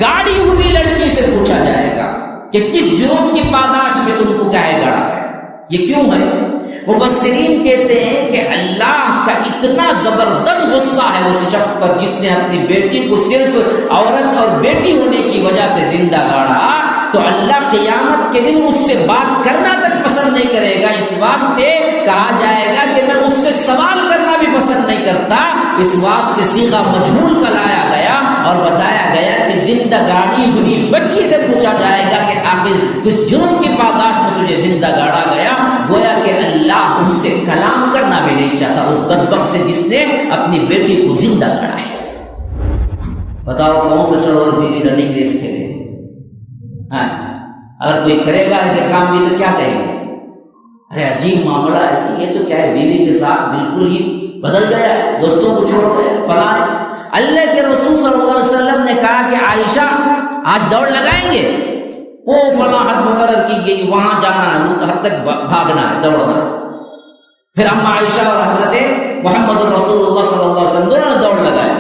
گاڑی ہوئی لڑکی سے پوچھا جائے گا کہ کس جرم کی پاداش میں تم کو کاہے گاڑا ہے، یہ کیوں ہے؟ مفسرین کہتے ہیں کہ اللہ کا اتنا زبردست غصہ ہے اس شخص پر جس نے اپنی بیٹی کو صرف عورت اور بیٹی ہونے کی وجہ سے زندہ گاڑا، تو اللہ قیامت کے دن اس سے بات کرنا تک پسند نہیں کرے گا۔ اس واسطے کہا جائے گا کہ میں اس سے سوال کرنا بھی پسند نہیں کرتا، اس واسطے صیغہ مجہول کا لایا گیا اور بتایا گیا کہ زندہ گاڑی ہوئی بچی سے پوچھا جائے گا کہ آخر کس جرم کی پاداش میں تجھے زندہ گاڑا گیا۔ گویا کہ اللہ اس سے کلام کرنا بھی نہیں چاہتا، اس بدبخت سے جس نے اپنی بیٹی کو زندہ گاڑا ہے۔ بتاؤ کون سا شوہر بیوی رننگ ریس کھیلے؟ ہاں، اگر کوئی کرے گا ایسے کام بھی تو کیا کہیں گے؟ ارے عجیب معاملہ ہے کہ یہ تو کیا ہے، بیوی کے ساتھ بالکل ہی بدل گیا ہے، دوستوں کو چھوڑ گیا فلاں ہے۔ اللہ کے رسول صلی اللہ علیہ وسلم نے کہا کہ عائشہ آج دوڑ لگائیں گے، وہ فلاں حد مقرر کی گئی، وہاں جانا ہے، وہ حد تک بھاگنا ہے، دوڑنا ہے۔ پھر اما عائشہ اور حضرت محمد رسول اللہ صلی اللہ علیہ وسلم دونوں نے دوڑ لگائے۔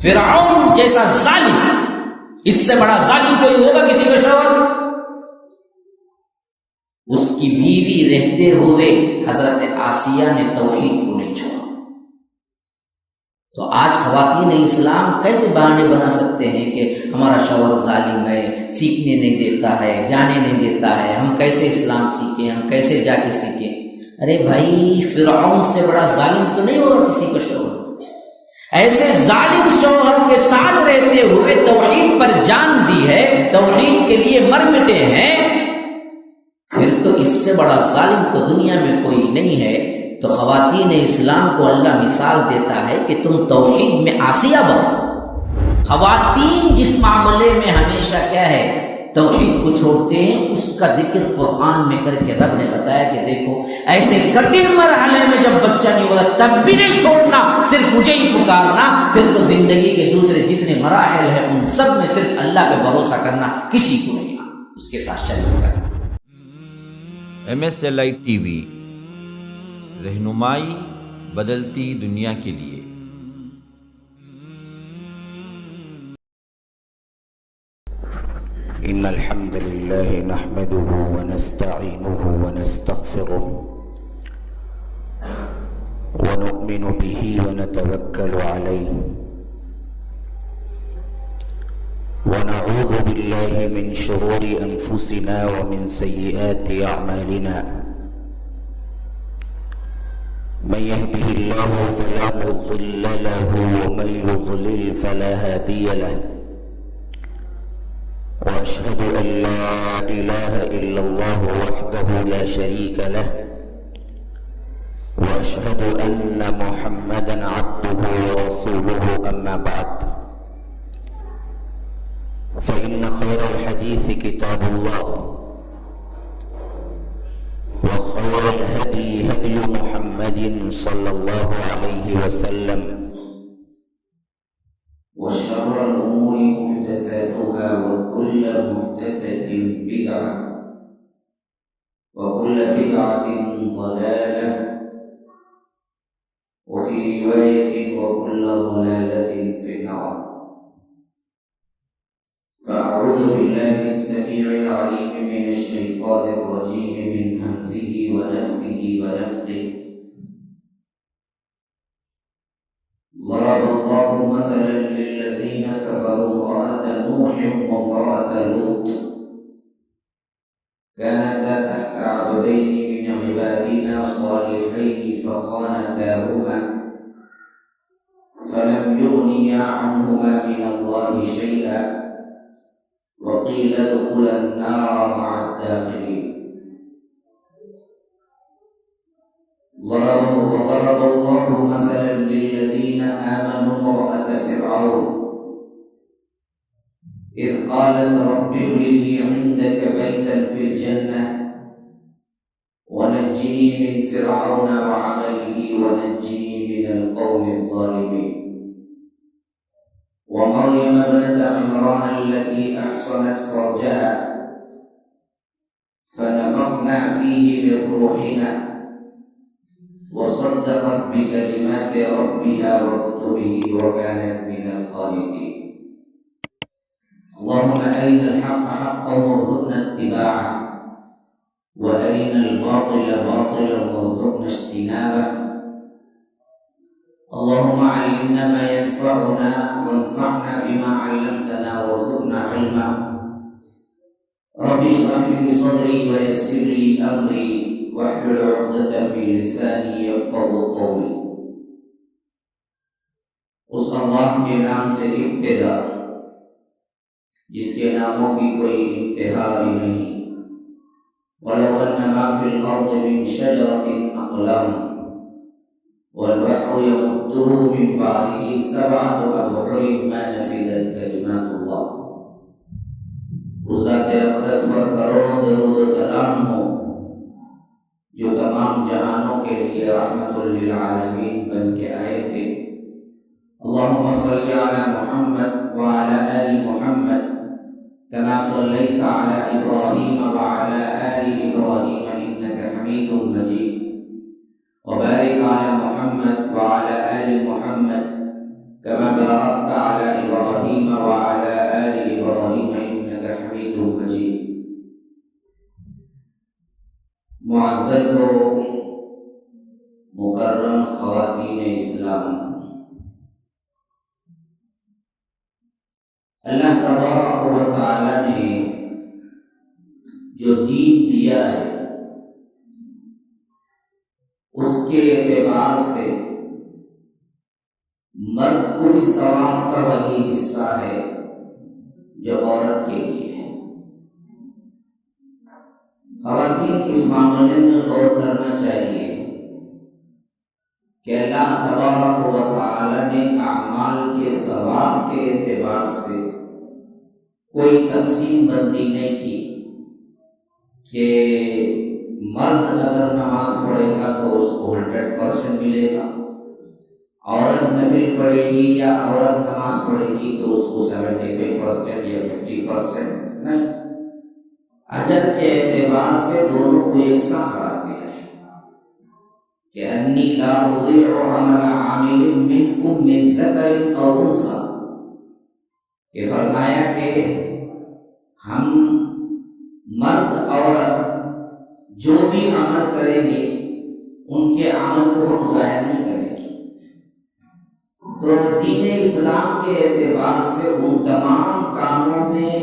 فرعون جیسا ظالم، اس سے بڑا ظالم کوئی ہوگا کسی کا شوہر؟ اس کی بیوی رہتے ہوئے حضرت آسیہ نے توحید کو نہیں چھوڑا۔ تو آج خواتین اسلام کیسے بہانے بنا سکتے ہیں کہ ہمارا شوہر ظالم ہے، سیکھنے نہیں دیتا ہے، جانے نہیں دیتا ہے، ہم کیسے اسلام سیکھیں، ہم کیسے جا کے سیکھیں؟ ارے بھائی، فرعون سے بڑا ظالم تو نہیں ہوگا کسی کا شوہر۔ ایسے ظالم شوہر کے ساتھ رہتے ہوئے توحید پر جان دی ہے، توحید کے لیے مر مٹے ہیں، پھر تو اس سے بڑا ظالم تو دنیا میں کوئی نہیں ہے۔ تو خواتین اسلام کو اللہ مثال دیتا ہے کہ تم توحید میں آسیہ بنو۔ خواتین جس معاملے میں ہمیشہ کیا ہے، توحید کو چھوڑتے ہیں، اس کا ذکر قرآن میں کر کے رب نے بتایا کہ دیکھو ایسے کٹھن مرحلے میں جب بچہ نہیں ہوتا تب بھی نہیں چھوڑنا، صرف مجھے ہی پکارنا، پھر تو زندگی کے دوسرے جتنے مراحل ہیں ان سب میں صرف اللہ پہ بھروسہ کرنا، کسی کو نہیں، اس کے ساتھ شریک کرنا۔ MSLI TV، رہنمائی بدلتی دنیا کے لیے۔ إن الحمد لله نحمده ونستعينه ونستغفره ونؤمن به ونتوكل عليه ونعوذ بالله من شرور أنفسنا ومن سيئات أعمالنا من يهده الله فلا مضل له ومن يضلل فلا هادي له وأشهد أن لا إله إلا الله وحده لا شريك له وأشهد أن محمدا عبده ورسوله أما بعد فإن خير الحديث كتاب الله وخير الهدي هدي محمد صلى الله عليه وسلم وشر الأمور محدثاتها وكل محدثة بدعة وكل بدعة ضلالة وفي رواية وكل ضلالة في النار۔ فأعوذ بالله السميع العليم من الشيطان الرجيم من همزه ونفثه ونفثه۔ ضرب الله مثلا للذين كفروا امرأة نوح وامرأة لوط كانتا تحت عبدين من عبادنا صالحين فخانتاهما فلم يغنيا عنهما من الله شيئا وقيل ادخلا النار مع الداخلين۔ وضرب الله مثلا للذين آمنوا امرأة فرعون إذ قالت رب ابن لي عندك بيتا في الجنة ونجني من فرعون وعمله ونجني من القوم الظالمين۔ ومريم ابنة عمران التي أحصنت فرجها فنفخنا فيه من روحنا وصدقت بكلمات ربها وكتبه وكانت من القانتين۔ اللهم أرنا الحق حقا وارزقنا اتباعه وأرنا الباطل باطلا وارزقنا اجتنابه. اللهم علمنا ما ينفعنا وانفعنا بما علمتنا وارزقنا علما. رب اشرح لي صدري ويسر لي أمري واحلل عقدة من لساني يفقهوا قولي. اس اللہ کے نام سے ابتدا جس کے ناموں کی کوئی انتہا بھی نہیں. وَلَوْ أَنَّ مَا فِي الْأَرْضِ مِنْ شَجَرَةٍ أَقْلَامٌ وَالْبَحْرُ يَمُدُّهُ مِنْ بَعْدِهِ سَبْعَةُ أَبْحُرٍ مَا نَفِدَتْ كَلِمَاتُ اللَّهِ. اس ذات اقدس پر کروڑوں درود و سلام ہو جو تمام جہانوں کے لیے رحمت للعالمین بن کے آئے تھے. اللهم صل على محمد وعلى آل محمد كما صليت على إبراهيم وعلى آل إبراهيم إنك حميد مجيد. وبارك على محمد وعلى آل محمد كما باركت على إبراهيم وعلى آل إبراهيم إنك حميد مجيد. معزز و مکرم خواتین اسلام، اللہ تبارک و تعالی نے جو دین دیا ہے اس کے اعتبار سے مرد کو بھی ثواب کا وہی حصہ ہے جو عورت کے لیے ہے. خواتین اس معاملے میں غور کرنا چاہیے کہ اللہ تبارک و تعالی نے اعمال کے ثواب کے اعتبار سے کوئی تقسیم بندی نہیں کی کہ مرد اگر نماز پڑھے گا تو اس کو 100% ملے گا، عورت نفل پڑھے گی یا عورت نماز پڑھے گی تو اس کو 75% یا 50% نہیں. اجر کے اعتبار سے دونوں کو یکساں قرار دیا ہے کہ انی لا اضیع عمل عامل منکم من ذکر او انثی، کہ فرمایا کہ ہم مرد عورت جو بھی عمل کریں گے ان کے عمل کو ہم ضائع نہیں کریں گے. تو دین اسلام کے اعتبار سے ان تمام کاموں میں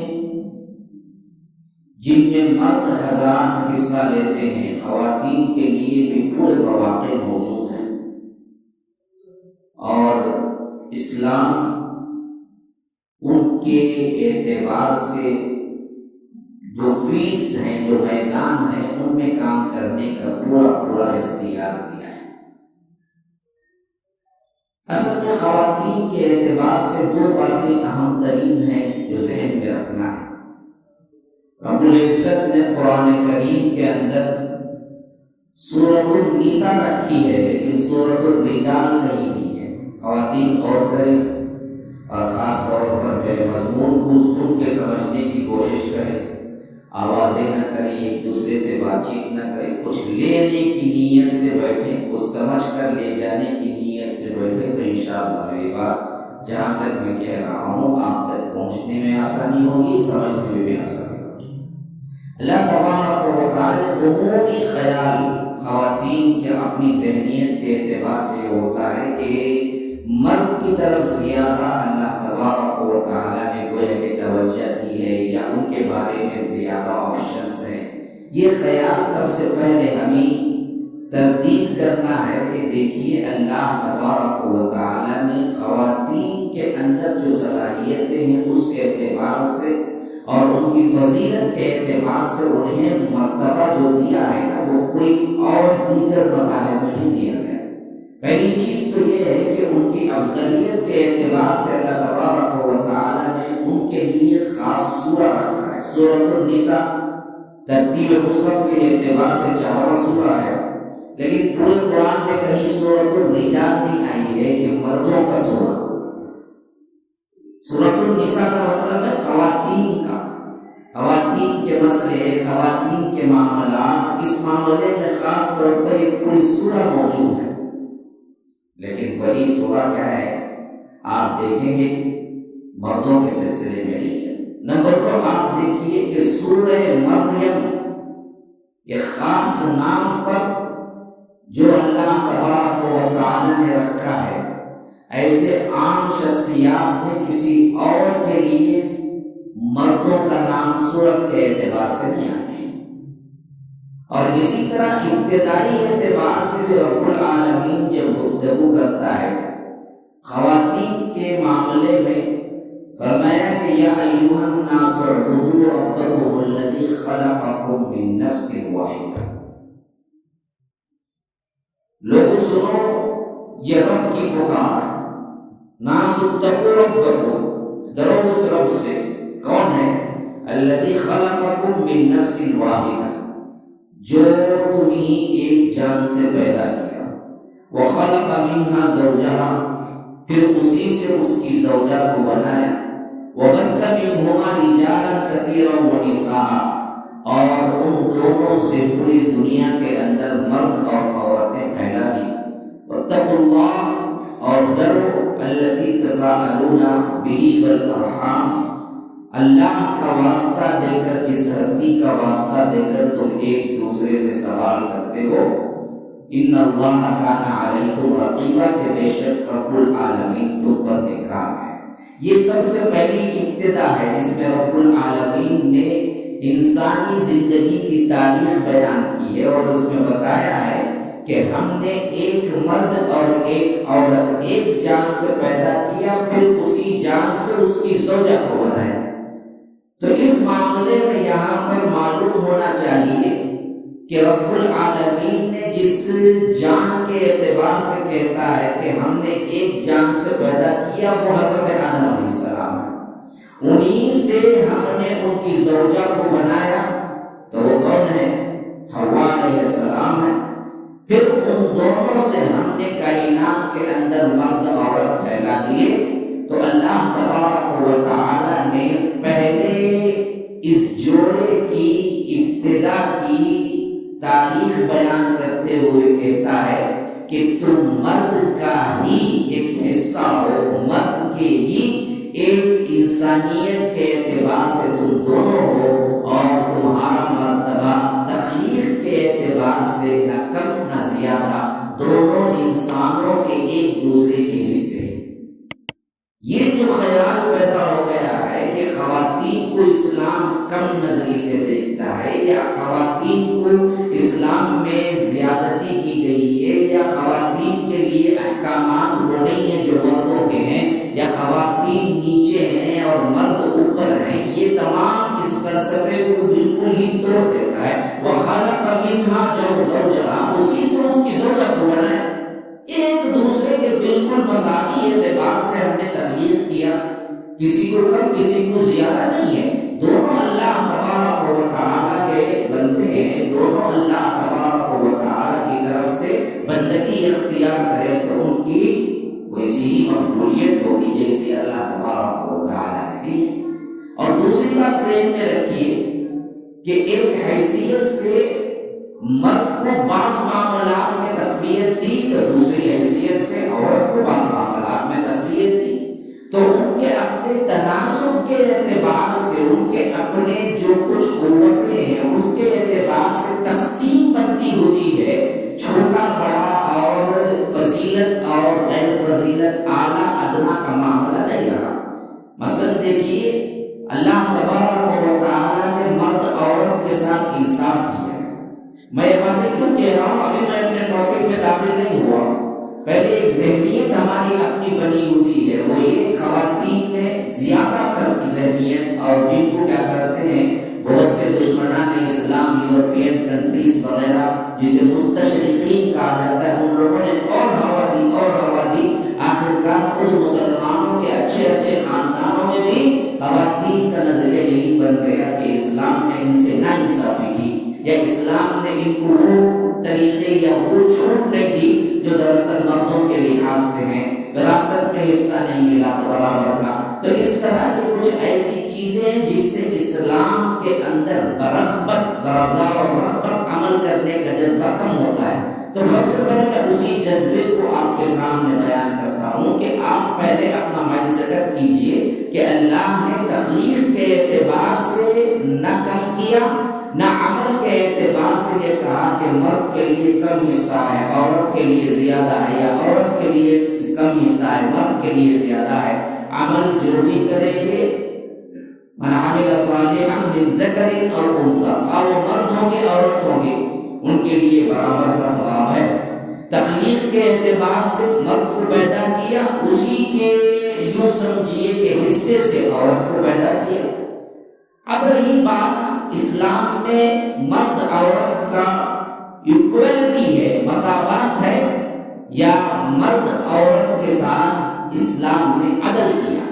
جن میں مرد حضرات حصہ لیتے ہیں خواتین کے لیے بھی پورے مواقع موجود ہیں. اور اسلام ان کے اعتبار سے جو فیلڈز ہیں، جو میدان ہیں، ان میں کام کرنے کا پورا اختیار دیا ہے. اصل میں خواتین کے اعتبار سے دو باتیں اہم ترین ہیں جو ذہن میں رکھنا ہے. رب العزت نے قرآن کریم کے اندر سورۃ النساء رکھی ہے لیکن سورۃ الرجال کہیں نہیں ہے. خواتین غور کریں اور خاص طور پر میرے مضمون کو سن کے سمجھنے کی کوشش کریں. آوازیں نہ کریں، ایک دوسرے سے بات چیت نہ کریں، کچھ لینے کی نیت سے بیٹھیں، کچھ سمجھ کر لے جانے کی نیت سے بیٹھیں تو انشاءاللہ میری بات جہاں تک میں کہہ رہا ہوں آپ تک پہنچنے میں آسانی ہوگی، سمجھنے میں بھی آسانی ہوگی. اللہ تبارک و تعالی عمومی خیال خواتین کے اپنی ذہنیت کے اعتبار سے ہوتا ہے کہ مرد کی طرف زیادہ اللہ تبارک و تعالی نے گویا کہ توجہ دی ہے یا ان کے بارے میں زیادہ آپشنز ہیں. یہ خیال سب سے پہلے ہمیں تردید کرنا ہے کہ دیکھیے اللہ تبارک و تعالی نے خواتین کے اندر جو صلاحیتیں ہیں اس کے اعتبار سے اور ان کی فضیلت کے اعتبار سے انہیں مرتبہ جو دیا ہے نا وہ کوئی اور دیگر مذاہب میں نہیں دیا گیا. پہلی چیز تو یہ ہے کہ ان کی افضلیت کے اعتبار سے اللہ تبارک و تعالی نے ان کے لیے خاص سورہ رکھا ہے. سورۃ النساء ترتیب مصحف کے اعتبار سے 4واں سورہ ہے لیکن پورے قرآن میں کہیں سورۃ الرجال نہیں آئی ہے کہ مردوں کا سورہ. سورۃ النساء کا مطلب ہے خواتین کا، خواتین کے مسئلے، خواتین کے معاملات. اس معاملے میں خاص طور پر ایک پوری سورہ موجود ہے لیکن وہی سورہ کیا ہے آپ دیکھیں گے مردوں کے سلسلے میں نہیں ہے. نہ بزرگوں آپ دیکھیے کہ سورہ مریم یہ خاص نام پر جو اللہ تبارک و تعالی نے رکھا ہے، ایسے عام شخصیات میں کسی اور کے لیے مردوں کا نام سورت کے اعتبار سے نہیں آئے، اور اسی طرح ابتدائی اعتبار سے بھی رب العالمین جب گفتگو کرتا ہے خواتین کے معاملے میں فرمایا کہ یا ایھا الناس اعبدوا ربکم الذی خلقکم من نفس واحدہ، لوگ سنو یہ رب کی پکار ہے، ناس اتقوا ربکم، ڈرو اس رب سے، کون ہے؟ الذی خلقکم من نفس واحدہ، جو تمہیں ایک جان سے پیدا کیا، وخلق منہا زوجہا، پھر اسی سے اس کی زوجہ کو بنایا، وبث منہما رجالا کثیرا ونساء، اور ان دونوں سے پوری دنیا کے اندر مرد اور عورتیں پھیلا دی، واتقوا اللہ، اور ڈرو الذی تساءلون بہ والارحام، اللہ کا واسطہ دے کر، جس ہستی کا واسطہ دے کر تم ایک دوسرے سے سوال کرتے ہو، ان اللہ کان علیکم رقیبا، کہ بے شک رب العالمین تم پر نگراں ہے۔ یہ سب سے پہلی ابتدا ہے جس میں رب العالمین نے انسانی زندگی کی تاریخ بیان کی ہے، اور اس میں بتایا ہے کہ ہم نے ایک مرد اور ایک عورت ایک جان سے پیدا کیا، پھر اسی جان سے اس کی زوجہ کو بنایا۔ تو اس معاملے میں یہاں پر معلوم ہونا چاہیے کہ رب العالمین نے جس جان کے اعتبار سے کہتا ہے کہ ہم نے ایک جان سے پیدا کیا، وہ حضرت آدم علیہ السلام ہے، انہی سے ہم نے ان کی زوجہ کو بنایا، تو وہ کون ہے؟ حوا علیہ السلام ہے۔ پھر ان دونوں سے ہم نے کائنات کے اندر مرد عورت پھیلا دیے، تو اللہ تبارک و تعالی نے پہلے اس جوڑے کی ابتدا کی تاریخ بیان کرتے ہوئے کہتا ہے کہ تم مرد کا ہی ایک حصہ ہو، مرد کے ہی ایک انسانیت کے اعتبار سے تم دونوں ہو، اور تمہارا مرتبہ تخلیق کے اعتبار سے نہ کم نہ زیادہ، دونوں انسانوں کے ایک دوسرے کے حصے۔ یہ جو خیال پیدا ہو گیا ہے کہ خواتین کو اسلام کم نظری سے دیکھتا ہے، یا خواتین کو اسلام میں زیادتی کی گئی ہے، یا خواتین کے لیے احکامات وہ نہیں ہیں جو مردوں کے ہیں، یا خواتین نیچے ہیں اور مرد اوپر ہیں، یہ تمام اس فلسفے کو بالکل ہی توڑ دیتا ہے۔ وَخَلَقَ مِنْهَا زَوْجَهَا، اسی سے اس کی زوجہ کو بنایا، ایک دوسرے کے بالکل مساوی اعتبار سے ہم نے تخلیق کیا، کسی کو کم کسی کو زیادہ نہیں ہے، دونوں اللہ تبارک و تعالی کے بندے ہیں، دونوں اللہ تبارک و تعالی کی طرف سے بندگی اختیار کرے تو ان کی ویسی ہی مقبولیت ہوگی جیسی اللہ تبارک و تعالی نے دی۔ اور دوسری بات ذہن میں رکھیے کہ ایک حیثیت سے مرد کو بعض معاملات میں تقویت دی، تو دوسری حیثیت سے عورت کو بعض معاملات میں تقویت دی، تو ان کے اپنے تناسب کے اعتبار سے، ان کے اپنے جو کچھ قوتیں ہیں اس کے اعتبار سے تقسیم بندی ہوئی ہے، چھوٹا بڑا اور فضیلت اور غیر فضیلت، اعلیٰ ادنا کا معاملہ نہیں رہا۔ مثلا دیکھیے اللہ تبارک و تعالی نے مرد عورت کے ساتھ انصاف کیا۔ میں یہ باتیں کیوں کہہ رہا ہوں؟ ابھی میں اپنے ٹاپک میں داخل نہیں ہوا، پہلے ایک ذہنیت ہماری اپنی بنی ہوئی ہے، وہ یہ خواتین میں زیادہ تر کی ذہنیت، اور جن کو کیا کرتے ہیں بہت سے دشمنان اسلام، یورپین کنٹریز وغیرہ جسے مستشرقین کہا جاتا ہے، ان لوگوں نے اور ہوا دی، آخرکار خود مسلمانوں کے اچھے اچھے خاندانوں میں بھی خواتین کا نظریہ یہی بن گیا کہ اسلام نے ان سے ناانصافی کی، یا اسلام نے ان کو وہ طریقے یا وہ چھوٹ نہیں دی جو دراصل مردوں کے لحاظ سے ہیں، وراثت میں حصہ نہیں ملا تو برابر کا۔ تو اس طرح کی کچھ ایسی چیزیں جس سے اسلام کے اندر برغبت، برضا اور رغبت عمل کرنے کا جذبہ کم ہوتا ہے۔ تو سب سے پہلے میں اسی جذبے کو آپ کے سامنے بیان کرتا ہوں کہ آپ پہلے اپنا مائنڈ سیٹ اپ کیجئے کہ اللہ نے تخلیق کے اعتبار نہ کم کیا، نہ عمل کے اعتبار سے یہ کہا کہ مرد کے لیے کم حصہ ہے، عورت کے لیے زیادہ ہے، یا عورت کے لیے کم حصہ ہے، مرد کے لیے زیادہ ہے۔ عمل جو بھی کریں گے، من عمل صالحا من ذکر اور انثی، اور وہ مرد ہوں گے عورت ہوں گے، ان کے لیے برابر کا ثواب ہے۔ تخلیق کے اعتبار سے مرد کو پیدا کیا، اسی کے یوں سمجھیے کہ حصے سے عورت کو پیدا کیا۔ اب رہی بات اسلام میں مرد عورت کا ایکویلٹی ہے، مساوات ہے، یا مرد عورت کے ساتھ اسلام نے عدل کیا،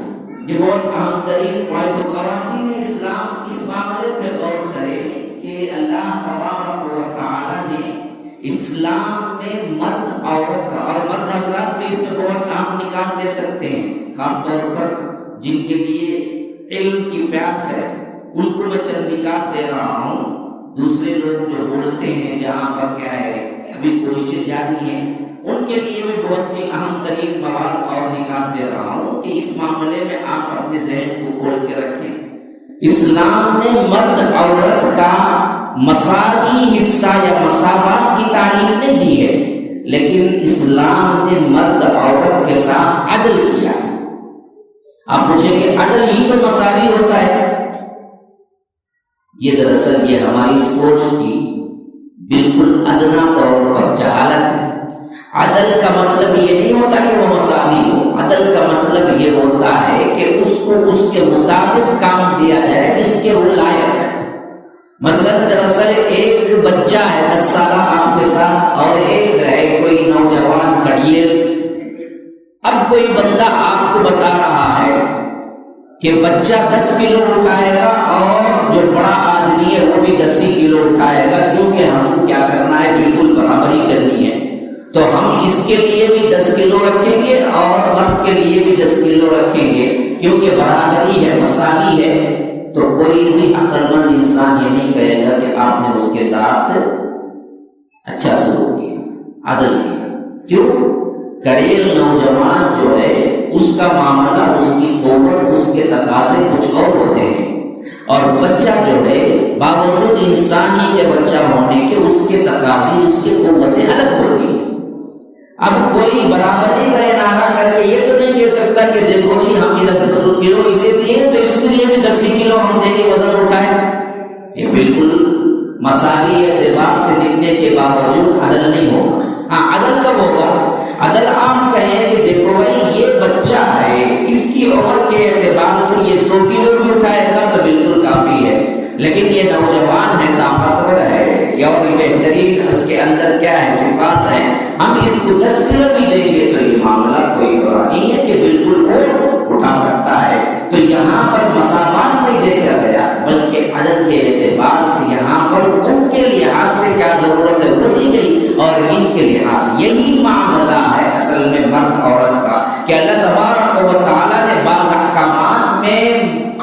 یہ بہت اہم ترین پوائنٹ۔ خواتین اسلام اس معاملے پہ غور کرے کہ اللہ تبارک و تعالی نے اسلام میں مرد عورت کا، اور مرد حضرات بھی اس میں بہت اہم نکات دے سکتے ہیں، خاص طور پر جن کے لیے علم کی پیاس ہے، ان کو میں چند نکات دے رہا ہوں۔ دوسرے لوگ جو بولتے ہیں جہاں پر کیا ہے ابھی کوشچن جاری ہے، ان کے لیے میں بہت سی اہم ترین مواد اور نکات دے رہا ہوں کہ اس معاملے میں آپ اپنے ذہن کو کھول کے رکھیں۔ اسلام نے مرد عورت کا مساوی حصہ یا مساوات کی تعلیم نہیں دی ہے، لیکن اسلام نے مرد عورت کے ساتھ عدل کیا۔ آپ پوچھیں گے عدل ہی تو مساوی ہوتا ہے؟ یہ دراصل یہ ہماری سوچ کی بالکل ادنا طور پر جہالت ہے۔ عدل کا مطلب یہ نہیں ہوتا کہ وہ مساوی ہو، عدل کا مطلب یہ ہوتا ہے کہ اس کو اس کے مطابق کام دیا جائے جس کے وہ لائق ہے۔ مثلا دراصل ایک بچہ ہے 10 سالہ آپ کے ساتھ، اور ایک ہے کوئی نوجوان کڑیے۔ اب کوئی بندہ آپ کو بتا رہا ہے کہ بچہ 10 کلو اٹھائے گا اور جو بڑا آدمی ہے وہ بھی 10 کلو اٹھائے گا، کیونکہ ہم کو کیا کرنا ہے، بالکل برابری کرنی ہے، تو ہم اس کے لیے بھی 10 کلو رکھیں گے اور مرد کے لیے بھی 10 کلو رکھیں گے، کیونکہ برابری ہے، مساوی ہے۔ تو کوئی بھی عقل مند انسان یہ نہیں کہے گا کہ آپ نے اس کے ساتھ اچھا سلوک کیا، عدل کیا۔ کیوں؟ کڑیل نوجوان جو ہے اس کا معاملہ، اس کی قوت، اس کے تقاضے کچھ اور ہوتے ہیں، اور بچہ جو ہے باوجود انسانی کے بچہ ہونے کے اس کے تقاضے، اس کی قوتیں الگ ہوتی ہیں۔ اب کوئی برابری کا نعرہ کر کے یہ تو نہیں کہہ سکتا کہ دیکھو جی ہم 10 کلو اسے دیے تو اس کے لیے بھی 10 کلو ہم دیں گے وزن اٹھائے۔ یہ بالکل مساوی اعتبار سے دکھنے کے باوجود عدل نہیں ہوگا۔ ہاں عدل کب ہوگا؟ عدل آپ کہیں کہ دیکھو بھائی یہ بچہ ہے، اس کی عمر کے اعتبار سے یہ 2 کلو بھی اٹھائے گا تو بالکل کافی ہے، لیکن یہ نوجوان ہے، طاقتور ہے، اور بہترین اس کے اندر کیا ہے، صفات ہے، ہم اس کو 10 کلو بھی دیں گے تو یہ معاملہ کوئی برا نہیں ہے کہ بالکل وہ اٹھا سکتا ہے۔ تو یہاں پر مساوات نہیں دیکھا گیا، بلکہ عدل کے اعتبار سے یہاں پر ان کے لحاظ سے کیا ضرورت ہے وہ دی گئی، اور ان کے لحاظ یہی معاملہ ہے اصل میں مرد عورت کا، کہ اللہ تبارک و تعالیٰ نے بعض احکامات میں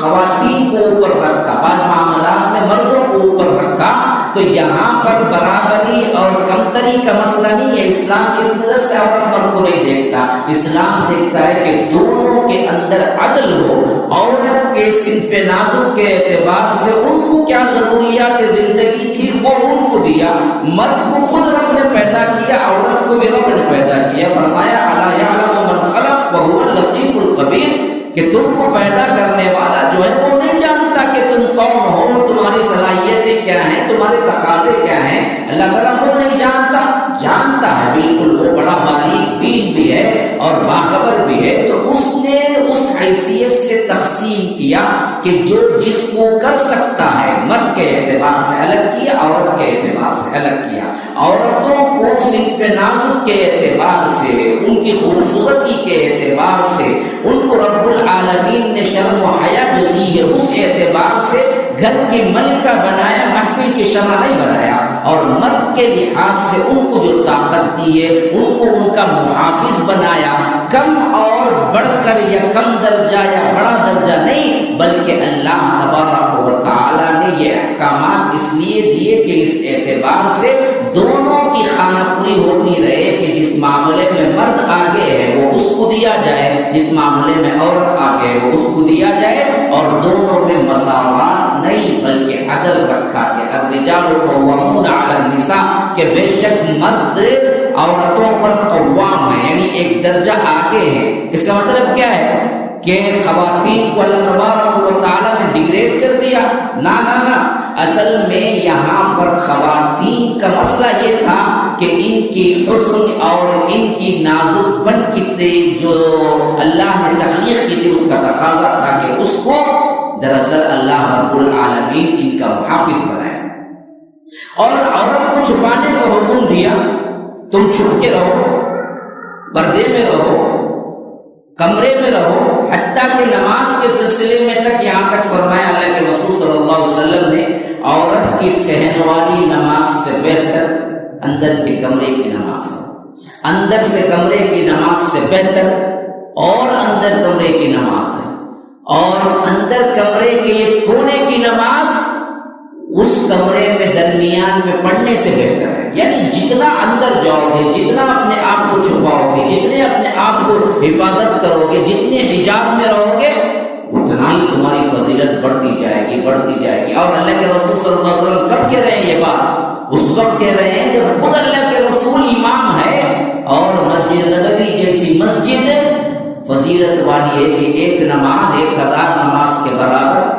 خواتین کو اوپر رکھا، بعض معاملات میں مردوں کو اوپر رکھا۔ تو یہاں پر برابری اور کمتری کا مسئلہ نہیں ہے۔ اسلام اس نظر سے عورت مرد کو نہیں دیکھتا، اسلام دیکھتا ہے کہ دونوں کے اندر عدل ہو۔ عورت کے صنف نازک کے اعتبار سے ان کو کیا ضروریات زندگی تھی وہ ان کو دیا، مرد کو خود رب نے پیدا کیا، عورت کو بھی رب نے پیدا کیا۔ فرمایا الا یعلم من خلق وهو اللطیف الخبیر، کہ تم کو پیدا کرنے والا جو ہے وہ نہیں جانتا کہ تم کون ہو، تمہاری صلاحیتیں کیا ہیں، تمہارے تقاضے کیا ہیں، اللہ تعالیٰ خود نہیں جانتا، جانتا ہے بالکل، وہ بڑا باریک بین بھی ہے اور باخبر بھی ہے۔ تو اس نے اس حیثیت سے تقسیم کیا کہ جو جس کو کر سکتا ہے، مرد کے اعتبار سے الگ کیا، عورت کے اعتبار سے الگ کیا۔ عورتوں کو صنف نازک کے اعتبار سے، ان کی خوبصورتی کے اعتبار سے، ان کو رب العالمین نے شرم و حیا جو دی ہے اس اعتبار سے گھر کی ملکہ بنایا، محفل کی شمع نہیں بنایا۔ اور مرد کے لحاظ سے ان کو جو طاقت دی ہے ان کو ان کا محافظ بنایا، کم اور بڑھ کر یا کم درجہ یا بڑا درجہ نہیں، بلکہ اللہ تبارک و تعالی نے یہ احکامات اس لیے دیے کہ اس اعتبار سے دونوں کی خانہ پوری ہوتی رہے، کہ جس معاملے میں مرد آگے ہے وہ اس کو دیا جائے، جس معاملے میں عورت آگے ہے وہ اس کو دیا جائے، اور دونوں میں مساوات نہیں بلکہ عدل رکھا کہ الرجال قوامون علی النساء، کہ بے شک مرد عورتوں پر قوام ہے، یعنی ایک درجہ آگے ہے۔ اس کا مطلب کیا ہے کہ خواتین کو اللہ تبارک و تعالیٰ نے ڈگریڈ کر دیا؟ نہ نہ نہ، اصل میں یہاں پر خواتین کا مسئلہ یہ تھا کہ ان کی حسن اور ان کی نازک پن کی جو اللہ نے تخلیق کی تھی اس کا تقاضا تھا کہ اس کو دراصل اللہ رب العالمین ان کا محافظ بنایا، اور عورت کو چھپانے کا حکم دیا، تم چھپ کے رہو، پردے میں رہو، کمرے میں رہو، حتیٰ کہ نماز کے سلسلے میں تک یہاں تک فرمایا اللہ کے رسول صلی اللہ علیہ وسلم نے عورت کی صحن والی نماز سے بہتر اندر کے کمرے کی نماز ہے، اندر سے کمرے کی نماز سے بہتر اور اندر کمرے کی نماز ہے، اور اندر کمرے کے ایک کونے کی نماز اس کمرے میں درمیان میں پڑھنے سے بہتر ہے۔ یعنی جتنا اندر جاؤ گے، جتنا اپنے آپ کو چھپاؤ گے، جتنے اپنے آپ کو حفاظت کرو گے، جتنے حجاب میں رہو گے، اتنا ہی تمہاری فضیلت بڑھتی جائے گی، بڑھتی جائے گی۔ اور اللہ کے رسول صلی اللہ علیہ وسلم کب کہہ رہے ہیں یہ بات؟ اس وقت کہہ رہے ہیں جب خود اللہ کے رسول امام ہے، اور مسجد نبوی جیسی مسجد فضیلت والی ہے کہ ایک نماز 1000 نماز کے برابر،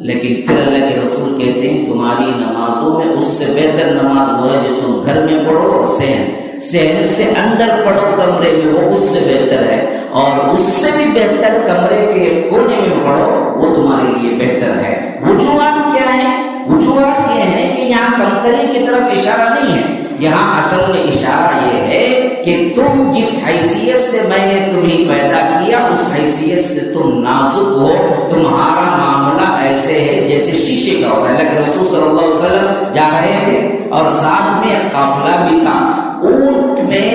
لیکن پھر اللہ کے رسول کہتے ہیں تمہاری نمازوں میں اس سے بہتر نماز وہ ہے جو تم گھر میں پڑھو، اور صحن سے اندر پڑھو کمرے میں، وہ اس سے بہتر ہے، اور اس سے بھی بہتر کمرے کے کونے میں پڑھو، وہ تمہارے لیے بہتر ہے۔ وجوہات کیا ہیں؟ وجوہات یہ ہیں کہ یہاں کمتری کی طرف اشارہ نہیں ہے، یہاں اصل میں اشارہ یہ ہے کہ تم جس حیثیت سے میں نے تمہیں پیدا کیا اس حیثیت سے تم نازک ہو، تمہارا معاملہ ایسے ہے جیسے شیشے کا ہوتا ہے۔ اللہ کے رسول صلی اللہ علیہ وسلم جا رہے تھے اور ساتھ میں قافلہ بھی تھا، اونٹ میں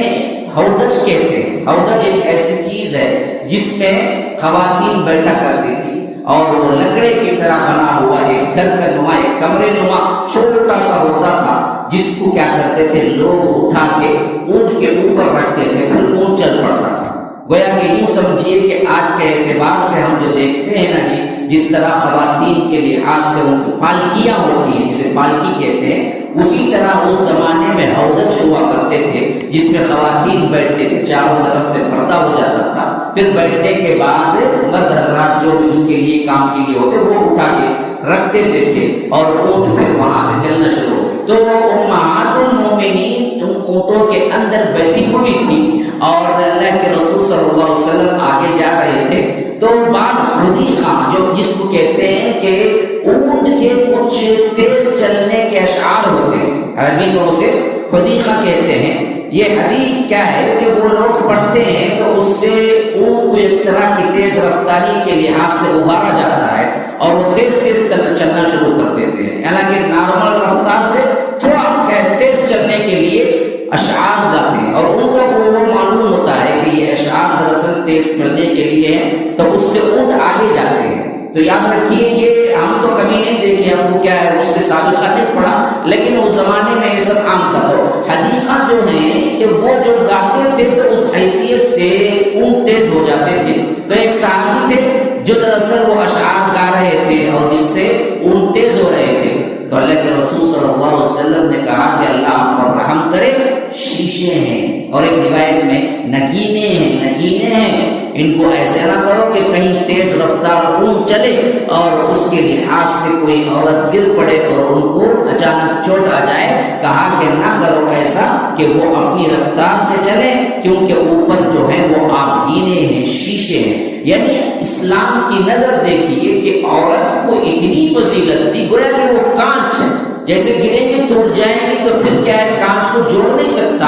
ہودج کہتے ہیں، ہودج ایک ایسی چیز ہے جس میں خواتین بیٹھا کرتی تھی، اور وہ لکڑے کی طرح بنا ہوا ایک گھر کا نما، ایک کمرے نما چھوٹا سا ہوتا تھا، جس کو کیا کرتے تھے لوگ اٹھا کے اونٹ کے اوپر رکھتے تھے، پھر اونٹ چل پڑتا تھا۔ گویا کہ یوں سمجھیے کہ آج کے اعتبار سے ہم جو دیکھتے ہیں نا جی، جس طرح خواتین کے لحاظ سے ان کی پالکیاں ہوتی ہیں جسے پالکی کہتے ہیں، اسی طرح اس زمانے میں ہودج ہوا کرتے تھے جس میں خواتین بیٹھتے تھے، چاروں طرف سے پردہ ہو جاتا تھا، پھر بیٹھنے کے بعد مرد حضرات جو بھی اس کے لیے کام کے لیے ہوتے وہ اٹھا کے رکھ دیتے تھے، اور اونٹ پھر وہاں سے چلنا شروع۔ تو امہات المومنین ان اونٹوں کے اندر بیٹھی ہوئی تھی، اور اللہ کے رسول صلی اللہ علیہ وسلم آگے جا رہے تھے، تو بعد حدیقہ جو جس کو کہتے ہیں کہ اونٹ کے کچھ تیز چلنے کے اشعار ہوتے ہیں، عربی میں اسے حدیقہ کہتے ہیں۔ یہ حدیث کیا ہے کہ وہ لوگ پڑھتے ہیں تو اس سے اونٹ کو ایک طرح کی تیز رفتاری کے لحاظ سے ابھارا جاتا ہے، اور وہ تیز تیز چلنا شروع کر دیتے ہیں، حالانکہ نارمل رفتار سے تھوڑا تیز چلنے کے لیے اشعار گاتے ہیں، اور ان کو وہ معلوم ہوتا ہے کہ یہ اشعار دراصل تیز چلنے کے لیے ہے، تو اس سے اونٹ آگے جاتے ہیں۔ تو یاد رکھیے یہ ہم تو کبھی نہیں دیکھے، ہم کو کیا ہے اس سے سابقہ نہیں پڑا، لیکن اس زمانے میں یہ سب عام تھا۔ تو حدیقہ جو ہیں کہ وہ جو گاتے تھے تو اس حیثیت سے اونٹ تیز ہو جاتے تھے۔ تو ایک صحابی تھے جو دراصل وہ اشعار گا رہے تھے اور جس سے اونٹ تیز ہو رہے تھے، تو اللہ کے رسول صلی اللہ علیہ وسلم نے کہا کہ اللہ پر رحم کرے، شیشے ہیں، اور ایک روایت میں نگینے ہیں، ان کو ایسے نہ کرو کہ کہیں تیز رفتار اونٹ چلے اور اس کے لحاظ سے کوئی عورت گر پڑے اور ان کو اچانک چوٹ آ جائے۔ کہا کہ نہ کرو ایسا کہ وہ اپنی رفتار سے چلے، کیونکہ اوپر جو ہے وہ آبگینے ہیں، شیشے ہیں۔ یعنی اسلام کی نظر دیکھیے کہ عورت کو اتنی فضیلت دی، گویا کہ وہ کانچ ہے، جیسے گریں گے ٹوٹ جائیں گے تو پھر کیا ہے، کانچ کو جوڑ نہیں سکتا،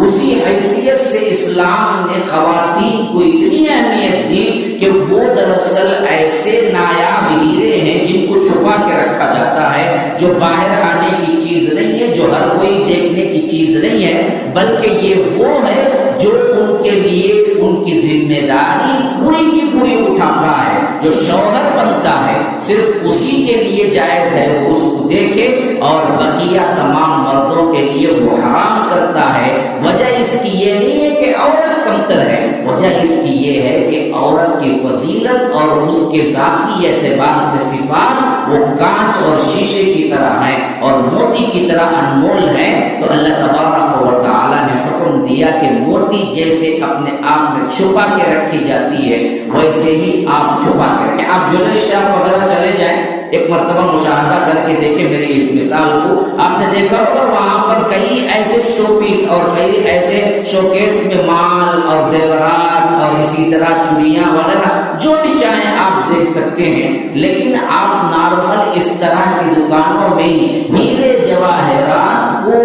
اسی حیثیت سے اسلام نے خواتین کو اتنی اہمیت دی کہ وہ دراصل ایسے نایاب ہیرے ہیں جن کو چھپا کے رکھا جاتا ہے، جو باہر آنے کی چیز نہیں ہے، جو ہر کوئی دیکھنے کی چیز نہیں ہے، بلکہ یہ وہ ہے جو ان کے لیے ان کی ذمہ داری پوری کی پوری اٹھاتا ہے۔ جو شوہر بنتا ہے صرف اسی کے لیے جائز ہے وہ اس کو دیکھے، اور بقیہ تمام مردوں کے لیے وہ حرام کرتا ہے۔ وجہ اس کی یہ نہیں ہے کہ عورت کمتر ہے، وجہ اس کی یہ ہے کہ عورت کی فضیلت اور اس کے ذاتی اعتبار سے صفات وہ کانچ اور شیشے کی طرح ہیں اور موتی کی طرح انمول ہیں، تو اللہ تبارک و تعالیٰ نے حکم دیا کہ موتی جیسے اپنے آپ میں چھپا کے رکھی جاتی ہے ویسے ہی آپ چھپا کے رکھیں۔ آپ جویلری شاپ وغیرہ چلے جائیں، ایک مرتبہ مشاہدہ کر کے دیکھیں میری اس مثال کو، آپ نے دیکھا ہوگا وہاں پر کئی ایسے شو پیس اور کئی ایسے شوکیس میں مال اور زیورات اور اسی طرح چوڑیاں وغیرہ جو بھی چاہیں آپ دیکھ سکتے ہیں، لیکن آپ نارمل اس طرح کی دکانوں میں ہیرے جواہرات کو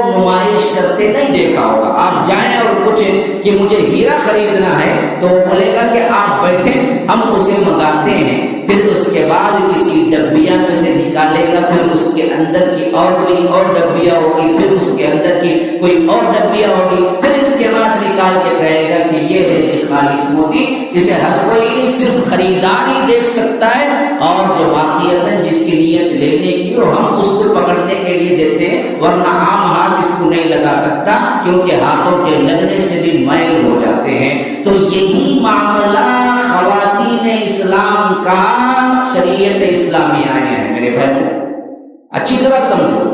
نمائش کرتے نہیں دیکھا ہوگا۔ آپ جائیں اور پوچھیں کہ مجھے ہیرا خریدنا ہے تو وہ بولے گا کہ آپ بیٹھیں ہم اسے منگاتے ہیں، پھر اس کے بعد کسی ڈبیا میں سے نکالے گا، پھر اس کے اندر کی اور کوئی اور ڈبیا ہوگی، پھر اس کے اندر کی کوئی اور ڈبیا ہوگی، پھر اس کے بعد نکال کے کہے گا کہ یہ ہے خالص موتی۔ اسے ہر کوئی نہیں، صرف خریدار ہی دیکھ سکتا ہے، اور جو واقعتاً جس کی نیت لینے کی ہو ہم اس کو پکڑنے کے لیے دیتے ہیں، ورنہ عام ہاتھ اس کو نہیں لگا سکتا کیونکہ ہاتھوں کے لگنے سے بھی میل ہو جاتے ہیں۔ تو یہی معاملہ خواتین اسلام کا شریعت اسلامی آیا ہے میرے بھائیوں، اچھی طرح سمجھو۔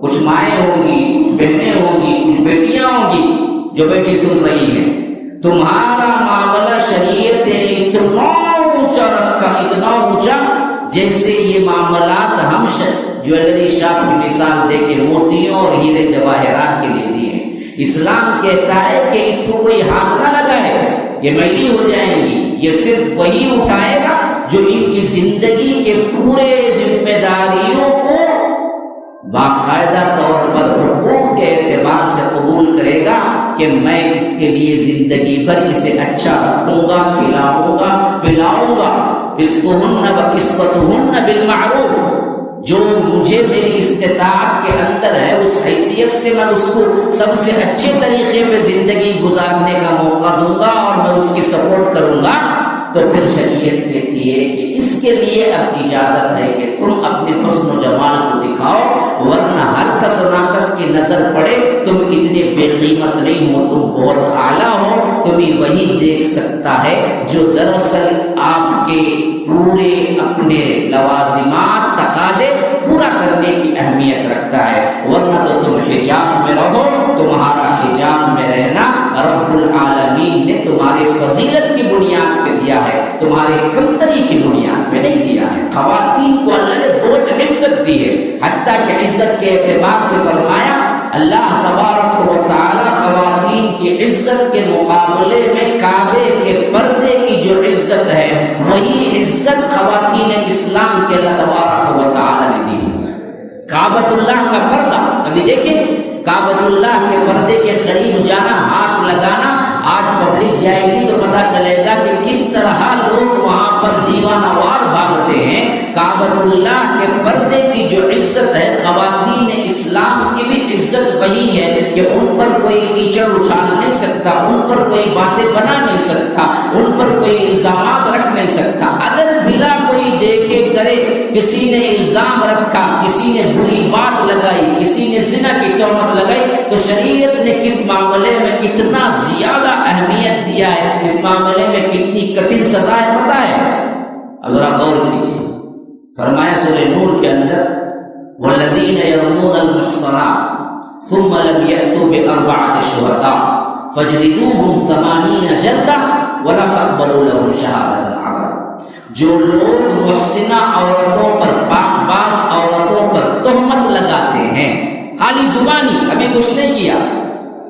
کچھ مائیں ہوں گی، کچھ بہنیں ہوں گی، کچھ بیٹیاں ہوں گی جو بیٹی سن رہی ہیں، تمہارا معاملہ شریعت نے اتنا اونچا رکھا، اتنا اونچا جیسے یہ معاملات ہم جویلری شاپ کی مثال دے کے موتیوں اور ہیرے جواہرات کے لیے دیے ہیں۔ اسلام کہتا ہے کہ اس کو کوئی ہاتھ نہ لگائے، یہ میلی ہو جائیں گی، یہ صرف وہی اٹھائے گا جو ان کی زندگی کے پورے ذمہ داریوں کو باقاعدہ طور پر حقوق کے اعتبار سے قبول کرے گا کہ میں اس کے لیے زندگی بھر اسے اچھا رکھوں گا، کھلاؤں گا، پلاؤں گا، رزقہن و کسوتہن بالمعروف، جو مجھے میری استطاعت کے اندر ہے اس حیثیت سے میں اس کو سب سے اچھے طریقے پہ زندگی گزارنے کا موقع دوں گا اور میں اس کی سپورٹ کروں گا۔ تو پھر شریعت کہتی ہے کہ اس کے لیے اب اجازت ہے کہ تم اپنے حسن و جمال کو دکھاؤ، ورنہ ہر کس و ناکس کی نظر پڑے تم اتنے بے قیمت نہیں ہو، تم بہت اعلیٰ ہو، تمہیں وہی دیکھ سکتا ہے جو دراصل آپ کے پورے اپنے لوازمات تقاضے پورا کرنے کی اہمیت رکھتا ہے، ورنہ تو تم حجاب میں رہو، تمہارا حجاب میں رہنا رب العالمین نے تمہارے فضیلت کی بنیاد پہ دیا ہے، تمہارے کمتری کی بنیاد پہ نہیں دیا ہے۔ خواتین کو اللہ نے بہت عزت دی ہے، حتیٰ کہ عزت کے اعتبار سے فرمایا اللہ تبارک و تعالی خواتین کی عزت کے مقابلے میں کعبے کے پردے کی جو عزت ہے وہی عزت خواتین اسلام کے اللہ تبارک و تعالی نے دی۔ کعبۃ اللہ کا پردہ کبھی دیکھیں، کعبۃ اللہ کے پردے کے قریب جانا، ہاتھ لگانا، آج پبلک جائے گی تو پتہ چلے گا کہ کس طرح لوگ وہاں پر دیوانہ وار بھاگتے ہیں۔ کعبۃ اللہ کے پردے کی جو عزت ہے، خواتین اسلام کی بھی عزت وہی ہے کہ ان پر کوئی کیچڑ اچھال نہیں سکتا، ان پر کوئی باتیں بنا نہیں سکتا، ان پر کوئی الزامات رکھ نہیں سکتا۔ اگر بلا کوئی دیکھے کرے کسی نے الزام رکھا، کسی نے بری بات لگائی، کسی نے زنا کی تہمت لگائی، تو شریعت نے کس معاملے میں کتنا زیادہ اہمیت دیا ہے، اس معاملے میں کتنی کٹھن سزا ہے پتہ ہے؟ اب ذرا غور کیجیے، فرمایا سورہ نور کے اندر والذین یرمون المحصنات ثم لم یأتوا بأربعة شہداء فاجلدوهم 80 جلدہ ولا تقبلوا لهم شہادۃ ابدا۔ جو لوگ محسنہ عورتوں پر، پاک باز عورتوں پر تہمت لگاتے ہیں، خالی زبانی، ابھی کچھ نہیں کیا،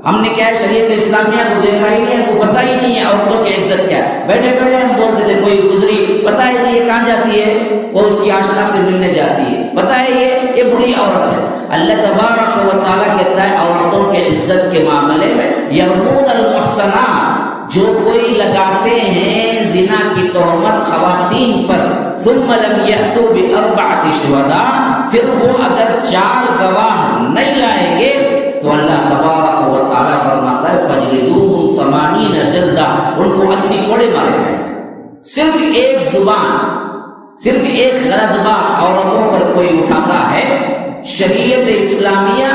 ہم نے کیا ہے شریعت اسلامیہ کو دیکھا ہی نہیں ہے، کو پتہ ہی نہیں ہے عورتوں کی عزت کیا ہے، بیٹھے بیٹھے ہم بول دیتے کوئی گزری، پتہ ہے کہ یہ کہاں جاتی ہے، وہ اس کی آشنا سے ملنے جاتی ہے، پتہ ہے یہ بری عورت ہے۔ اللہ تبارک و تعالیٰ کہتا ہے عورتوں کے عزت کے معاملے میں یرمون المحصنات، جو کوئی لگاتے ہیں زنا کی تہمت خواتین پر، ثم لم یأتوا بأربعة شہداء، پھر وہ اگر 4 گواہ نہیں لائیں گے تو اللہ تبارک و تعالیٰ فرماتا ہے فجلدوہم 80 جلدہ، ان کو 80 کوڑے مارے جائیں۔ صرف ایک زبان، صرف ایک غلط بات عورتوں پر کوئی اٹھاتا ہے، شریعت اسلامیہ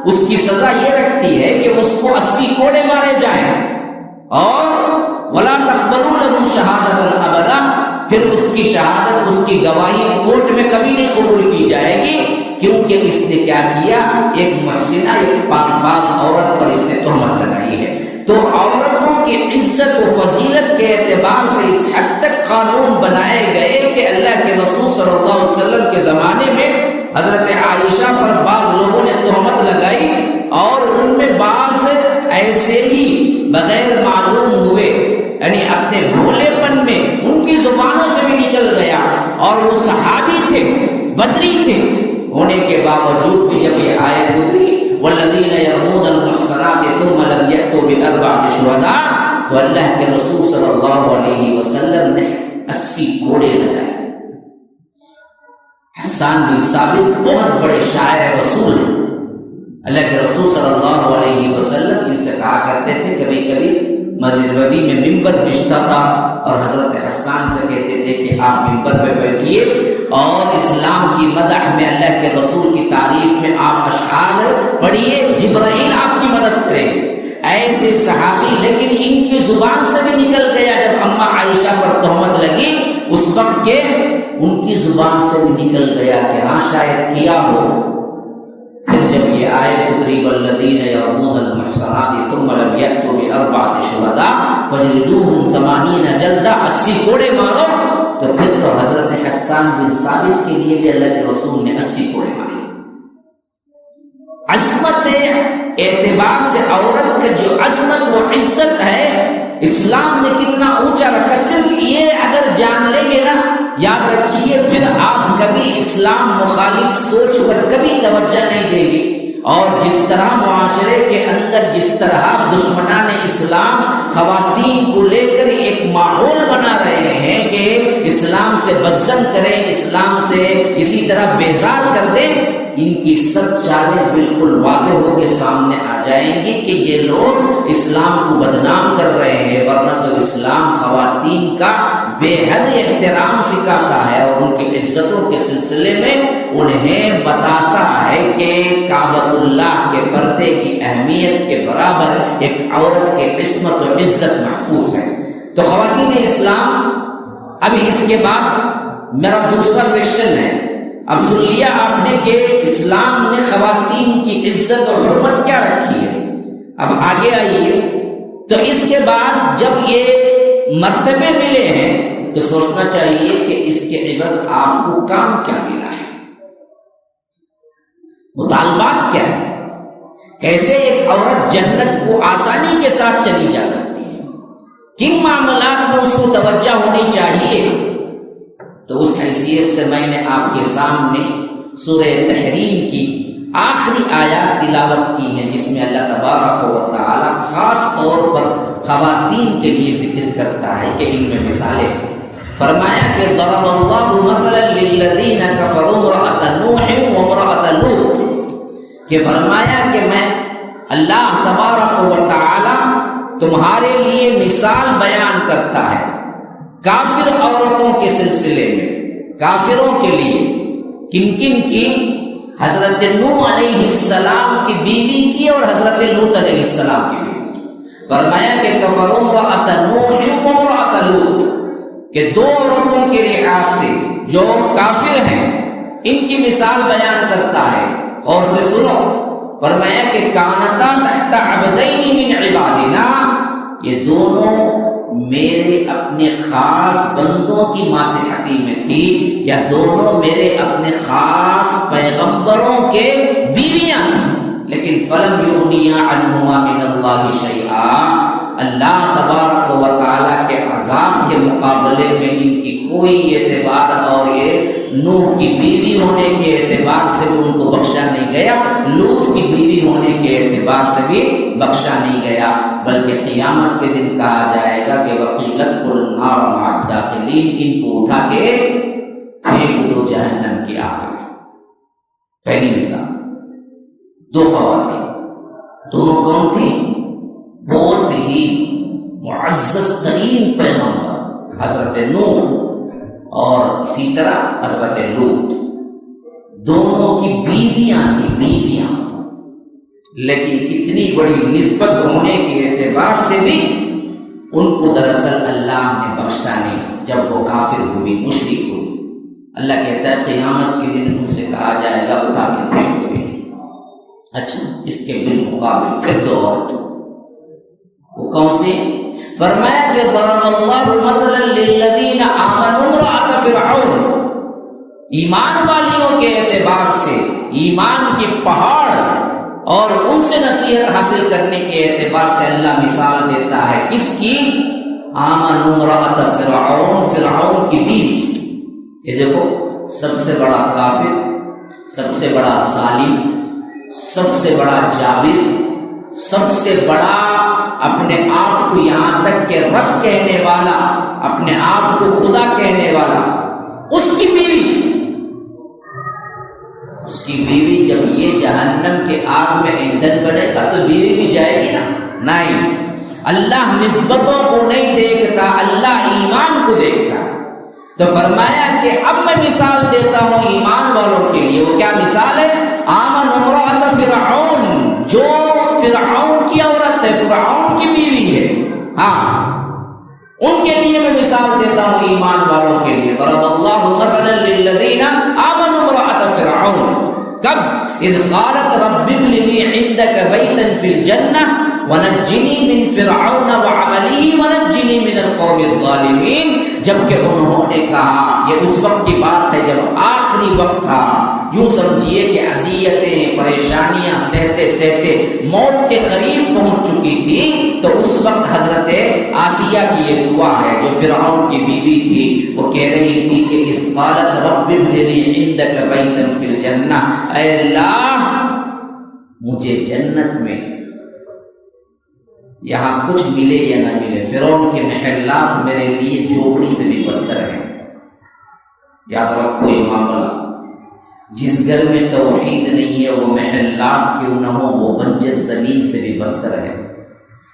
اس کی سزا یہ رکھتی ہے کہ اس کو 80 کوڑے مارے جائیں، اور ولا تقبلوا لهم شہادۃ ابدا، پھر اس کی شہادت، اس کی گواہی کورٹ میں کبھی نہیں قبول کی جائے کیونکہ اس نے کیا کیا، ایک محسنہ، ایک پاکباز عورت پر اس نے تہمت لگائی ہے۔ تو عورتوں کی عزت و فضیلت کے اعتبار سے اس حد تک قانون بنائے گئے کہ اللہ کے رسول صلی اللہ علیہ وسلم کے زمانے میں حضرت عائشہ پر بعض لوگوں نے تہمت لگائی، اور ان میں بعض ایسے ہی بغیر معلوم ہوئے، یعنی اپنے بھولے پن میں ان کی زبانوں سے بھی نکل گیا، اور وہ صحابی تھے، بدری تھے، ہونے کے باوجود بھی جب یہ آیت اتری والذین یرمون المحصنات ثم لم یأتوا باربعۃ شہداء، تو اللہ کے رسول صلی اللہ علیہ وسلم نے 80 کوڑے لگائے۔ حسان بن ثابت بہت بڑے شاعر رسول ہیں، اللہ کے رسول صلی اللہ علیہ وسلم ان سے کہا کرتے تھے، کبھی کبھی مسجد نبوی میں ممبر بچھتا تھا اور حضرت حسان سے کہتے تھے کہ آپ ممبر پہ بیٹھیے اور اسلام کی مدح میں، اللہ کے رسول کی تعریف میں آپ اشعار پڑھیے، جبرائیل آپ کی مدد کریں گے۔ ایسے صحابی، لیکن ان کی زبان سے بھی نکل گیا، جب اماں عائشہ پر تہمت لگی اس وقت کے ان کی زبان سے بھی نکل گیا کہ ہاں شاید کیا ہو۔ پھر جب یہ آیت اتری والذین یرمون المحصنات ثم لم یأتوا باربعۃ شہداء فاجلدوہم 80 جلدہ، 80 کوڑے مارو، تو پھر تو حضرت حسان بن ثابت کے لیے بھی اللہ کے رسول نے 80 کوڑے مارے۔ عظمت اعتبار سے عورت کا جو عظمت و عزت ہے، اسلام نے کتنا اونچا رکھا، صرف یہ اگر جان لیں گے نا، یاد رکھیے، پھر آپ کبھی اسلام مخالف سوچ پر کبھی توجہ نہیں دیں گے۔ اور جس طرح معاشرے کے اندر جس طرح دشمنان اسلام خواتین کو لے کر ایک ماحول بنا رہے ہیں کہ اسلام سے بزن کریں، اسلام سے اسی طرح بیزار کر دیں، ان کی سب چالیں بالکل واضح ہو کے سامنے آ جائیں گی کہ یہ لوگ اسلام کو بدنام کر رہے ہیں، ورنہ تو اسلام خواتین کا بے حد احترام سکھاتا ہے اور ان کی عزتوں کے سلسلے میں انہیں بتاتا ہے کہ کعبۃ اللہ کے پردے کی اہمیت کے برابر ایک عورت کے عصمت و عزت محفوظ ہے۔ تو خواتین اسلام، اب اس کے بعد میرا دوسرا سیکشن ہے۔ اب سن لیا آپ نے کہ اسلام نے خواتین کی عزت و حرمت کیا رکھی ہے۔ اب آگے آئیے، تو اس کے بعد جب یہ مرتبے ملے ہیں تو سوچنا چاہیے کہ اس کے عوض آپ کو کام کیا ملا ہے، مطالبات کیا ہے، کیسے ایک عورت جنت کو آسانی کے ساتھ چلی جا سکتی ہے، کن معاملات میں اس کو توجہ ہونی چاہیے۔ تو اس حیثیت سے میں نے آپ کے سامنے سورہ تحریم کی آخری آیات تلاوت کی ہیں، جس میں اللہ تبارک و تعالی خاص طور پر خواتین کے لیے ذکر کرتا ہے کہ ان میں مثالیں ہیں۔ فرمایا کہ ضرب اللہ مثلا للذین کفروا امرأۃ نوح وامرأۃ لوط، کہ فرمایا کہ میں اللہ تبارک و تعالی تمہارے لیے مثال بیان کرتا ہے کافر عورتوں کے سلسلے میں، کافروں کے لیے، کن کن کی؟ حضرت نوح علیہ السلام کی بیوی کی اور حضرت لوط علیہ السلام کی بیوی کی۔ فرمایا کہ کفروا امرأۃ نوح وامرأۃ لوط، کہ دو عورتوں کے لحاظ سے جو کافر ہیں ان کی مثال بیان کرتا ہے، اور سے سنو۔ فرمایا کہ کانتا تحت عبدین من عبادنا، یہ دونوں میرے اپنے خاص بندوں کی ماتحتی میں تھی، یا دونوں میرے اپنے خاص پیغمبروں کے بیویاں تھیں، لیکن فلم یغنیا عنہما من اللہ شیئا، اللہ تبارک و تعالیٰ کے عذاب کے مقابلے میں ان کی کوئی اعتبار، اور یہ نوح کی بیوی ہونے کے اعتبار سے بھی ان کو بخشا نہیں گیا، لوط کی بیوی ہونے کے اعتبار سے بھی بخشا نہیں گیا، بلکہ قیامت کے دن کہا جائے گا کہ وَقِيلَ ادْخُلُوا النَّارَ مَعَ الدَّاخِلِينَ، ان کو اٹھا کے پھینک دو جہنم کی آگ میں۔ پہلی مثال، دو خواتین، دونوں کون تھیں؟ بہت ہی معزز ترین پیغمبر حضرت نوح اور اسی طرح حضرت لوط، دونوں کی بیویاں تھیں، بیویاں، لیکن اتنی بڑی نسبت ہونے کے اعتبار سے بھی ان کو دراصل اللہ نے بخشا نہیں جب وہ کافر ہوئی، مشرک ہوئی۔ اللہ کہتا ہے قیامت کے دن ان سے کہا جائے گا اٹھا کے اچھا، اس کے بالمقابل پھر دو اور، وہ کون سی؟ فرمایا کہ ضرب اللہ مثلا للذین آمنوا امرأۃ فرعون، ایمان والیوں کے اعتبار سے، ایمان کی پہاڑ اور ان سے نصیحت حاصل کرنے کے اعتبار سے اللہ مثال دیتا ہے کس کی؟ آمنوا امرأۃ فرعون، فرعون کی بیوی کی۔ یہ دیکھو، سب سے بڑا کافر، سب سے بڑا ظالم، سب سے بڑا جابر، سب سے بڑا اپنے آپ کو یہاں تک کہ رب کہنے والا، اپنے آپ کو خدا کہنے والا، اس کی بیوی، اس کی بیوی جب یہ جہنم کے آگ میں ایندھن بنے گا تو بیوی بھی جائے گی نا؟ نہیں، اللہ نسبتوں کو نہیں دیکھتا، اللہ ایمان کو دیکھتا۔ تو فرمایا کہ اب میں مثال دیتا ہوں ایمان والوں کے لیے۔ وہ کیا مثال ہے؟ آمن امرأۃ فرعون، جو فرعون کی عورت ہے، فرعون کی بیوی ہے، ہاں، ان کے لیے میں مثال دیتا ہوں ایمان والوں کے لیے۔ ضرب اللہ مثلا للذین آمنوا امرأۃ فرعون کب؟ اذ قالت رب ابن لی عندک بیتا فی الجنہ ونجنی من فرعون وعملہ ونجنی من القوم الظالمین، جبکہ انہوں نے کہا، یہ اس وقت کی بات ہے جب آخری وقت تھا، یوں سمجھیے کہ اذیتیں پریشانیاں سہتے سہتے موت کے قریب پہنچ چکی تھی، تو اس وقت حضرت آسیہ کی یہ دعا ہے جو فرعون کی بیوی تھی، وہ کہہ رہی تھی کہ اذ قالت رب ابن لی عندک بیتا فی الجنہ، اے اللہ مجھے جنت میں یہاں کچھ ملے یا نہ ملے، فرعون کے محلات میرے لیے جھوپڑی سے بھی بدتر ہیں۔ یاد رکھو یہ معاملہ، جس گھر میں توحید نہیں ہے وہ محلات کیوں نہ ہو وہ بنجر زمین سے بھی بدتر ہے،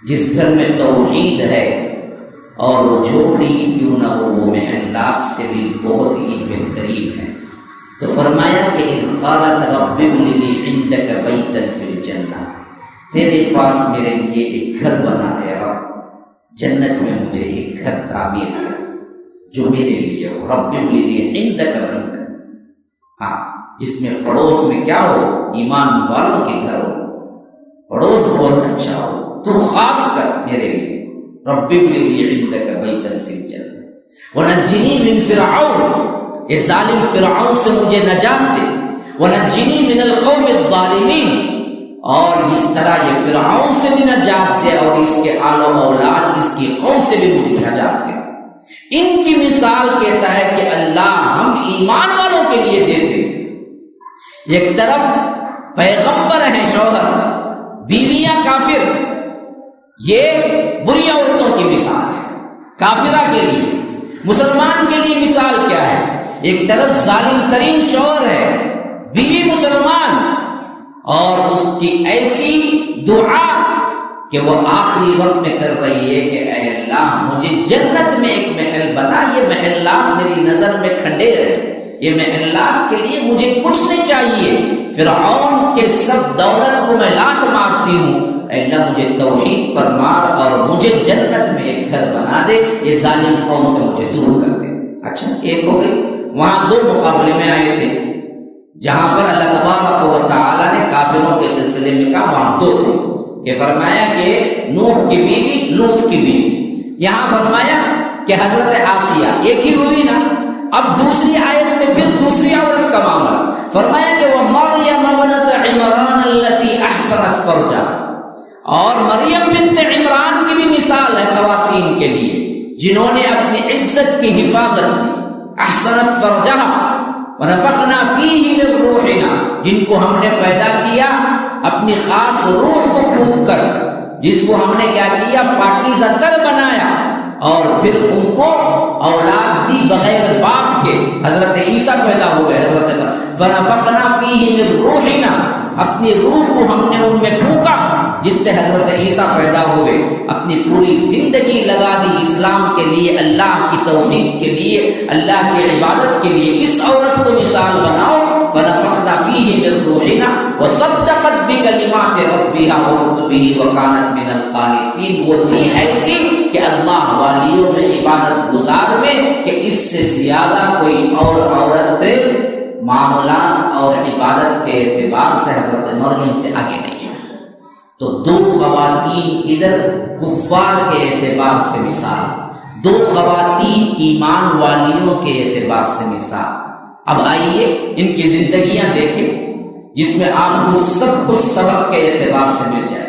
جس گھر میں توحید ہے اور وہ جھوپڑی ہی کیوں نہ ہو وہ محلات سے بھی بہت ہی بہترین ہے۔ تو فرمایا کہ اذ قالت رب ابن لی عندک بیتا فی الجنہ، تیرے پاس میرے لیے ایک گھر بنا ہے رب، جنت میں مجھے ایک گھر تعمیر کر جو میرے لیے ہو، رب ابن لی عندک بیتا، ہاں، جس میں پڑوس میں کیا ہو؟ ایمان والوں کے گھر ہو، پڑوس بہت اچھا ہو، تو خاص کر میرے لیے رب ابن لی عندک بیتا فی الجنہ ونجنی من فرعون، اس ظالم فرعون سے مجھے نجات دے، ونجنی من القوم الظالمین، اور اس طرح یہ فرعون سے بھی نجات دے اور اس کے آل و اولاد، اس کی قوم سے بھی مجھے نجات دے۔ ان کی مثال کہتا ہے کہ اللہ ہم ایمان والوں کے لیے دیتے، ایک طرف پیغمبر ہیں شوہر، بیویاں کافر، یہ بری عورتوں کی مثال ہے کافرہ کے لیے۔ مسلمان کے لیے مثال کیا ہے؟ ایک طرف ظالم ترین شوہر ہے، بیوی مسلمان، اور اس کی ایسی دعا کہ وہ آخری وقت میں کر رہی ہے کہ اے اللہ مجھے جنت میں ایک محل بنا، یہ محلات میری نظر میں کھنڈے رہے، یہ محلات کے لیے مجھے کچھ نہیں چاہیے، فرعون کے سب دولت کو میں لات مارتی ہوں، اے اللہ مجھے توحید پر مار اور مجھے جنت میں ایک گھر بنا دے، یہ ظالم قوم سے مجھے دور کر دے۔ اچھا، ایک ہو گئی، وہاں دو مقابلے میں آئے تھے، جہاں پر اللہ تبارک و تعالیٰ نے کافروں کے سلسلے میں کہا وہاں دو تھے، کہ فرمایا کہ نوح کی بیوی، لوط کی بیوی، یہاں فرمایا کہ حضرت آسیہ، ایک ہی ہوئی نا۔ اب دوسری آیت میں پھر دوسری عورت کا معاملہ فرمایا کہ وہ مریم بنت عمران التی احسنت فرجہ، اور مریم بنت عمران کی بھی مثال ہے خواتین کے لیے جنہوں نے اپنی عزت کی حفاظت کی، احسنت فرجہ ونفخنا فیہ من روحنا، جن کو ہم نے پیدا کیا اپنی خاص روح کو پھونک کر، جس کو ہم نے کیا کیا؟ پاکیزہ تر بنایا، اور پھر ان کو اولاد دی بغیر باپ کے، حضرت عیسیٰ پیدا ہوئے، حضرت ونفخنا فیہ من روحنا، اپنی روح کو ہم نے ان میں پھونکا جس سے حضرت عیسیٰ پیدا ہوئے، اپنی پوری زندگی لگا دی اسلام کے لیے، اللہ کی توحید کے لیے، اللہ کی عبادت کے لیے۔ اس عورت کو مثال بناؤ، فنفخنا فیہ من روحنا وصدقت بکلمات ربها وکتبہ وکانت من القانتین، وہ تھی ایسی کہ اللہ والیوں میں، عبادت گزار میں، کہ اس سے زیادہ کوئی اور عورت معاملات اور عبادت کے اعتبار سے حضرت مریم سے آگے نہیں ہے۔ تو دو خواتین ادھر کفار کے اعتبار سے مثال، دو خواتین ایمان والیوں کے اعتبار سے مثال۔ اب آئیے ان کی زندگیاں دیکھیں جس میں آپ کو سب کچھ سبق کے اعتبار سے مل جائے۔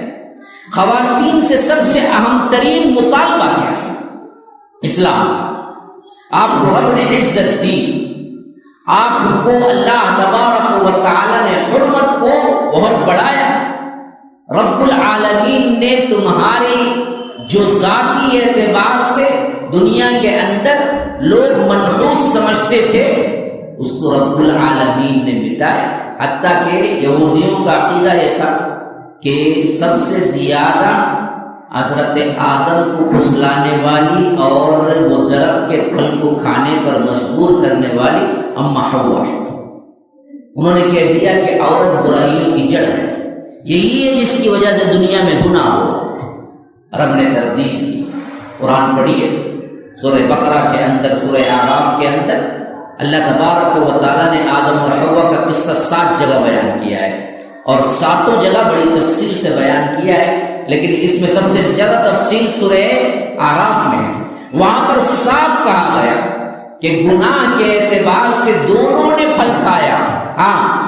خواتین سے سب سے اہم ترین مطالبہ کیا ہے؟ اسلام کا۔ آپ کو رب نے عزت دی، آپ کو اللہ تبارک و تعالی نے حرمت کو بہت بڑھایا۔ رب العالمین نے تمہاری جو ذاتی اعتبار سے دنیا کے اندر لوگ منحوس سمجھتے تھے اس کو رب العالمین نے مٹایا۔ حتیٰ کہ یہودیوں کا عقیدہ یہ تھا کہ سب سے زیادہ حضرت آدم کو پھسلانے والی اور وہ درخت کے پھل کو کھانے پر مجبور کرنے والی اماں حوا ہے۔ انہوں نے کہہ دیا کہ عورت برائیوں کی جڑ ہے، یہی ہے جس کی وجہ سے دنیا میں گناہ ہو۔ رب نے تردید کی۔ قرآن پڑھیے سورہ بقرہ کے اندر، سورہ اعراف کے اندر اللہ تبارک و تعالیٰ نے آدم اور حوا کا قصہ 7 جگہ بیان کیا ہے، اور 7 جگہ بڑی تفصیل سے بیان کیا ہے، لیکن اس میں سب سے زیادہ تفصیل سورہ اعراف میں ہے۔ وہاں پر صاف کہا گیا کہ گناہ کے اعتبار سے دونوں نے پھل کھایا۔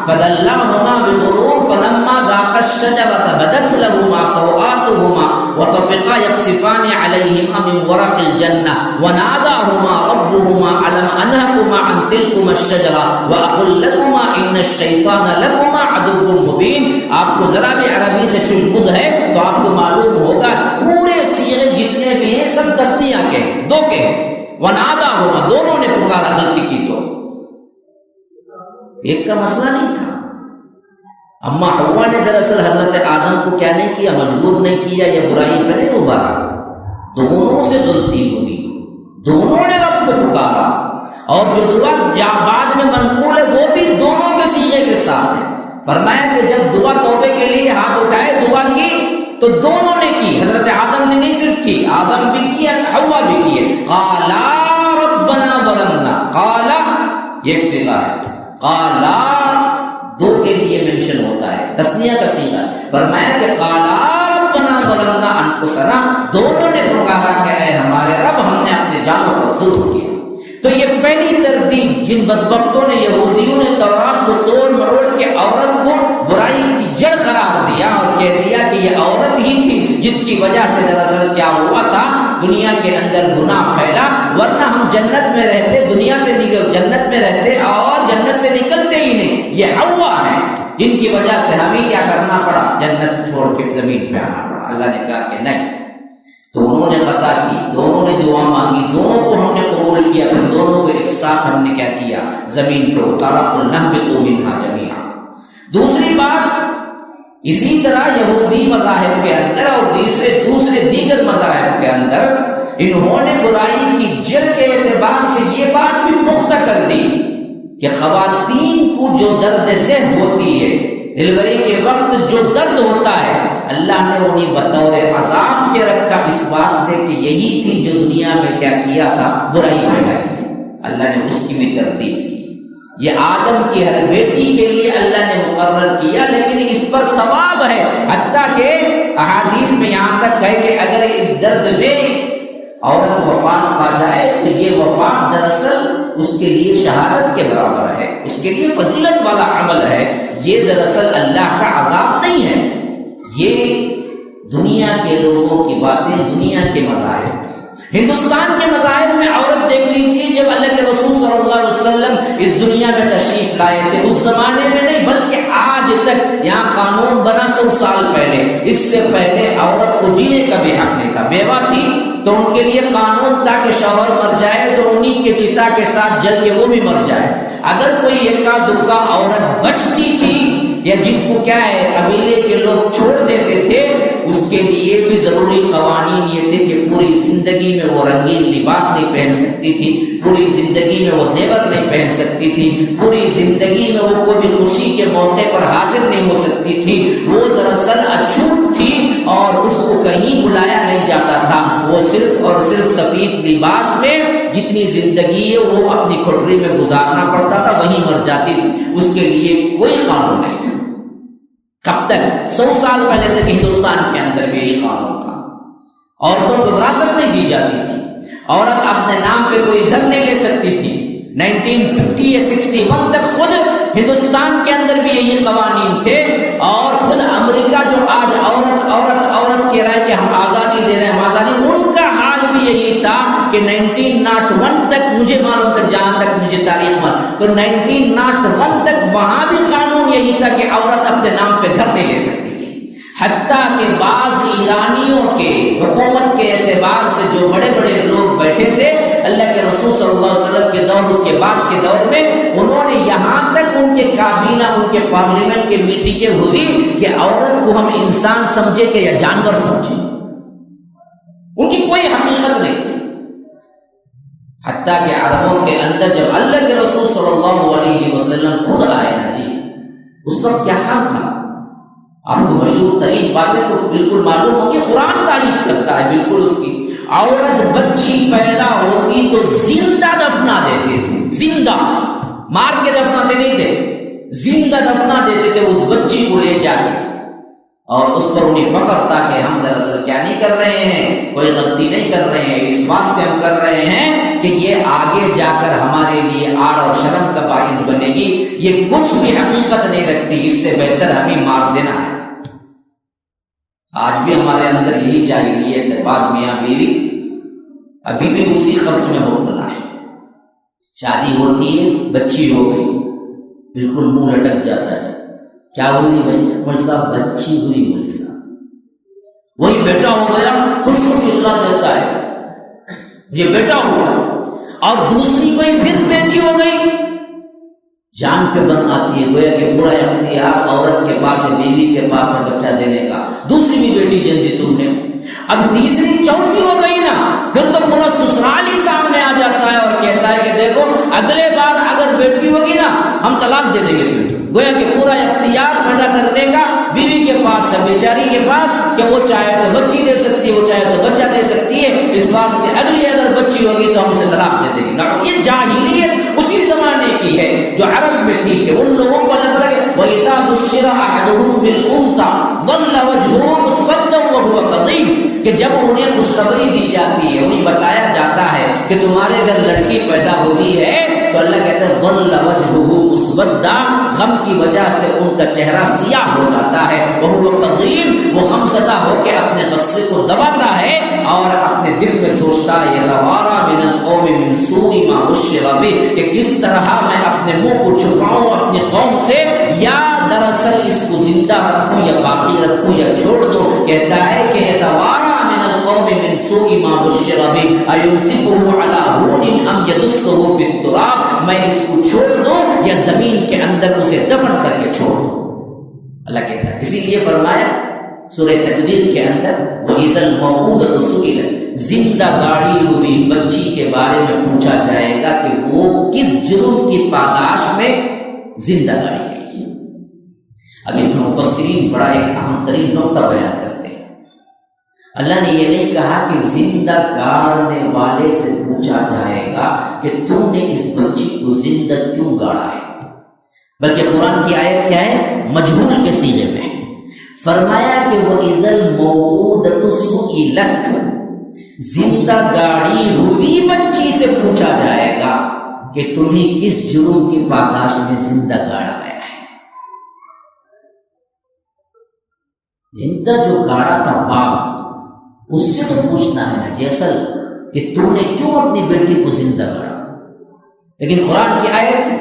فَدَلَّاهُمَا بِغُرُورٍ فَلَمَّا ذَاقَا الشَّجَرَةَ بَدَتْ لَهُمَا سَوْآتُهُمَا وَطَفِقَا يَخْصِفَانِ عَلَيْهِمَا مِنْ وَرَقِ الْجَنَّةِ وَنَادَاهُمَا رَبُّهُمَا أَلَمْ أَنْهَكُمَا عَنْ تِلْكُمَا الشَّجَرَةِ وَأَقُلْ لَكُمَا إِنَّ الشَّيْطَانَ لَكُمَا عَدُوٌّ مُبِينٌ۔ آپ کو ذرا بھی عربی سے ششبد ہے تو آپ کو معلوم ہوگا پورے صیغے جتنے بھی ہیں سب تسنیہ کے ہیں، دو کے ہیں۔ وَنَادَاهُمَا دونوں نے پکارا غلطی کی تو، ایک کا مسئلہ نہیں تھا۔ اماں حوا نے دراصل حضرت آدم کو کیا نہیں کیا، مجبور نہیں کیا یا برائی پہ نہیں ابھارا، دونوں سے غلطی ہوئی، دونوں نے رب کو پکارا، اور جو دعا بعد میں منقول ہے وہ بھی دونوں کے صیغے کے ساتھ ہے۔ فرمایا کہ جب دعا توبے کے لیے ہاتھ اٹھائے دعا کی تو دونوں نے کی، حضرت آدم نے نہیں صرف کی، آدم بھی کیا حوا بھی کیے۔ قالا ربنا ظلمنا، قالا ایک صیغہ ہے، قالا دو کے لیے منشن ہوتا ہے، تسنیہ کا صیغہ۔ فرمایا کہ قالا ربنا ظلمنا انفسنا، دونوں نے پکارا کہ اے ہمارے رب ہم نے اپنے جانوں پر ظلم کیا۔ تو یہ پہلی تردید جن بدبختوں نے، یہودیوں نے تورات کو توڑ مروڑ کے عورت کو برائی کی جڑ قرار دیا اور کہہ دیا کہ یہ عورت ہی تھی جس کی وجہ سے دراصل کیا ہوا تھا، دنیا کے اندر گناہ پھیلا، ورنہ ہم جنت میں رہتے، دنیا سے جنت میں رہتے اور جنت سے نکلتے ہی نہیں۔ یہ حوا ہے جن کی وجہ سے ہمیں کیا کرنا پڑا، جنت چھوڑ کے زمین پہ آنا پڑا۔ اللہ نے کہا کہ نہیں، دونوں نے خطا کی، دونوں نے دعا مانگی، دونوں کو ہم نے قبول کیا، پھر دونوں کو ایک ساتھ ہم نے کیا کیا، زمین پہ اتارا، قُلْنَا اهْبِطُوا مِنْهَا جَمِيعًا۔ دوسری بات، اسی طرح یہودی مذاہب کے اندر اور دوسرے دیگر مذاہب کے اندر انہوں نے برائی کی جڑ کے اعتبار سے یہ بات بھی پختہ کر دی کہ خواتین کو جو درد ذہن ہوتی ہے، ڈلیوری کے وقت جو درد ہوتا ہے، اللہ نے انہیں بطور عذاب کے رکھا اس واسطے کہ یہی تھی جو دنیا میں کیا کیا تھا، برائی پھیلائی تھی۔ اللہ نے اس کی بھی تردید کی۔ یہ آدم کی ہر بیٹی کے لیے اللہ نے مقرر کیا، لیکن اس پر ثواب ہے، حتیٰ کہ احادیث میں یہاں تک ہے کہ اگر اس درد میں عورت وفات پا جائے تو یہ وفات دراصل اس کے لیے شہادت کے برابر ہے، اس کے لیے فضیلت والا عمل ہے۔ یہ دراصل اللہ کا عذاب نہیں ہے، یہ دنیا کے لوگوں کی باتیں، دنیا کے مذاہب۔ ہندوستان کے مذاہب میں عورت دیکھ لیجیے، جب اللہ کے رسول صلی اللہ علیہ وسلم اس دنیا میں تشریف لائے تھے، اس زمانے میں نہیں بلکہ آج تک یہاں قانون بنا 100 سال پہلے، اس سے پہلے عورت کو جینے کا بھی حق نہیں تھا۔ بیوہ تھی تو ان کے لیے قانون تھا کہ شوہر مر جائے تو انہی کے چتا کے ساتھ جل کے وہ بھی مر جائے۔ اگر کوئی یکا دکا عورت بچتی تھی یا جس کو کیا ہے قبیلے کے لوگ چھوڑ دیتے تھے، اس کے لیے بھی ضروری قوانین یہ تھے کہ پوری زندگی میں وہ رنگین لباس نہیں پہن سکتی تھی، پوری زندگی میں وہ زیور نہیں پہن سکتی تھی، پوری زندگی میں وہ کوئی خوشی کے موقع پر حاضر نہیں ہو سکتی تھی۔ وہ دراصل اچھوت تھی اور اس کو کہیں بلایا نہیں جاتا تھا، وہ صرف اور صرف سفید لباس میں جتنی زندگی ہے وہ اپنی کھٹری میں گزارنا پڑتا تھا، وہیں مر جاتی تھی، اس کے لیے کوئی قانون نہیں تھا۔ کب تک؟ 100 سال پہلے تک ہندوستان کے اندر بھی یہی قانون تھا، عورتوں کو وراثت نہیں دی جاتی تھی، عورت اپنے نام پہ کوئی گھر نہیں لے سکتی تھی۔ 1950 یا 61 تک خود ہندوستان کے اندر بھی یہی قوانین تھے، اور خود امریکہ جو آج عورت عورت عورت کہہ رہا ہے کہ ہم آزادی دے رہے ہیں، ہم آزادی، ان کا حال بھی یہی تھا کہ 1901 تک، مجھے معلوم تھا جہاں تک مجھے تاریخ میں، تو 1901 تک وہاں بھی قانون یہی تھا کہ عورت اپنے نام پہ گھر نہیں لے سکتی تھی۔ حتیٰ کہ بعض ایرانیوں کے حکومت کے اعتبار سے جو بڑے بڑے لوگ بیٹھے تھے اللہ کے رسول صلی اللہ علیہ وسلم کے دور، اس کے بعد کے دور میں، انہوں نے یہاں تک ان کے کابینہ، ان کے پارلیمنٹ کے میٹنگیں ہوئی کہ عورت کو ہم انسان سمجھے کہ یا جانور سمجھے، ان کی کوئی حقیقت نہیں تھی۔ حتیٰ کہ عربوں کے اندر جب اللہ کے رسول صلی اللہ علیہ وسلم خود آئے نا جی، اس وقت کیا حال تھا؟ آپ کو مشہور ترین باتیں تو بالکل معلوم ہوں گی، قرآن تائید کرتا ہے بالکل اس کی۔ عورت بچی پیدا ہوتی تو زندہ دفنا دیتے تھے، زندہ، مار کے دفناتے نہیں تھے، زندہ دفنا دیتے تھے اس بچی کو لے جا کے، اور اس پر انہیں فخر تھا کہ ہم دراصل کیا نہیں کر رہے ہیں، کوئی غلطی نہیں کر رہے ہیں، اس واسطے ہم کر رہے ہیں کہ یہ آگے جا کر ہمارے لیے آر اور شرم کا باعث بنے گی، یہ کچھ بھی حقیقت نہیں رکھتی، اس سے بہتر ہمیں مار دینا ہے۔ آج بھی ہمارے اندر یہی جاہلیت ہے، بعض میاں بیوی ابھی بھی اسی خبر میں مبتلا ہے، شادی ہوتی ہے، بچی ہو گئی، بالکل منہ لٹک جاتا ہے، کیا ہوئی بھائی؟ مولوی صاحب بچی ہوئی، مولوی صاحب وہی بیٹا ہو گیا، خوش خوش اطلاع دیتا ہے یہ بیٹا ہوا، اور دوسری کوئی پھر بیٹی ہو گئی، جان پہ بن آتی ہے، گویا کہ پورا اختیار عورت کے پاس ہے، بیوی کے پاس ہے بچہ دینے کا، دوسری بھی بیٹی جن دی تم نے، اب تیسری چوتھی ہو گئی نا، پھر تو پورا سسرال ہی سامنے آ جاتا ہے اور کہتا ہے کہ دیکھو اگلے بار اگر بیٹی ہوگی نا ہم طلاق دے دیں گے تمہیں، گویا کہ پورا اختیار پیدا کرنے کا بیوی کے پاس ہے، بیچاری کے پاس، کہ وہ چاہے تو بچی دے سکتی ہے، وہ چاہے تو بچہ دے سکتی ہے، اس واسطے اگلی اگر بچی ہوگی تو ہم اسے طلاق دے دیں گے۔ یہ جاہلیت اسی زمانے کی ہے جو عرب میں تھی، کہ ان لوگوں کو اللہ تعالیٰ وَإِذَا بُشِّرَ أَحَدُهُم بِالْأُنثىٰ ظَلَّ وَجْهُهُ مُسْوَدًّا وَهُوَ كَظِيمٌ، کہ جب انہیں خوشخبری دی جاتی ہے، انہیں بتایا جاتا ہے کہ تمہارے گھر لڑکی پیدا ہوئی ہے، تو اللہ کہتا ہے ظَلَّ وَجْهُهُ مُسْوَدًّا، غم کی وجہ سے ان کا چہرہ سیاہ ہو جاتا ہے، وَهُوَ كَظِيمٌ، وہ غمزدہ ہو کے اپنے غصے کو دباتا ہے اور اپنے دل میں سوچتا ہے يَتَوَارَىٰ مِنَ الْقَوْمِ مِنْ سُوءِ مَا بُشِّرَ بِهِ، کہ کس طرح میں اپنے منہ کو چھپاؤں اپنی قوم سے، یا دراصل اس کو زندہ رکھوں یا باقی رکھوں یا چھوڑ دو۔ کہتا ہے کہ يَتَوَارَىٰ مِنَ الْقَوْمِ مِنْ سُوءِ مَا بُشِّرَ بِهِ أَيُمْسِكُهُ عَلَىٰ هُونٍ أَمْ يَدُسُّهُ فِي التُّرَابِ، میں اس کو چھوڑ دوں یا زمین کے اندر اسے دفن کر کے چھوڑ دوں۔ اللہ کہتا ہے، اسی لیے فرمایا سورہ تکویر کے اندر وَإِذَا الْمَوْءُودَةُ سُئِلَتْ، زندہ گاڑی ہوئی بچی کے بارے میں پوچھا جائے گا کہ وہ کس جرم کی پاداش میں زندہ گاڑی گئی ہے۔ اب اس میں مفسرین بڑا ایک اہم ترین نقطہ بیان کرتے ہیں، اللہ نے یہ نہیں کہا کہ زندہ گاڑنے والے سے پوچھا جائے گا کہ تو نے اس بچی کو زندہ کیوں گاڑا ہے، بلکہ قرآن کی آیت کیا ہے؟ مجہول کے صیغے میں فرمایا کہ وَإِذَا الْمَوْءُودَةُ سُئِلَتْ، زندہ گاڑی ہوئی بچی سے پوچھا جائے گا کہ تمہیں کس جرم کی پاداش میں زندہ گاڑا گیا ہے۔ زندہ جو گاڑا تھا باپ، اس سے تو پوچھنا ہے نا جیسل کہ تم نے کیوں اپنی بیٹی کو زندہ گاڑا، لیکن قرآن کی آیت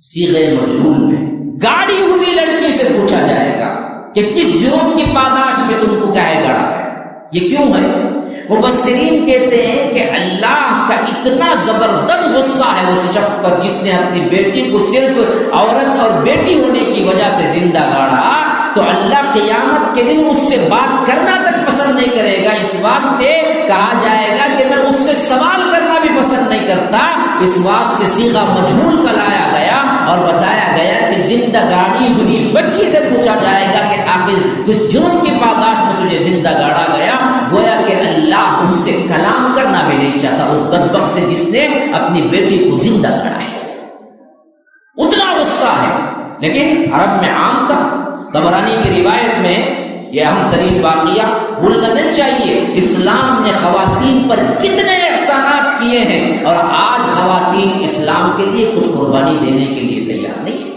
صیغہ مجہول میں گاڑی ہوئی لڑکی سے پوچھا جائے گا کہ کس جرم کی پاداش میں تم کو کیا ہے گاڑا ہے، یہ کیوں ہے؟ مفسرین کہتے ہیں کہ اللہ کا اتنا زبردست غصہ ہے اس شخص پر جس نے اپنی بیٹی کو صرف عورت اور بیٹی ہونے کی وجہ سے زندہ گاڑا، تو اللہ قیامت کے دن اس سے بات کرنا تک پسند نہیں کرے گا، اس واسطے کہا جائے گا کہ میں اس سے سوال کرنا بھی پسند نہیں کرتا، اس واسطے صیغہ مجہول کا لایا گیا اور بتایا گیا کہ زندہ گاڑی ہوئی بچی سے پوچھا جائے گا کہ آخر کس جرم کی پاداش میں تجھے زندہ گاڑا گیا، گویا کہ اللہ اس سے کلام کرنا بھی نہیں چاہتا اس بدبخت سے جس نے اپنی بیٹی کو زندہ گڑا ہے، اتنا غصہ ہے۔ لیکن عرب میں عام تھا۔ طبرانی کی روایت میں یہ اہم ترین واقعہ بھولنا نہیں چاہیے، اسلام نے خواتین پر کتنے احسانات کیے ہیں، اور آج خواتین اسلام کے لیے کچھ قربانی دینے کے لیے تیار نہیں ہے،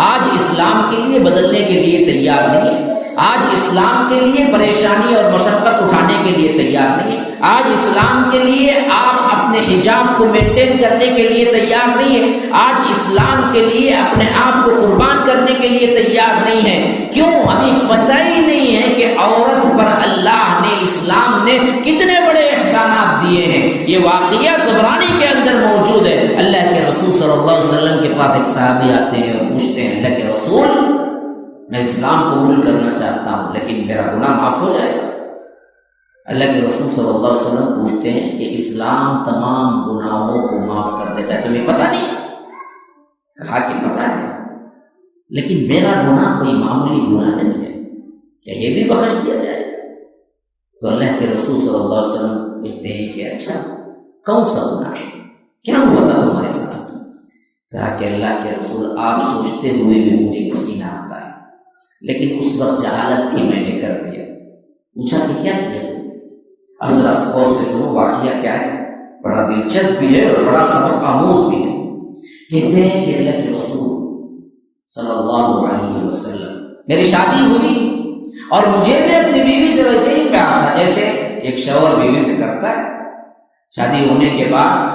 آج اسلام کے لیے بدلنے کے لیے تیار نہیں ہے، آج اسلام کے لیے پریشانی اور مشقت اٹھانے کے لیے تیار نہیں ہے، آج اسلام کے لیے آپ اپنے حجاب کو مینٹین کرنے کے لیے تیار نہیں ہے، آج اسلام کے لیے اپنے آپ کو قربان کرنے کے لیے تیار نہیں ہے۔ کیوں؟ ہمیں پتہ ہی نہیں ہے کہ عورت پر اللہ نے، اسلام نے کتنے بڑے احسانات دیے ہیں۔ یہ واقعہ طبرانی کے اندر موجود ہے۔ اللہ کے رسول صلی اللہ علیہ وسلم کے پاس ایک صحابی آتے ہیں اور پوچھتے ہیں، اللہ کے رسول میں اسلام قبول کرنا چاہتا ہوں لیکن میرا گناہ معاف ہو جائے گا؟ اللہ کے رسول صلی اللہ علیہ وسلم پوچھتے ہیں کہ اسلام تمام گناہوں کو معاف کر دیتا ہے، تمہیں پتہ نہیں؟ کہا کہ پتہ ہے، لیکن میرا گناہ کوئی معمولی گناہ نہیں ہے، کیا یہ بھی بخش دیا جائے گا؟ تو اللہ کے رسول صلی اللہ علیہ وسلم کہتے ہیں کہ اچھا کون سا گناہ ہے، کیا ہوا تھا تمہارے ساتھ؟ کہا کہ اللہ کے رسول آپ سوچتے ہوئے بھی مجھے پسینہ آتا ہے، لیکن اس وقت جہالت تھی، میں نے کر دیا۔ پوچھا کہ کیا کیا؟ اب ذرا غور سے سنو واقعہ کیا ہے، بڑا دلچسپ بھی ہے اور بڑا سبق آموز بھی ہے۔ کہتے ہیں کہ اللہ کے رسول صلی اللہ علیہ وسلم، میری شادی ہوئی اور مجھے بھی اپنی بیوی سے ویسے ہی پیار تھا جیسے ایک شوہر بیوی سے کرتا ہے۔ شادی ہونے کے بعد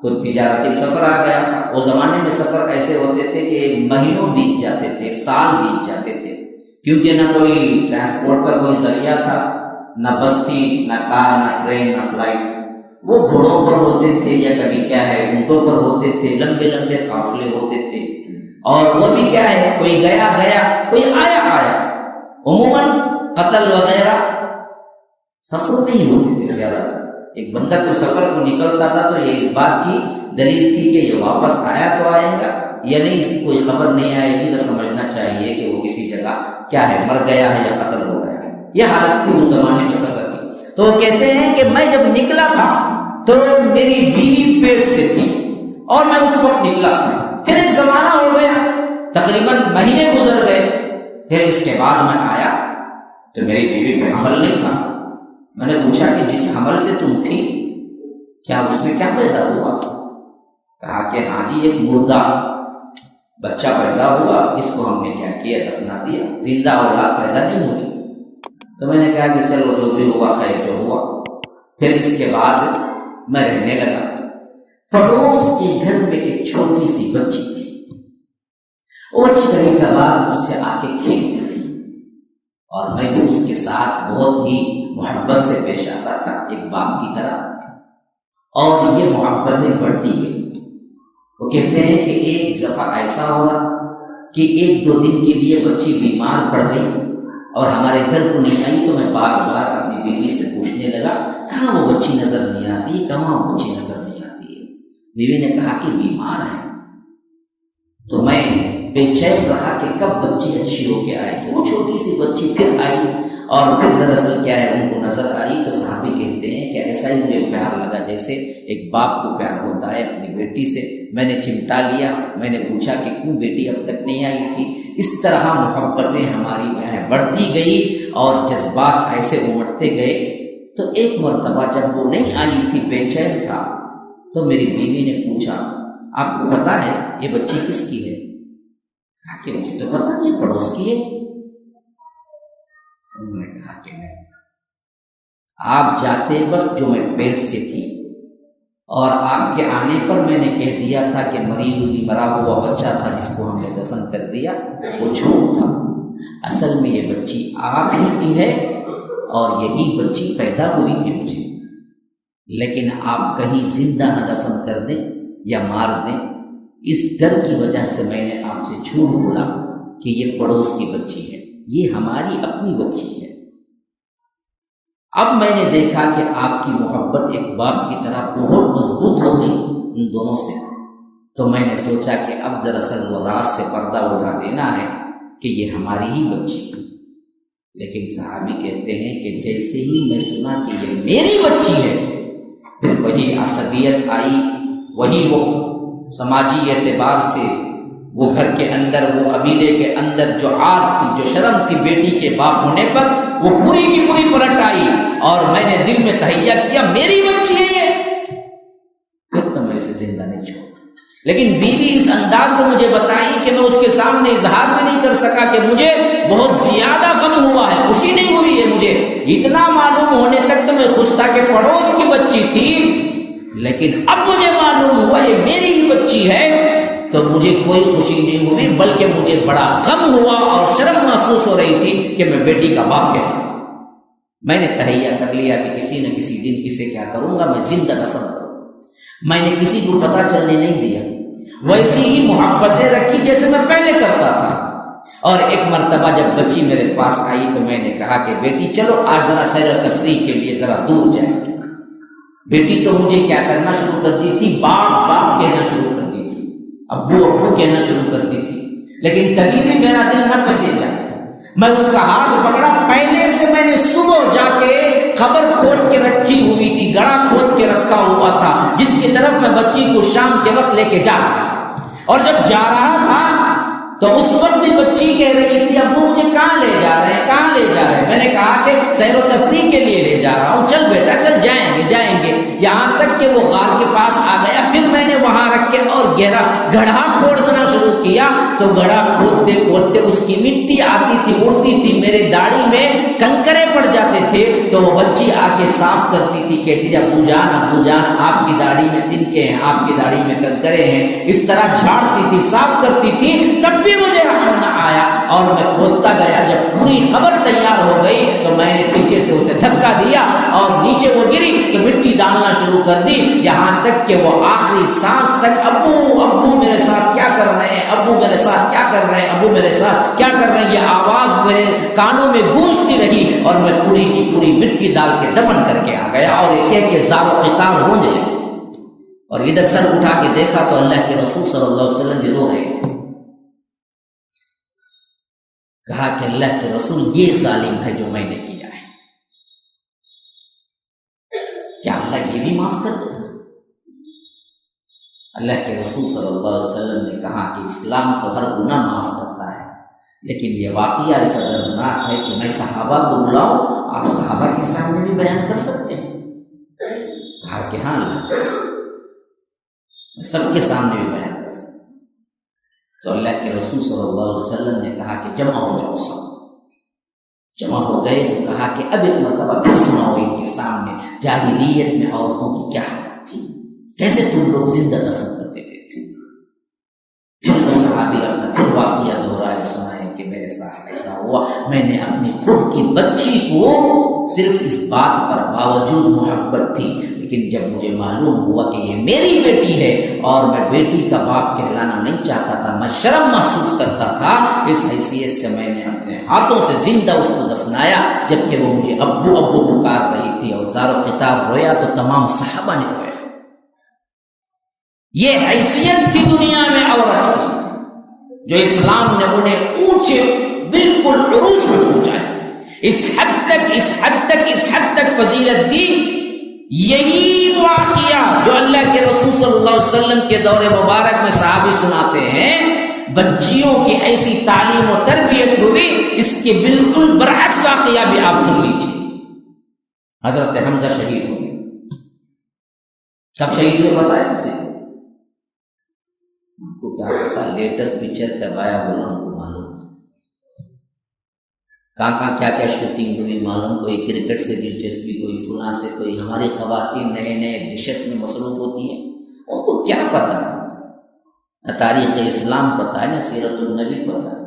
کوئی تجارتی سفر آ گیا تھا، اس زمانے میں سفر ایسے ہوتے تھے کہ مہینوں بیت جاتے تھے، سال بیت جاتے تھے، کیونکہ نہ کوئی ٹرانسپورٹ کا کوئی ذریعہ تھا، نہ بس تھی، نہ کار، نہ ٹرین، نہ فلائٹ، وہ گھوڑوں پر ہوتے تھے یا کبھی کیا ہے اونٹوں پر ہوتے تھے، لمبے لمبے قافلے ہوتے تھے، اور وہ بھی کیا ہے کوئی گیا گیا کوئی آیا آیا، عموماً قتل وغیرہ سفر میں ہی ہوتے تھے زیادہ تر۔ ایک بندہ کوئی سفر کو نکلتا تھا تو یہ اس بات کی دلیل تھی کہ یہ واپس آیا تو آئے گا یا نہیں، اس کی کوئی خبر نہیں آئے گی تو سمجھنا چاہیے کہ وہ کسی جگہ کیا ہے مر گیا ہے یا قتل ہو گیا ہے، یہ حالت تھی اس زمانے میں سفر کی۔ تو وہ کہتے ہیں کہ میں جب نکلا تھا تو میری بیوی پیٹ سے تھی اور میں اس وقت نکلا تھا، پھر ایک زمانہ ہو گیا، تقریباً مہینے گزر گئے، پھر اس کے بعد میں آیا تو میری بیوی پہ حمل نہیں تھا۔ میں نے پوچھا کہ جس حمل سے تم تھی کیا اس میں کیا پیدا ہوا؟ کہا کہ ہاں جی ایک مردہ بچہ پیدا ہوا، اس کو ہم نے کیا کیا دفنا دیا، زندہ اولاد پیدا نہیں ہوئی۔ تو میں نے کہا کہ چلو جو بھی ہوا خیر جو ہوا۔ پھر اس کے بعد میں رہنے لگا، پڑوس کے گھر میں ایک چھوٹی سی بچی تھی، وہ بچی کبھی کبھار مجھ سے آ کے کھیلتی تھی اور میں بھی اس کے ساتھ بہت ہی محبت سے پیش آتا تھا ایک باپ کی طرح، اور یہ محبتیں بڑھتی گئی۔ وہ کہتے ہیں کہ ایک دفعہ ایسا ہوا کہ ایک دو دن کے لیے بچی بیمار پڑ گئی اور ہمارے گھر کو نہیں آئی، تو میں بار بار اپنی بیوی سے پوچھنے لگا کہاں وہ بچی نظر نہیں آتی، کہاں وہ بچی نظر نہیں آتی ہے۔ بیوی نے کہا کہ بیمار ہے۔ تو میں بے چین رہا کہ کب بچی اچھی ہو کے آئے گی۔ وہ چھوٹی سی بچی پھر آئی اور پھر دراصل کیا ہے ان کو نظر آئی تو صحابی کہتے ہیں کہ ایسا ہی مجھے پیار لگا جیسے ایک باپ کو پیار ہوتا ہے اپنی بیٹی سے۔ میں نے چمٹا لیا، میں نے پوچھا کہ کیوں بیٹی اب تک نہیں آئی تھی؟ اس طرح محبتیں ہماری بڑھتی گئی اور جذبات ایسے امٹتے گئے۔ تو ایک مرتبہ جب وہ نہیں آئی تھی، بے چین تھا، تو میری بیوی نے پوچھا آپ کو پتا ہے یہ بچی کس کی ہے؟ کہا کہ مجھے تو پتا نہیں، پڑوس کی ہے۔ انہوں نے کہا کہ نہیں، آپ جاتے وقت جو میں پیٹ سے تھی اور آپ کے آنے پر میں نے کہہ دیا تھا کہ مرا ہوا بچہ تھا جس کو ہم نے دفن کر دیا، وہ جھوٹ تھا۔ اصل میں یہ بچی آپ ہی کی ہے اور یہی بچی پیدا ہوئی تھی مجھے، لیکن آپ کہیں زندہ نہ دفن کر دیں یا مار دیں، اس ڈر کی وجہ سے میں نے آپ سے جھوٹ بولا کہ یہ پڑوس کی بچی ہے، یہ ہماری اپنی بچی ہے۔ اب میں نے دیکھا کہ آپ کی محبت ایک باپ کی طرح بہت مضبوط ہو گئی ان دونوں سے، تو میں نے سوچا کہ اب دراصل وہ راز سے پردہ اٹھا دینا ہے کہ یہ ہماری ہی بچی ہے۔ لیکن صحابی کہتے ہیں کہ جیسے ہی میں سنا کہ یہ میری بچی ہے، پھر وہی عصبیت آئی، وہی وہ سماجی اعتبار سے وہ گھر کے اندر، وہ قبیلے کے اندر جو عار تھی، جو شرم تھی بیٹی کے باپ ہونے پر، وہ پوری کی پوری پلٹ آئی، اور میں نے دل میں تہیہ کیا میری بچی ہے یہ، پھر تو میں اسے زندہ نہیں چھوڑا۔ لیکن بیوی اس انداز سے مجھے بتائی کہ میں اس کے سامنے اظہار بھی نہیں کر سکا کہ مجھے بہت زیادہ غم ہوا ہے، خوشی نہیں ہوئی ہے مجھے، اتنا معلوم ہونے تک تو میں خوش تھا کہ پڑوس کی بچی تھی، لیکن اب مجھے معلوم ہوا یہ میری ہی بچی ہے تو مجھے کوئی خوشی نہیں ہوئی، بلکہ مجھے بڑا غم ہوا اور شرم محسوس ہو رہی تھی کہ میں بیٹی کا باپ کہتا ہوں۔ میں نے تہیہ کر لیا کہ کسی نہ کسی دن اسے کیا کروں گا، میں زندہ دفن کروں۔ میں نے کسی کو پتہ چلنے نہیں دیا، ویسی ہی محبتیں رکھی جیسے میں پہلے کرتا تھا۔ اور ایک مرتبہ جب بچی میرے پاس آئی تو میں نے کہا کہ بیٹی چلو آج ذرا سیر و تفریح کے لیے ذرا دور جائیں گے۔ بیٹی تو مجھے کیا کرنا شروع کر دی تھی، باپ باپ کہنا شروع کر دی تھی، ابو ابو کہنا شروع کر دی تھی، لیکن کبھی بھی میرا دل نہ پسیجا۔ میں اس کا ہاتھ پکڑا، پہلے سے میں نے صبح جا کے قبر کھود کے رکھی ہوئی تھی، گڑھا کھود کے رکھا ہوا تھا، جس کی طرف میں بچی کو شام کے وقت لے کے جا رہا تھا۔ اور جب جا رہا تھا تو اس وقت بھی بچی کہہ رہی تھی ابو مجھے کہاں لے جا رہے ہیں، کہاں لے جا رہے ہیں؟ میں نے کہا کہ سیر و تفریح کے لیے لے جا رہا ہوں، چل بیٹا چل جائیں گے، یہاں تک کہ وہ غار کے پاس آ گیا۔ پھر میں نے وہاں رکھ کے اور گہرا گڑھا کھودنا شروع کیا، تو گڑھا کھودتے کھودتے اس کی مٹی آتی تھی، اڑتی تھی، میرے داڑھی میں کنکرے پڑ جاتے تھے، تو وہ بچی آ کے صاف کرتی تھی، کہتی تھی ابو جان آپ کی داڑھی میں تنکے ہیں، آپ کی داڑھی میں کنکرے ہیں، اس طرح جھاڑتی تھی، صاف کرتی تھی، تب بھی مجھے رحم نہ آیا اور میں کھودتا گیا۔ جب پوری قبر تیار ہو گئی تو میں نے پیچھے سے اسے دھکا دیا اور نیچے وہ گری تو مٹی ڈالنا شروع کر دی، یہاں تک کہ وہ آخری سانس تک ابو میرے ساتھ کیا کر رہے ہیں، ابو میرے ساتھ کیا کر رہے ہیں، ابو میرے ساتھ کیا کر رہے ہیں، یہ آواز میرے کانوں میں گونجتی رہی اور میں پوری کی پوری مٹی ڈال کے دفن کر کے آ گیا، اور یہ کہہ کے زار و قطار رونے لگی۔ اور ادھر سر اٹھا کے دیکھا تو اللہ کے رسول صلی اللہ علیہ وسلم بھی رو رہے تھے۔ کہا کہ اللہ کے رسول یہ ظالم ہے جو میں نے کیا ہے، کیا اللہ یہ بھی معاف کر دے؟ اللہ کے رسول صلی اللہ علیہ وسلم نے کہا کہ اسلام تو ہر گناہ معاف کرتا ہے، لیکن یہ واقعہ ایسا دردناک ہے کہ میں صحابہ کو بلاؤں، آپ صحابہ کے سامنے بھی بیان کر سکتے ہیں؟ کہا کہ ہاں اللہ میں سب کے سامنے بھی بیان کر سکتا ہوں۔ تو اللہ کے رسول صلی اللہ علیہ وسلم نے کہا کہ جمع ہو جاؤ، سب جمع ہو گئے تو کہا کہ اب ایک مرتبہ پھر سناؤ ان کے سامنے جاہلیت میں عورتوں کی کیا حالت تھی، کیسے تم لوگ زندہ دفن کر دیتے تھے۔ پھر وہ صحابی اپنا پھر واقعہ دہرایا، سنا ہے کہ میرے ساتھ ایسا ہوا، میں نے اپنی خود کی بچی کو صرف اس بات پر باوجود محبت تھی، لیکن جب مجھے معلوم ہوا کہ یہ میری بیٹی ہے اور میں بیٹی کا باپ کہلانا نہیں چاہتا تھا، میں شرم محسوس کرتا تھا، اس حیثیت سے میں نے اپنے ہاتھوں سے زندہ اس کو دفنایا، جبکہ وہ مجھے ابو ابو پکار رہی تھی اور زار و خطاب رویا تو تمام صحابہ نے رویا۔ یہ حیثیت تھی دنیا میں عورت کی، جو اسلام نے انہیں اونچے بالکل عروج میں پہنچایا، اس حد تک فضیلت دی۔ یہی واقعہ جو اللہ کے رسول صلی اللہ علیہ وسلم کے دور مبارک میں صحابی سناتے ہیں، بچیوں کی ایسی تعلیم و تربیت ہوئی، اس کے بالکل برعکس واقعہ بھی آپ سن لیجیے۔ حضرت حمزہ شہید ہو گئے، کب شہید ہوئے بتائیں اسے؟ آپ کو کیا پتا، لیٹسٹ پکچر کروایا بولا ہم کو معلوم ہے، کہاں کیا کیا شوٹنگ ہوئی معلوم، کوئی کرکٹ سے دلچسپی، کوئی فلاں سے، کوئی ہماری خواتین نئے نئے ڈشز میں مصروف ہوتی ہیں، ان کو کیا پتا ہے؟ نہ تاریخ اسلام پتا ہے، نہ سیرت النبی پتا ہے،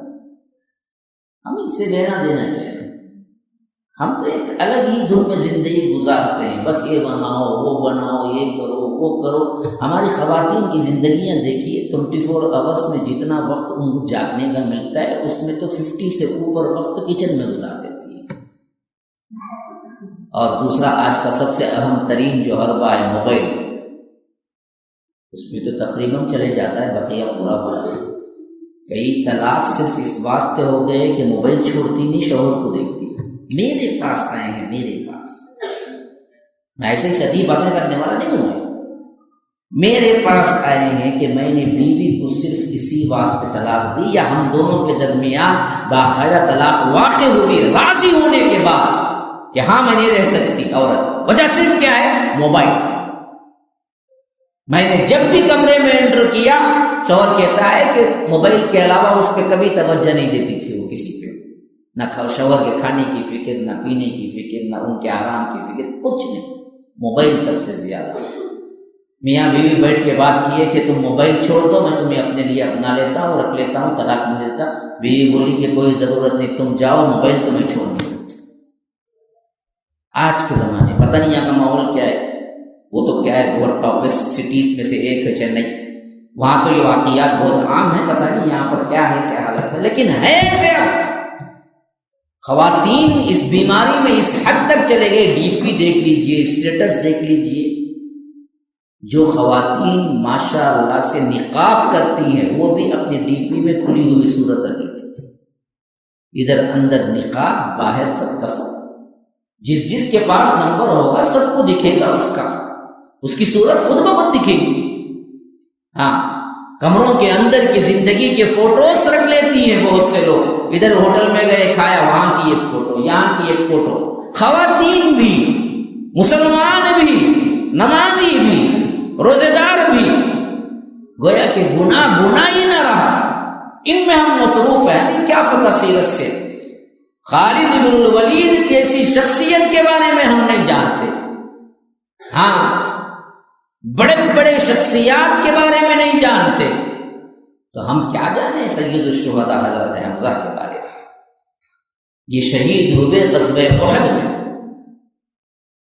ہم اس سے لینا دینا کیا ہے؟ ہم تو ایک الگ ہی دھن میں زندگی گزارتے ہیں، بس یہ بناؤ وہ بناؤ، یہ کرو وہ کرو۔ ہماری خواتین کی زندگیاں دیکھیے، 24 آورس میں جتنا وقت ان کو جاگنے کا ملتا ہے، اس میں تو 50 سے اوپر وقت کچن میں گزار دیتی ہے۔ اور دوسرا آج کا سب سے اہم ترین جو حربہ ہے موبائل، اس میں تو تقریباً چلے جاتا ہے بقیہ پورا وقت۔ کئی طلاق صرف اس واسطے ہو گئے کہ موبائل چھوڑتی نہیں، شوہر کو دیکھتی، میرے پاس آئے ہیں، میرے پاس میں ایسے ہی سطحی باتیں کرنے والا نہیں ہوں. میرے پاس آئے ہیں کہ میں نے بیوی کو صرف اسی واسطے طلاق دی، یا ہم دونوں کے درمیان باقاعدہ طلاق واقع ہوئی راضی ہونے کے بعد کہ ہاں میں نہیں رہ سکتی عورت. وجہ صرف کیا ہے؟ موبائل. میں نے جب بھی کمرے میں انٹر کیا، شوہر کہتا ہے کہ موبائل کے علاوہ اس پہ کبھی توجہ نہیں دیتی تھی وہ کسی پہ، نہ شوہر کے کھانے کی فکر، نہ پینے کی فکر، نہ ان کے آرام کی فکر، کچھ نہیں. موبائل سب سے زیادہ. میاں بیوی بیٹھ کے بات کیے کہ تم موبائل چھوڑ دو، میں تمہیں اپنے لیے اپنا لیتا ہوں، رکھ لیتا ہوں، طلاق نہیں دیتا. بیوی بولی کہ کوئی ضرورت نہیں، تم جاؤ، موبائل تمہیں چھوڑ نہیں سکتے. آج کے زمانے پتہ نہیں یہاں کا ماحول کیا ہے. وہ تو کیا ہے، بہت ٹاپسٹ سٹیز میں سے ایک ہے چنئی، وہاں تو یہ واقعات بہت عام ہیں. پتہ نہیں یہاں پر کیا ہے، کیا حالت ہے، لیکن ہے ایسے. خواتین اس بیماری میں اس حد تک چلے گئے. ڈی پی دیکھ لیجئے، اسٹیٹس دیکھ لیجئے. جو خواتین ماشاء اللہ سے نقاب کرتی ہیں وہ بھی اپنی ڈی پی میں کھلی ہوئی صورت رکھ لیتی ہے. ادھر اندر نقاب، باہر سب کا سب. جس کے پاس نمبر ہوگا سب کو دکھے گا اس کی صورت خود بخود دکھے گی. ہاں، کمروں کے اندر کی زندگی کے فوٹوز رکھ لیتی ہیں بہت سے لوگ. ادھر ہوٹل میں گئے، کھایا، وہاں کی ایک فوٹو، یہاں کی ایک فوٹو. خواتین بھی، مسلمان بھی، نمازی بھی، روزے دار بھی، گویا کہ گناہ ہی نہ رہا. ان میں ہم مصروف ہیں. ہمیں کیا پتہ سیرت سے خالد بن الولید کیسی شخصیت کے بارے میں ہم نہیں جانتے. ہاں، بڑے بڑے شخصیات کے بارے میں نہیں جانتے، تو ہم کیا جانے سید الشہداء حضرت حمزہ کے بارے میں. یہ شہید ہوئے غزوہ احد میں.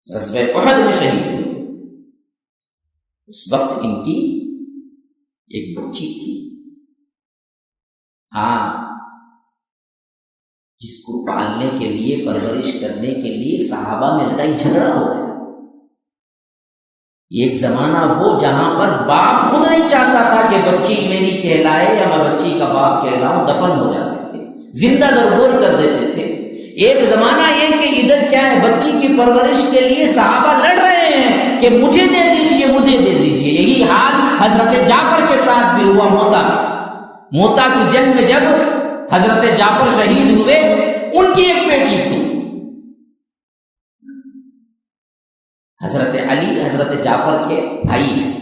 غزوہ احد میں شہید ہوئے. اس وقت ان کی ایک بچی تھی، ہاں، جس کو پالنے کے لیے، پرورش کرنے کے لیے صحابہ میں لڑائی جھگڑا ہو گیا. ایک زمانہ وہ جہاں پر باپ خود نہیں چاہتا تھا کہ بچی میری کہلائے یا میں بچی کا باپ کہلاؤں، دفن ہو جاتے تھے، زندہ درگور کر دیتے تھے. ایک زمانہ یہ کہ ادھر کیا ہے، بچی کی پرورش کے لیے صحابہ لڑ رہے ہیں کہ مجھے دے دیجئے، مجھے دے دیجئے. یہی حال حضرت جعفر کے ساتھ بھی ہوا. موتا کی جنگ میں جب حضرت جعفر شہید ہوئے، ان کی ایک بیٹی تھی. حضرت علی حضرت جعفر کے بھائی ہیں.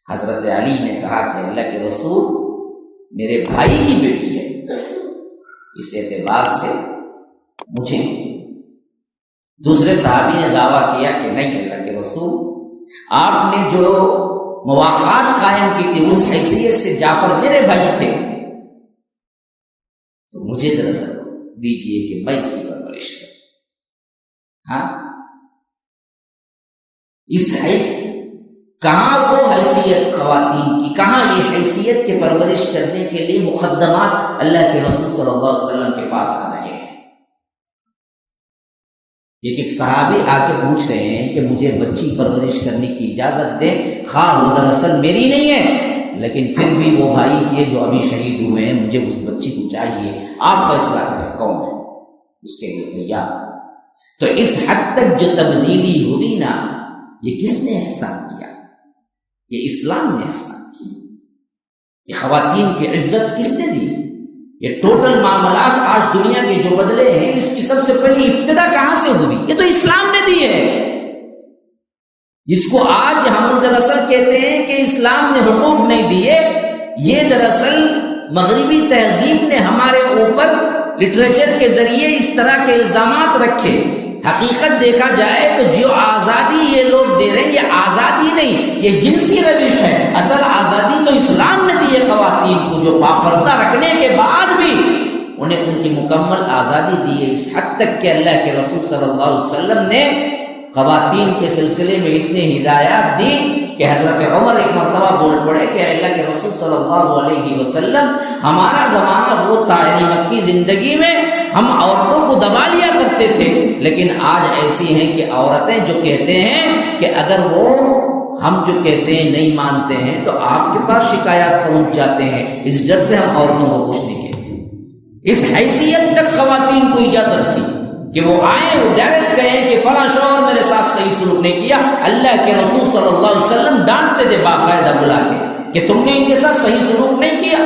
حضرت علی نے کہا کہ اللہ کے رسول میرے بھائی کی بیٹی ہے، اس اعتبار سے مجھے. دوسرے صحابی نے دعویٰ کیا کہ نہیں اللہ کے رسول، آپ نے جو مواقعات قائم کی تھی اس حیثیت سے جعفر میرے بھائی تھے، تو مجھے دراصل دیجیے کہ میں اس کی پرورش کروں. ہاں، اس کہاں وہ حیثیت خواتین کی، کہاں یہ حیثیت کے پرورش کرنے کے لیے مقدمات اللہ کے رسول صلی اللہ علیہ وسلم کے پاس آ رہے ہیں. ایک صحابی آ کے پوچھ رہے ہیں کہ مجھے بچی پرورش کرنے کی اجازت دیں، خواہ وہ دراصل میری نہیں ہے، لیکن پھر بھی وہ بھائی کے جو ابھی شہید ہوئے ہیں، مجھے اس بچی کو چاہیے، آپ فیصلہ کریں کون ہے اس کے لیے تیار. تو اس حد تک جو تبدیلی ہوئی نا، یہ کس نے احسان کیا؟ یہ اسلام نے احسان کی. یہ خواتین کی عزت کس نے دی؟ یہ ٹوٹل معاملات آج دنیا کے جو بدلے ہیں، اس کی سب سے پہلی ابتدا کہاں سے ہوئی؟ یہ تو اسلام نے دی ہے. جس کو آج ہم دراصل کہتے ہیں کہ اسلام نے حقوق نہیں دیے، یہ دراصل مغربی تہذیب نے ہمارے اوپر لٹریچر کے ذریعے اس طرح کے الزامات رکھے. حقیقت دیکھا جائے تو جو آزادی یہ لوگ دے رہے ہیں، یہ آزادی نہیں، یہ جنسی روش ہے. اصل آزادی تو اسلام نے دی ہے خواتین کو، جو پاپردہ رکھنے کے بعد بھی انہیں ان کی مکمل آزادی دی ہے. اس حد تک کہ اللہ کے رسول صلی اللہ علیہ وسلم نے خواتین کے سلسلے میں اتنے ہدایات دی کہ حضرت عمر ایک مرتبہ بول پڑے کہ اللہ کے رسول صلی اللہ علیہ وسلم، ہمارا زمانہ وہ تھا، یعنی مکی زندگی میں ہم عورتوں کو دبا لیا کرتے تھے، لیکن آج ایسی ہیں کہ عورتیں جو کہتے ہیں کہ اگر وہ ہم جو کہتے ہیں نہیں مانتے ہیں تو آپ کے پاس شکایات پہنچ جاتے ہیں، اس ڈر سے ہم عورتوں کو کچھ نہیں کہتے. اس حیثیت تک خواتین کو اجازت تھی. کہ وہ آئیں وہ ڈائریکٹ کہیں کہ فلاں شوہر میرے ساتھ صحیح سلوک نہیں کیا. اللہ کے رسول صلی اللہ علیہ وسلم ڈانٹتے تھے باقاعدہ بلا کے کہ تم نے ان کے ساتھ صحیح سلوک نہیں کیا,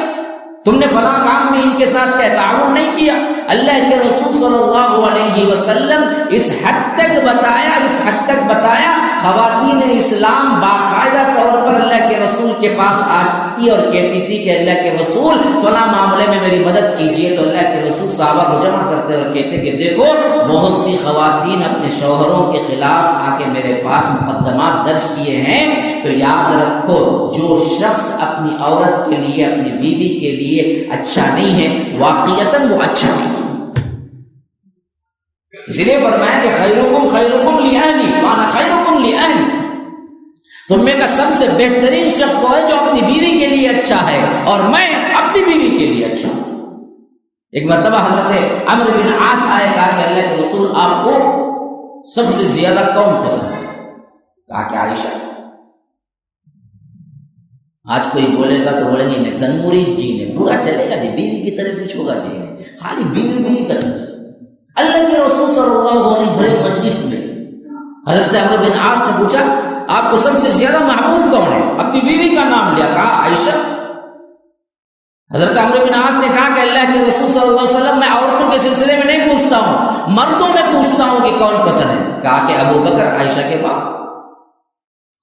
تم نے فلاں کام میں ان کے ساتھ کیا تعاون نہیں کیا. اللہ کے رسول صلی اللہ علیہ وسلم اس حد تک بتایا خواتین اسلام باقاعدہ طور پر اللہ کے رسول کے پاس آتی اور کہتی تھی کہ اللہ کے رسول فلاں معاملے میں میری مدد کیجیے. تو اللہ کے رسول صحابہ کو جمع کرتے اور کہتے کہ دیکھو بہت سی خواتین اپنے شوہروں کے خلاف آ کے میرے پاس مقدمات درج کیے ہیں, تو یاد رکھو جو شخص اپنی عورت کے لیے اپنی بیوی کے لیے اچھا نہیں ہے واقعتاً وہ اچھا نہیں ہے. اس لیے فرمایا کہ خیرکم لأہلی وانا خیرکم لأہلی, تم میں کا سب سے بہترین شخص وہ ہے جو اپنی بیوی کے لیے اچھا ہے اور میں اپنی بیوی کے لیے اچھا ہوں. ایک مرتبہ حضرت عمرو بن عاص آئے, کہا کہ اللہ کے رسول آپ کو سب سے زیادہ کون پسند ہے؟ کہا کہ عائشہ. آج کوئی بولے گا تو بولیں گے زنمورید جی نے پورا چلے گا جی, بیوی کی طرف کچھ ہوگا جی, خالی بیوی کرنا. اللہ کے رسول صلی اللہ علیہ وسلم بڑے مجلس میں حضرت عمرو بن عاص نے پوچھا آپ کو سب سے زیادہ محبوب کون ہے؟ اپنی بیوی کا نام لیا, کہا عائشہ. حضرت عمرو بن عاص نے کہا کہ اللہ کے رسول صلی اللہ علیہ وسلم میں عورتوں کے سلسلے میں نہیں پوچھتا ہوں, مردوں میں پوچھتا ہوں کہ کون پسند ہے. کہا کہ ابو بکر عائشہ کے باپ.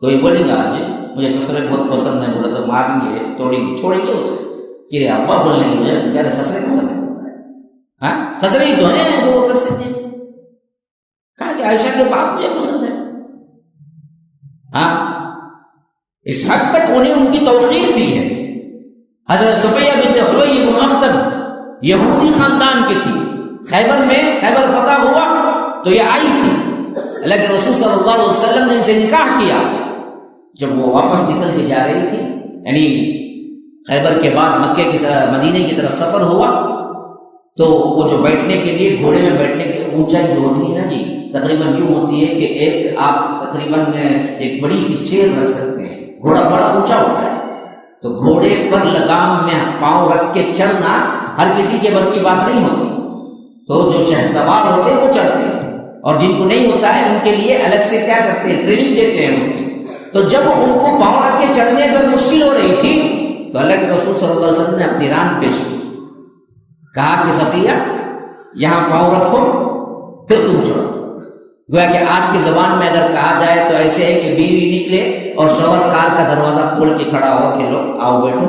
کوئی بولے گا جی مجھے سسرے بہت پسند ہے, بولا تو ماریں گے توڑیں گے چھوڑیں گے اسے کہ ابا بولنے کی مجھے کہہ رہے سسرے پسند ہے. ہاں سسرے ہی تو ہیں ابو بکر صدیق. کہا کہ عائشہ کے باپ مجھے پسند ہے. ہاں اس حد تک انہیں ان کی توقیر دی ہے. حضرت صفیہ بنت حوی بن اخطب یہودی خاندان کی تھی, خیبر فتح ہوا تو یہ آئی تھی. اللہ کے رسول صلی اللہ علیہ وسلم نے ان سے نکاح کیا. جب وہ واپس نکل کے جا رہی تھی, یعنی خیبر کے بعد مکے کی مدینے کی طرف سفر ہوا, تو وہ جو بیٹھنے کے لیے گھوڑے میں بیٹھنے کی اونچائی جو ہوتی ہے نا جی, تقریباً یوں ہوتی ہے کہ آپ تقریباً ایک بڑی سی چیر رکھ سکتے ہیں. گھوڑا بڑا اونچا ہوتا ہے تو گھوڑے پر لگام میں پاؤں رکھ کے چڑھنا ہر کسی کے بس کی بات نہیں ہوتی. تو جو شہر سوار ہوتے ہیں وہ چڑھتے ہیں, اور جن کو نہیں ہوتا ہے ان کے لیے الگ سے کیا کرتے ہیں, ٹریننگ دیتے ہیں اس کی. تو جب ان کو پاؤں رکھ کے چڑھنے پر مشکل ہو رہی تھی تو اللہ کے رسول صلی اللہ علیہ وسلم نے اپنی ران پیش کی. کہا کہ صفیہ یہاں پاؤں رکھو پھر تم چڑھو. گویا کہ آج کی زبان میں اگر کہا جائے تو ایسے ہے کہ بیوی نکلے اور شوہر کار کا دروازہ کھول کے کھڑا ہو کہ لو آؤ بیٹھو.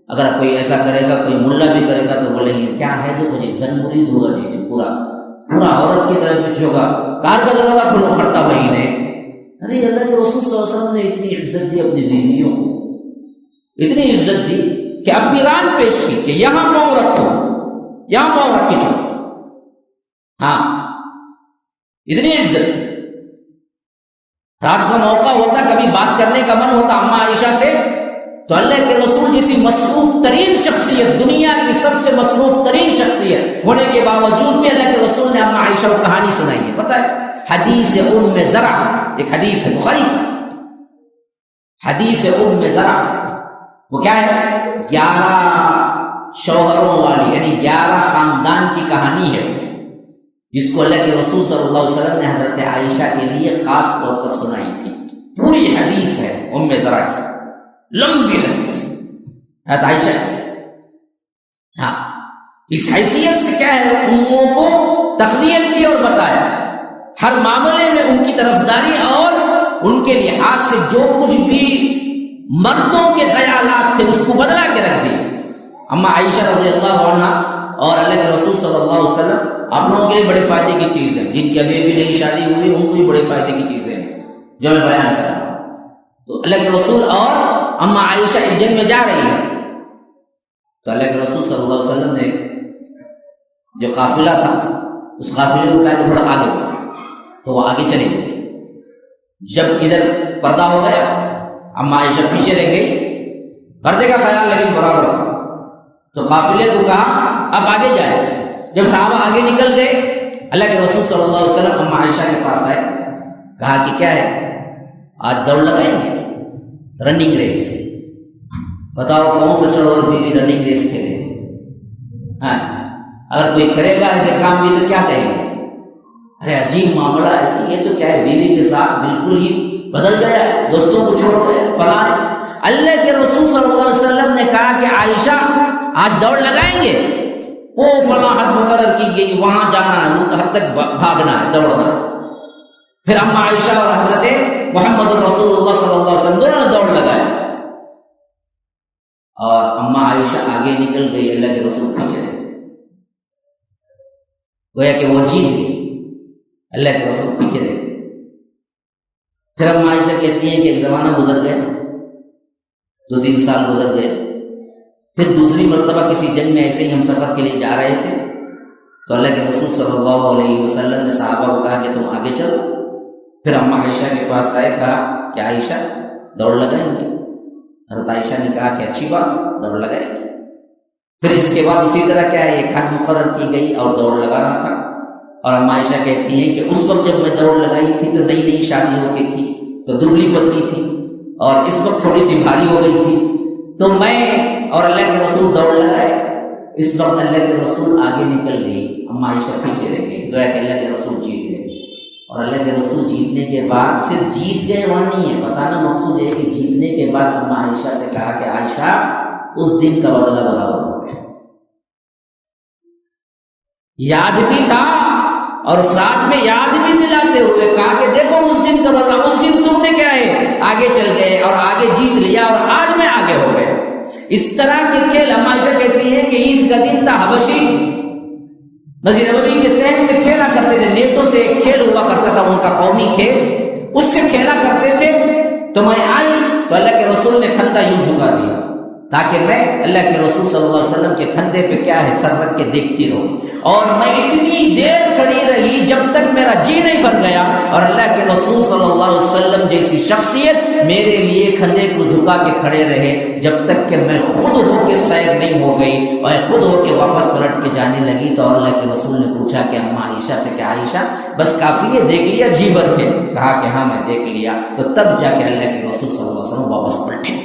اگر کوئی ایسا کرے گا, کوئی ملا بھی کرے گا تو بولیں گے کیا ہے جو مجھے زنمورید ہوگا جی, پورا عورت کی طرف کچھ ہوگا, کار کا دروازہ کھولو کھڑتا وہی نے. ارے اللہ کے رسول صلی اللہ علیہ وسلم نے اتنی عزت دی اپنی بیویوں کو, اتنی عزت دی کہ اپنی ران پیش کی کہ یہاں پاؤں رکھو, یہاں پاؤں رکھ کے چلو. ہاں اتنی عزت. رات کا موقع ہوتا, کبھی بات کرنے کا من ہوتا اماں عائشہ سے, تو اللہ کے رسول جیسی مصروف ترین شخصیت, دنیا کی سب سے مصروف ترین شخصیت ہونے کے باوجود بھی اللہ کے رسول نے اماں عائشہ کو کہانی سنائی ہے. پتہ ہے حدیث ام زرع, ایک حدیث ہے بخاری کی, حدیث ام زرع, وہ کیا ہے 11 شوہروں والی یعنی 11 خاندان کی کہانی ہے, جس کو اللہ کے رسول صلی اللہ علیہ وسلم نے حضرت عائشہ کے لیے خاص طور پر سنائی تھی. پوری حدیث ہے ام زرع کی, لمبی حدیث حضرت عائشہ کی. ہاں اس حیثیت سے کیا ہے, اموں کو تقویت کی اور بتایا ہر معاملے میں ان کی طرفداری اور ان کے لحاظ سے جو کچھ بھی مردوں کے خیالات تھے اس کو بدلا کے رکھ دی. اما عائشہ رضی اللہ عنہ اور اللہ کے رسول صلی اللہ علیہ وسلم آپ لوگوں کے لیے بڑے فائدے کی چیز ہے, جن کی ابھی بھی نئی شادی ہوئی ان کو بھی بڑے فائدے کی چیزیں ہیں جو میں بیان کر رہا ہوں. تو اللہ کے رسول اور اما عائشہ ایک جنگ میں جا رہی ہے, تو اللہ کے رسول صلی اللہ علیہ وسلم نے جو قافلہ تھا اس قافلے کو کہا کہ تھوڑا آگے ہو, تو وہ آگے چلے گئے. جب ادھر پردہ ہو گیا اما عائشہ پیچھے رہ گئی, پردے کا خیال لیکن برابر تھا, تو قافلے کو کہا اب آگے جائے. جب صحابہ آگے نکل گئے اللہ کے رسول صلی اللہ علیہ وسلم اما عائشہ کے پاس آئے, کہا کہ کیا ہے آج دوڑ لگائیں گے, رننگ ریس, بتاؤ کون سا شوہر بیوی رننگ ریس کھیلے. ہاں اگر کوئی کرے گا ایسے کام بھی تو کیا کہیں گے, ارے عجیب معاملہ ہے کہ یہ تو کیا ہے، بیوی کے ساتھ بالکل ہی بدل گیا ہے، دوستوں کو چھوڑ گئے فلاں ہے۔ اللہ کے رسول صلی اللہ علیہ وسلم نے کہا کہ عائشہ آج دوڑ لگائیں گے، وہ فلاں حد مقرر کی گئی، وہاں جانا ہے، وہ حد تک بھاگنا ہے، دوڑنا ہے۔ پھر اما عائشہ اور حضرت محمد رسول اللہ صلی اللہ علیہ وسلم دونوں نے دوڑ لگائے، اور اما عائشہ آگے نکل گئی، اللہ کے رسول پیچھے رہے، گویا کہ وہ جیت گئی، اللہ کے رسول پیچھے رہے۔ پھر اما عائشہ کہتی ہیں کہ ایک زمانہ گزر گیا، 2-3 سال گزر گئے، پھر دوسری مرتبہ کسی جنگ میں ایسے ہی ہم سفر کے لیے جا رہے تھے، تو اللہ کے رسول صلی اللہ علیہ وسلم نے صحابہ کو کہا کہ تم آگے چلو۔ پھر اما عائشہ کے پاس آئے، کہا کہ عائشہ دوڑ لگائیں گے؟ حضرت عائشہ نے کہا کہ اچھی بات، دوڑ لگائیں گے۔ پھر اس کے بعد اسی طرح کیا ہے، ایک حد مقرر کی گئی اور دوڑ لگانا تھا۔ اور اما عائشہ کہتی ہیں کہ اس وقت جب میں دوڑ لگائی تھی تو نئی نئی شادی ہو گئی تھی، تو دبلی پتلی تھی، اور اس وقت تھوڑی سی بھاری ہو گئی تھی، تو میں اور اللہ کے رسول دوڑ لگائے۔ اس وقت اللہ کے رسول آگے نکل گئی، اما عائشہ پیچھے رہ گئی، گویا کہ اللہ کے رسول جیت گئے۔ اور اللہ کے رسول جیتنے کے بعد صرف جیت گئے وہاں نہیں ہے، بتانا مقصود ہے کہ جیتنے کے بعد اما عائشہ سے کہا کہ عائشہ اس دن کا بدلہ برابر ہو گیا۔ یاد بھی تھا اور ساتھ میں یاد بھی دلاتے ہوئے کہا کہ دیکھو اس دن کا بدلہ، اس دن تم نے کیا ہے آگے چل گئے اور آگے جیت لیا، اور آج میں آگے ہو گئے۔ اس طرح کے کھیل اما عائشہ کہتی ہیں کہ عید کا دن تھا، حبشی مسجد نبوی کے صحن میں کھیلا کرتے تھے، نیزوں سے ایک کھیل ہوا کرتا تھا ان کا قومی کھیل، اس سے کھیلا کرتے تھے۔ تو میں آئی تو اللہ کے رسول نے کھندا یوں جھکا دیا تاکہ میں اللہ کے رسول صلی اللہ علیہ وسلم کے کھندے پہ کیا ہے سر رکھ کے دیکھتی رہوں، اور میں اتنی دیر کھڑی رہی جب تک میرا جی نہیں بھر گیا، اور اللہ کے رسول صلی اللہ علیہ وسلم جیسی شخصیت میرے لیے کھندے کو جھکا کے کھڑے رہے جب تک کہ میں خود ہو کے سیر نہیں ہو گئی اور خود ہو کے واپس پلٹ کے جانے لگی۔ تو اللہ کے رسول نے پوچھا کہ اما عائشہ سے کہ عائشہ بس کافی ہے، دیکھ لیا جی بھر کے؟ کہا کہ ہاں میں دیکھ لیا۔ تو تب جا کے اللہ کے رسول صلی اللہ علیہ وسلم واپس پلٹے۔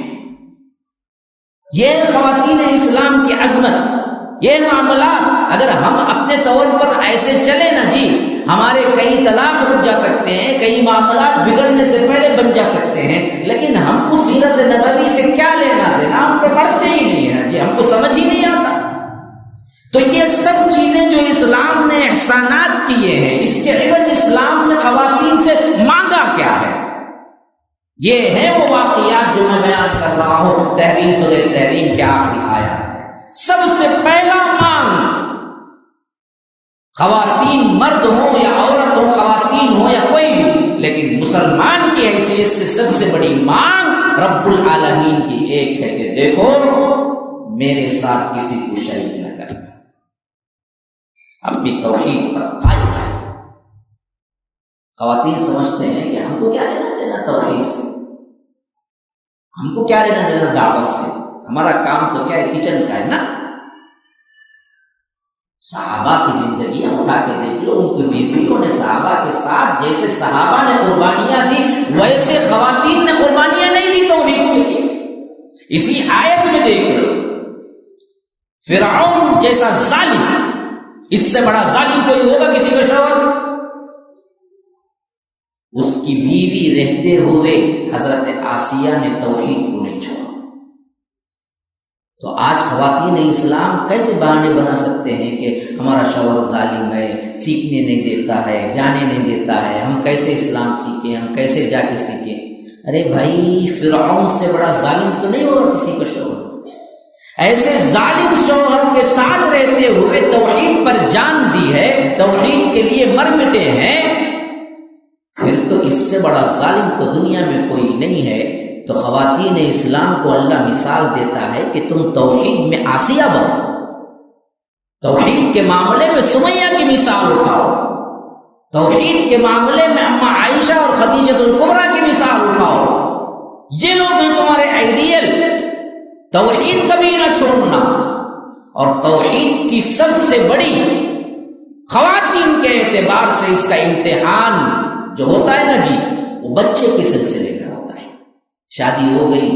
یہ خواتین اسلام کی عظمت، یہ معاملات اگر ہم اپنے طور پر ایسے چلیں نا جی، ہمارے کئی طلاق رک جا سکتے ہیں، کئی معاملات بگڑنے سے پہلے بن جا سکتے ہیں، لیکن ہم کو سیرت نبوی سے کیا لینا دینا؟ ہم پہ پڑھتے ہی نہیں ہیں جی، ہم کو سمجھ ہی نہیں آتا۔ تو یہ سب چیزیں جو اسلام نے احسانات کیے ہیں، اس کے عوض اسلام نے خواتین سے مانگا کیا ہے؟ یہ ہے وہ واقعات جو میں بیان کر رہا ہوں تحریم سورہ تحریم کے آخری آیات۔ سب سے پہلا مانگ، خواتین مرد ہوں یا عورت ہو، خواتین ہوں یا کوئی بھی، لیکن مسلمان کی حیثیت سے سب سے بڑی مانگ رب العالمین کی ایک ہے کہ دیکھو میرے ساتھ کسی کو شریک نہ کرنا، اپنی توحید پر قائم ہے۔ خواتین سمجھتے ہیں کہ ہم کو کیا لینا دینا توحید سے، ہم کو کیا لینا دینا دعوت سے، ہمارا کام تو کیا ہے کچن کا ہے نا۔ صحابہ کی زندگیاں اٹھا کے دیکھ لو، ان کی بیویوں نے صحابہ کے ساتھ جیسے صحابہ نے قربانیاں دی ویسے خواتین نے قربانیاں نہیں دی توحید کے لیے۔ اسی آیت میں دیکھ لو، فرعون جیسا ظالم، اس سے بڑا ظالم کوئی ہوگا کسی کا شوہر؟ اس کی بیوی رہتے ہوئے حضرت آسیہ نے توحید کو نہیں چھوڑا۔ تو آج خواتین اسلام کیسے بہانے بنا سکتے ہیں کہ ہمارا شوہر ظالم ہے، سیکھنے نہیں دیتا ہے، جانے نہیں دیتا ہے، ہم کیسے اسلام سیکھیں، ہم کیسے جا کے سیکھیں؟ ارے بھائی، فرعون سے بڑا ظالم تو نہیں ہوگا کسی کا شوہر۔ ایسے ظالم شوہر کے ساتھ رہتے ہوئے توحید پر جان دی ہے، توحید کے لیے مر مٹے ہیں، پھر تو اس سے بڑا ظالم تو دنیا میں کوئی نہیں ہے۔ تو خواتین اسلام کو اللہ مثال دیتا ہے کہ تم توحید میں آسیہ بنو، توحید کے معاملے میں سمیہ کی مثال اٹھاؤ، توحید کے معاملے میں اما عائشہ اور خدیجہ الکبریٰ کی مثال اٹھاؤ۔ یہ لوگ ہیں تمہارے آئیڈیل، توحید کبھی نہ چھوڑنا۔ اور توحید کی سب سے بڑی خواتین کے اعتبار سے اس کا امتحان جو ہوتا ہے نا جی، وہ بچے کے سلسلے میں ہوتا ہے۔ شادی ہو گئی،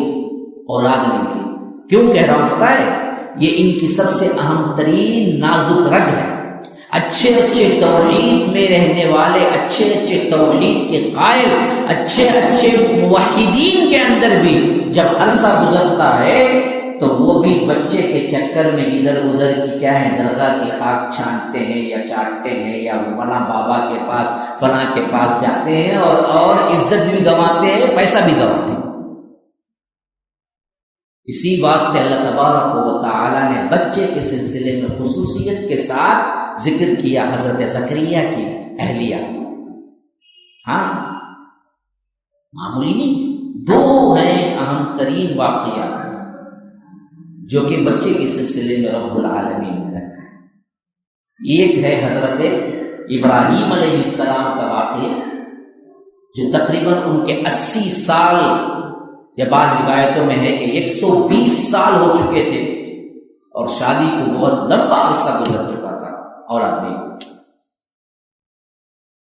اولاد نہیں ہوئی، کیوں کہہ رہا ہوں پتہ ہے؟ یہ ان کی سب سے اہم ترین نازک رگ ہے۔ اچھے اچھے توحید میں رہنے والے، اچھے اچھے توحید کے قائل، اچھے اچھے موحدین کے اندر بھی جب عرصہ گزرتا ہے تو وہ بھی بچے کے چکر میں ادھر ادھر کی کیا ہے درگاہ کی خاک چھانٹتے ہیں یا چاٹتے ہیں یا فلاں بابا کے پاس فلاں کے پاس جاتے ہیں اور عزت بھی گنواتے ہیں، پیسہ بھی گنواتے ہیں۔ اسی واسطے اللہ تبارک و تعالی نے بچے کے سلسلے میں خصوصیت کے ساتھ ذکر کیا حضرت زکریا کی اہلیہ۔ ہاں معمولی نہیں، دو ہیں اہم ترین واقعات جو کہ بچے کے سلسلے میں رب العالمین نے رکھا ہے۔ ایک ہے حضرت ابراہیم علیہ السلام کا واقعہ جو تقریباً ان کے 80 سال یا بعض روایتوں میں ہے کہ 120 سال ہو چکے تھے اور شادی کو بہت لمبا عرصہ گزر چکا تھا، اولاد نہیں۔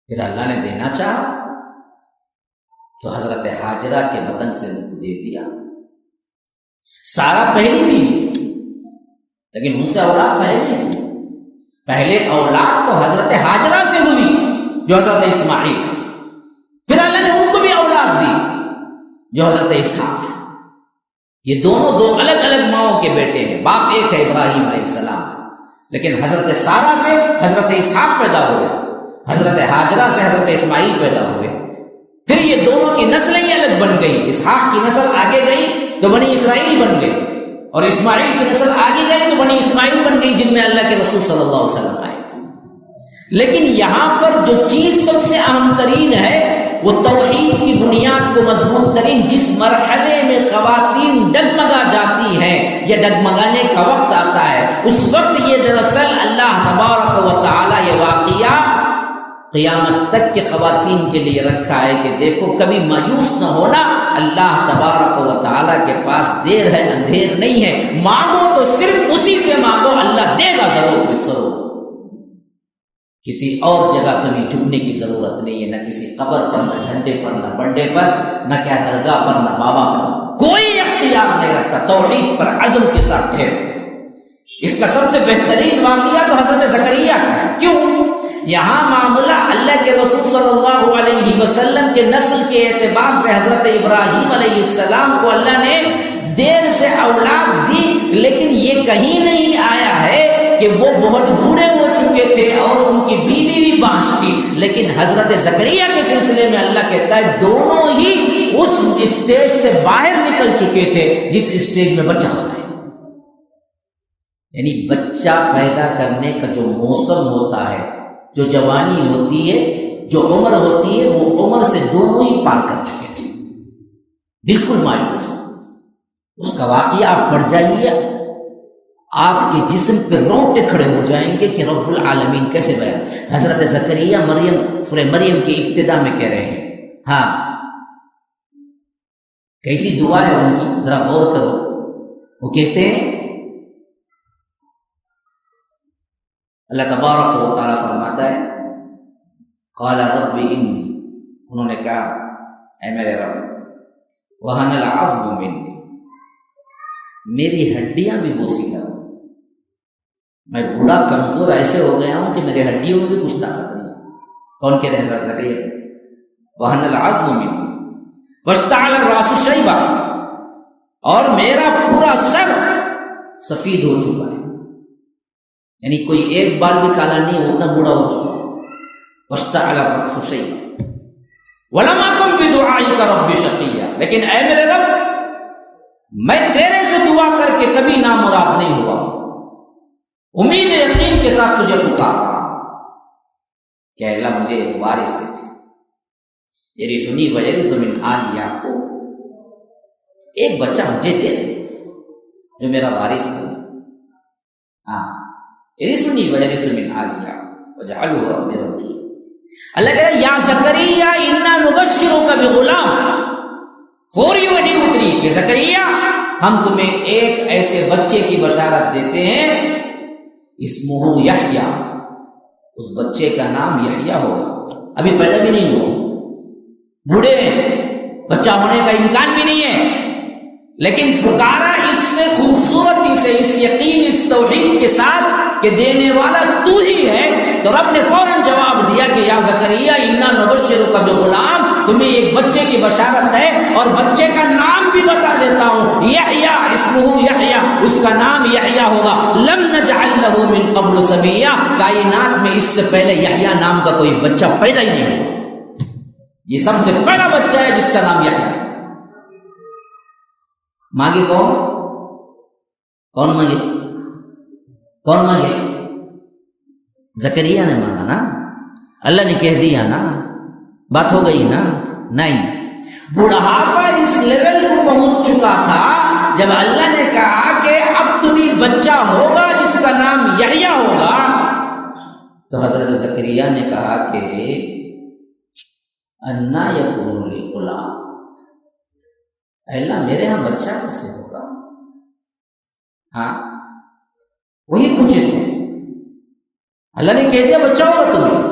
پھر اللہ نے دینا چاہا تو حضرت ہاجرہ کے بدن سے ان کو دے دیا۔ سارا پہلی بیوی تھی لیکن ان سے اولاد پہلے نہیں، پہلے اولاد تو حضرت ہاجرہ سے ہوئی جو حضرت اسماعیل، پھر اللہ نے ان کو بھی اولاد دی جو حضرت اسحاق ہے۔ یہ دونوں دو الگ الگ ماؤں کے بیٹے ہیں، باپ ایک ہے ابراہیم علیہ السلام، لیکن حضرت سارہ سے حضرت اسحاق پیدا ہوئے، حضرت ہاجرہ سے حضرت اسماعیل پیدا ہوئے۔ پھر یہ دونوں کی نسلیں ہی الگ بن گئی، اسحاق کی نسل آگے گئی تو بنی اسرائیل بن گئی، اور اسماعیل کی نسل آگے گئی تو بنی اسماعیل بن گئی جن میں اللہ کے رسول صلی اللہ علیہ وسلم آئے تھے۔ لیکن یہاں پر جو چیز سب سے اہم ترین ہے وہ توحید کی بنیاد کو مضبوط ترین جس مرحلے میں خواتین ڈگمگا جاتی ہیں یا ڈگمگانے کا وقت آتا ہے، اس وقت یہ دراصل اللہ تبارک و تعالی یہ واقعہ قیامت تک کے خواتین کے لیے رکھا ہے کہ دیکھو کبھی مایوس نہ ہونا، اللہ تبارک و تعالیٰ کے پاس دیر ہے اندھیر نہیں ہے، مانگو تو صرف اسی سے مانگو، اللہ دے گا ضرور ضرور۔ کسی اور جگہ تمہیں جھکنے کی ضرورت نہیں ہے، نہ کسی قبر پر، نہ جھنڈے پر، نہ بنڈے پر، نہ کیا درگاہ پر، نہ بابا پر، کوئی اختیار نہیں رکھتا، توحید پر عزم کے ساتھ ٹھہرو۔ اس کا سب سے بہترین واقعہ تو حضرت زکریا کا ہے۔ کیوں؟ یہاں معاملہ اللہ کے رسول صلی اللہ علیہ وسلم کے نسل کے اعتبار سے حضرت ابراہیم علیہ السلام کو اللہ نے دیر سے اولاد دی، لیکن یہ کہیں نہیں آیا ہے کہ وہ بہت بوڑھے ہو چکے تھے اور ان کی بیوی بھی بانج تھی، لیکن حضرت زکریا کے سلسلے میں اللہ کہتا ہے دونوں ہی اس اسٹیج سے باہر نکل چکے تھے جس اسٹیج میں بچہ ہوتا ہے۔ یعنی بچہ پیدا کرنے کا جو موسم ہوتا ہے، جو جوانی ہوتی ہے، جو عمر ہوتی ہے، وہ عمر سے دونوں ہی پار کر چکے تھے، بالکل مایوس۔ اس کا واقعہ آپ پڑھ جائیے، آپ کے جسم پہ رونگٹے کھڑے ہو جائیں گے کہ رب العالمین کیسے بیان۔ حضرت زکریا سورہ مریم کی ابتدا میں کہہ رہے ہیں، ہاں کیسی دعا ہے ان کی، ذرا غور کرو۔ وہ کہتے ہیں، اللہ تبارک و تعالیٰ فرماتا ہے، قال رب انی، انہوں نے کہا اے میرے رب، وہن العظم منی، میری ہڈیاں بھی بوسیدہ ہوں، میں بوڑھا کمزور ایسے ہو گیا ہوں کہ میری ہڈیوں میں بھی کچھ طاقت نہیں۔ کون کہہ رہے ہیں حضرت زکریا؟ وہن العظم منی واشتعل الراس شیبا، اور میرا پورا سر سفید ہو چکا ہے، یعنی کوئی ایک بال بھی کالا نہیں، اتنا بوڑھا ہو چکا۔ واشتعل الراس شیبا ولم اکن بدعائک رب شقیا، لیکن اے میرے رب میں تیرے سے دعا کر کے کبھی نامراد نہیں ہوا، امید یقین کے ساتھ تجھے پکار رہا کہ اللہ مجھے ایک وارث دے دے، یرثنی ویرث من آل یعقوب، ایک بچہ مجھے دے دے جو میرا وارث بنے، ہاں یرثنی ویرث من آل یعقوب واجعلہ رب رضیہ۔ اللہ کہتا ہے یا زکریا انا نبشرک بغلام، فوری وحی اتری کہ زکریا ہم تمہیں ایک ایسے بچے کی بشارت دیتے ہیں، اسمہ یحییٰ، اس بچے کا نام یحییٰ ہوگا، ابھی پیدا بھی نہیں ہوا، بوڑھے ہیں، بچہ ہونے کا امکان بھی نہیں ہے، لیکن پکارا اس سے خوبصورتی سے، اس یقین، اس توحید کے ساتھ کہ دینے والا تو ہی ہے، تو رب نے فوراً جواب دیا کہ یا زکریا انا نبشرک بغلام، تمہیں ایک بچے کی بشارت ہے اور بچے کا نام بھی بتا دیتا ہوں، یحییٰ اسمہ یحییٰ، اس کا نام یحییٰ ہوگا، لم نجعل لہ من قبل سمیہ، کائنات میں اس سے پہلے یحییٰ نام کا کوئی بچہ پیدا ہی نہیں ہوا، یہ سب سے پہلا بچہ ہے جس کا نام یحییٰ تھا۔ مانگے کون مانگے؟ کون مانگے؟ زکریا نے مانگا نا، اللہ نے کہہ دیا نا، بات ہو گئی نا؟ نہیں، بڑھاپا اس لیول کو پہنچ چکا تھا جب اللہ نے کہا کہ اب تمہیں بچہ ہوگا جس کا نام یحییٰ ہوگا، تو حضرت زکریا نے کہا کہ انا یکون لی غلام، اللہ میرے ہاں بچہ کیسے ہوگا؟ ہاں وہی پوچھے تھے، اللہ نے کہہ دیا بچہ ہوگا تمہیں۔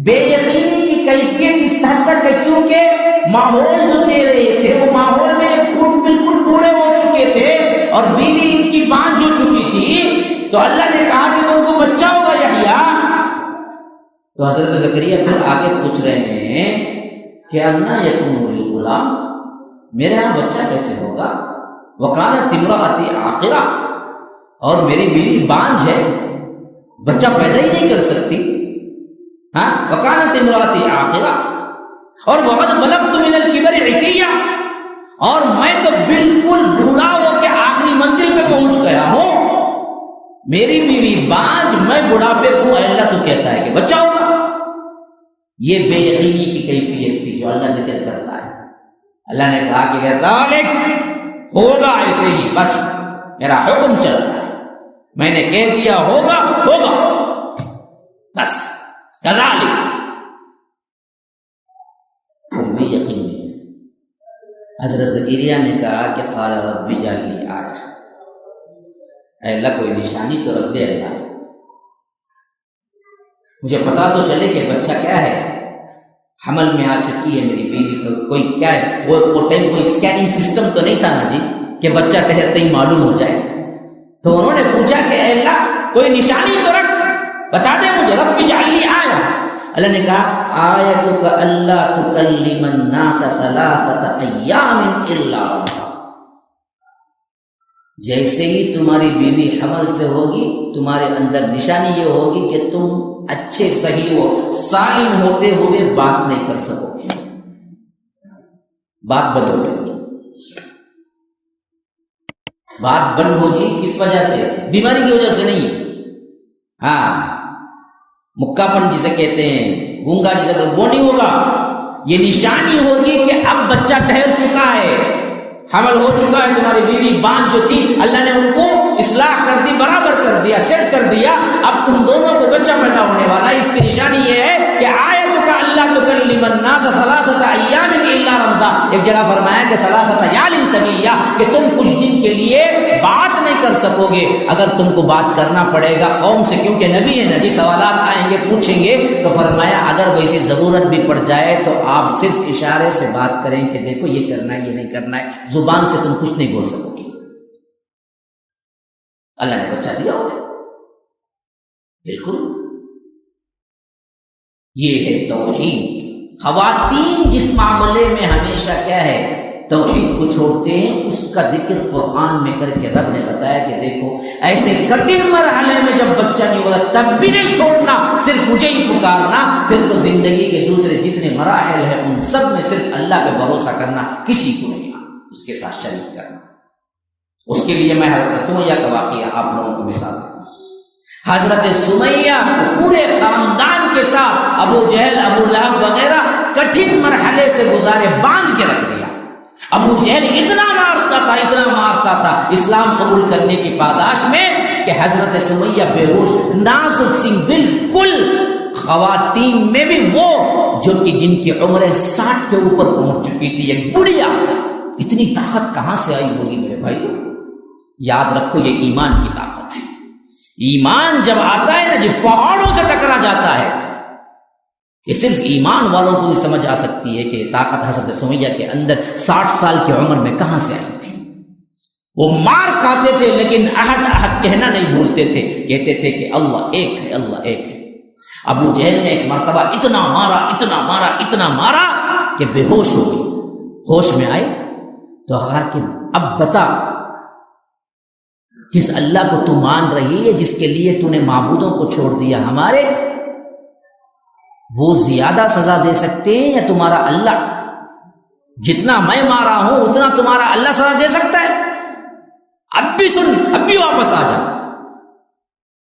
بے یقینی کی کیفیت اس حد تک ہے کیونکہ ماحول جو دے رہے تھے وہ ماحول میں بالکل بوڑھے ہو چکے تھے اور بیوی ان کی بانجھ ہو چکی تھی، تو اللہ نے کہا کہ تم کو بچہ ہوگا یحییٰ۔ تو حضرت زکریا پھر آگے پوچھ رہے ہیں کہ انا یکون لی غلام، میرے ہاں بچہ کیسے ہوگا؟ وکانت امرأتی عاقرہ، اور میری بیوی بانجھ ہے، بچہ پیدا ہی نہیں کر سکتی۔ ہاں وکانت امرأتی عاقرہ، اور وقد بلغت من الکبر عتیہ، اور میں تو بالکل بوڑھا ہو کے آخری منزل پہ پہنچ گیا ہوں، میری بیوی بانجھ، میں بڑھاپے کو، اللہ تو کہتا ہے کہ بچہ ہوگا۔ یہ بے یقینی کی کیفیت تھی جو اللہ ذکر کرتا ہے۔ اللہ نے کہا کہ ذالک، ہوگا ایسے ہی، بس میرا حکم چلتا ہے، میں نے کہہ دیا ہوگا ہوگا، بس کذالک، کوئی یقین نہیں ہے۔ حضرت زکریا نے کہا کہ قال رب اجعل لی آیہ، اے اللہ کوئی نشانی تو رکھ دے، اللہ مجھے پتا تو چلے کہ بچہ کیا ہے، حمل میں آ چکی ہے میری بیوی، تو کوئی کیا ہے، وہ ٹائم کوئی اسکیننگ سسٹم تو نہیں تھا نا جی کہ بچہ ٹہرتے ہی معلوم ہو جائے۔ تو انہوں نے پوچھا کہ اے اللہ کوئی نشانی تو رکھ، بتا دے مجھے، رب اجعل لی آیہ۔ اللہ نے کہا آیتک الا تکلم الناس ثلاثۃ ایام الا رمزا، جیسے ہی تمہاری بیوی حمل سے ہوگی تمہارے اندر نشانی یہ ہوگی کہ تم اچھے صحیح و سالم ہوتے ہوئے بات نہیں کر سکو گے، بات بند ہو جائے گی۔ بات بند ہوگی کس وجہ سے؟ بیماری کی وجہ سے نہیں، ہاں مکہ پن جسے کہتے ہیں، گونگا جسے، وہ نہیں ہوگا، یہ نشانی ہوگی کہ اب بچہ ٹھہر چکا ہے، حمل ہو چکا ہے، تمہاری بیوی بانجھ جو تھی اللہ نے ان کو اصلاح کر دی، برابر کر دیا، سیٹ کر دیا، اب تم دونوں کو بچہ پیدا ہونے والا ہے۔ اس کی نشانی یہ ہے کہ آیتک الا تکلم الناس ثلاثۃ ایام الا رمزا، ایک جگہ فرمایا کہ ثلاثۃ لیال سویہ، کہ تم کچھ دن کے لیے بات نہیں کر سکو گے، اگر تم کو بات کرنا پڑے گا قوم سے، کیونکہ نبی ہے نا جی، سوالات آئیں گے پوچھیں گے، تو فرمایا اگر ویسی ضرورت بھی پڑ جائے تو آپ صرف اشارے سے بات کریں کہ دیکھو یہ کرنا ہے یہ نہیں کرنا ہے، زبان سے تم کچھ نہیں بول سکو گے۔ اللہ نے بچہ دیا ہوگا، بالکل، یہ ہے توحید۔ خواتین جس معاملے میں ہمیشہ کیا ہے، توحید کو چھوڑتے ہیں، اس کا ذکر قرآن میں کر کے رب نے بتایا کہ دیکھو ایسے کٹھن مرحلے میں جب بچہ نہیں ہوگا تب بھی نہیں چھوڑنا، صرف مجھے ہی پکارنا، پھر تو زندگی کے دوسرے جتنے مراحل ہیں ان سب میں صرف اللہ پہ بھروسہ کرنا، کسی کو نہیں اس کے ساتھ شریک کرنا۔ اس کے لیے میں حضرت سمیہ کا واقعہ آپ لوگوں کو مثال دیتا ہوں۔ حضرت سمیہ کو پورے خاندان کے ساتھ ابو جہل، ابو لہب وغیرہ کٹھن مرحلے سے گزارے، باندھ کے رکھ دیا۔ ابو جہل اتنا مارتا تھا اسلام قبول کرنے کی پاداش میں کہ حضرت سمیہ بے ہوش، نازک سی بالکل، خواتین میں بھی وہ جو کہ جن کی عمریں 60 کے اوپر پہنچ چکی تھی، ایک بڑھیا، اتنی طاقت کہاں سے آئی ہوگی میرے بھائی؟ یاد رکھو یہ ایمان کی طاقت ہے۔ ایمان جب آتا ہے نا جی، پہاڑوں سے ٹکرا جاتا ہے، کہ صرف ایمان والوں کو بھی سمجھ آ سکتی ہے کہ طاقت حضرت سمیہ کے اندر 60 سال کی عمر میں کہاں سے آئی تھی۔ وہ مار کھاتے تھے لیکن احد احد کہنا نہیں بھولتے تھے، کہتے تھے کہ اللہ ایک ہے، اللہ ایک ہے۔ ابو جہل نے ایک مرتبہ اتنا مارا کہ بے ہوش ہو گئی۔ ہوش میں آئے تو کہا کہ اب بتا، جس اللہ کو تو مان رہی ہے، جس کے لیے تو نے معبودوں کو چھوڑ دیا ہمارے، وہ زیادہ سزا دے سکتے ہیں یا تمہارا اللہ؟ جتنا میں مارا ہوں اتنا تمہارا اللہ سزا دے سکتا ہے؟ اب بھی سن، اب بھی واپس آ جا۔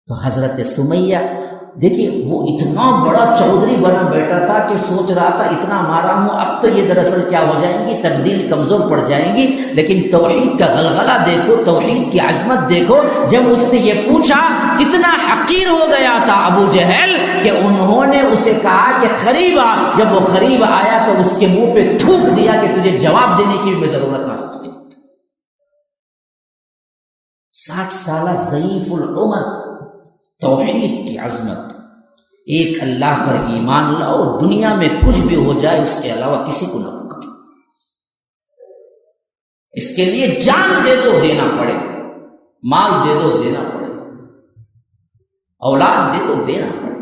تو حضرت سمیہ دیکھیے، وہ اتنا بڑا چودھری بنا بیٹھا تھا کہ سوچ رہا تھا اتنا مارا ہوں، اب تو یہ دراصل کیا ہو جائیں گی، تبدیل کمزور پڑ جائیں گی، لیکن توحید کا غلغلہ دیکھو، توحید کی عظمت دیکھو۔ جب اس نے یہ پوچھا، کتنا حقیر ہو گیا تھا ابو جہل کہ انہوں نے اسے کہا کہ قریب آ۔ جب وہ قریب آیا تو اس کے منہ پہ تھوک دیا کہ تجھے جواب دینے کی بھی میں ضرورت محسوس نہیں۔ 60 سالہ ضعیف العمر، توحید کی عظمت، ایک اللہ پر ایمان لاؤ، دنیا میں کچھ بھی ہو جائے اس کے علاوہ کسی کو نہ پکارو، اس کے لیے جان دے دو دینا پڑے، مال دے دو دینا پڑے، اولاد دے دو دینا پڑے،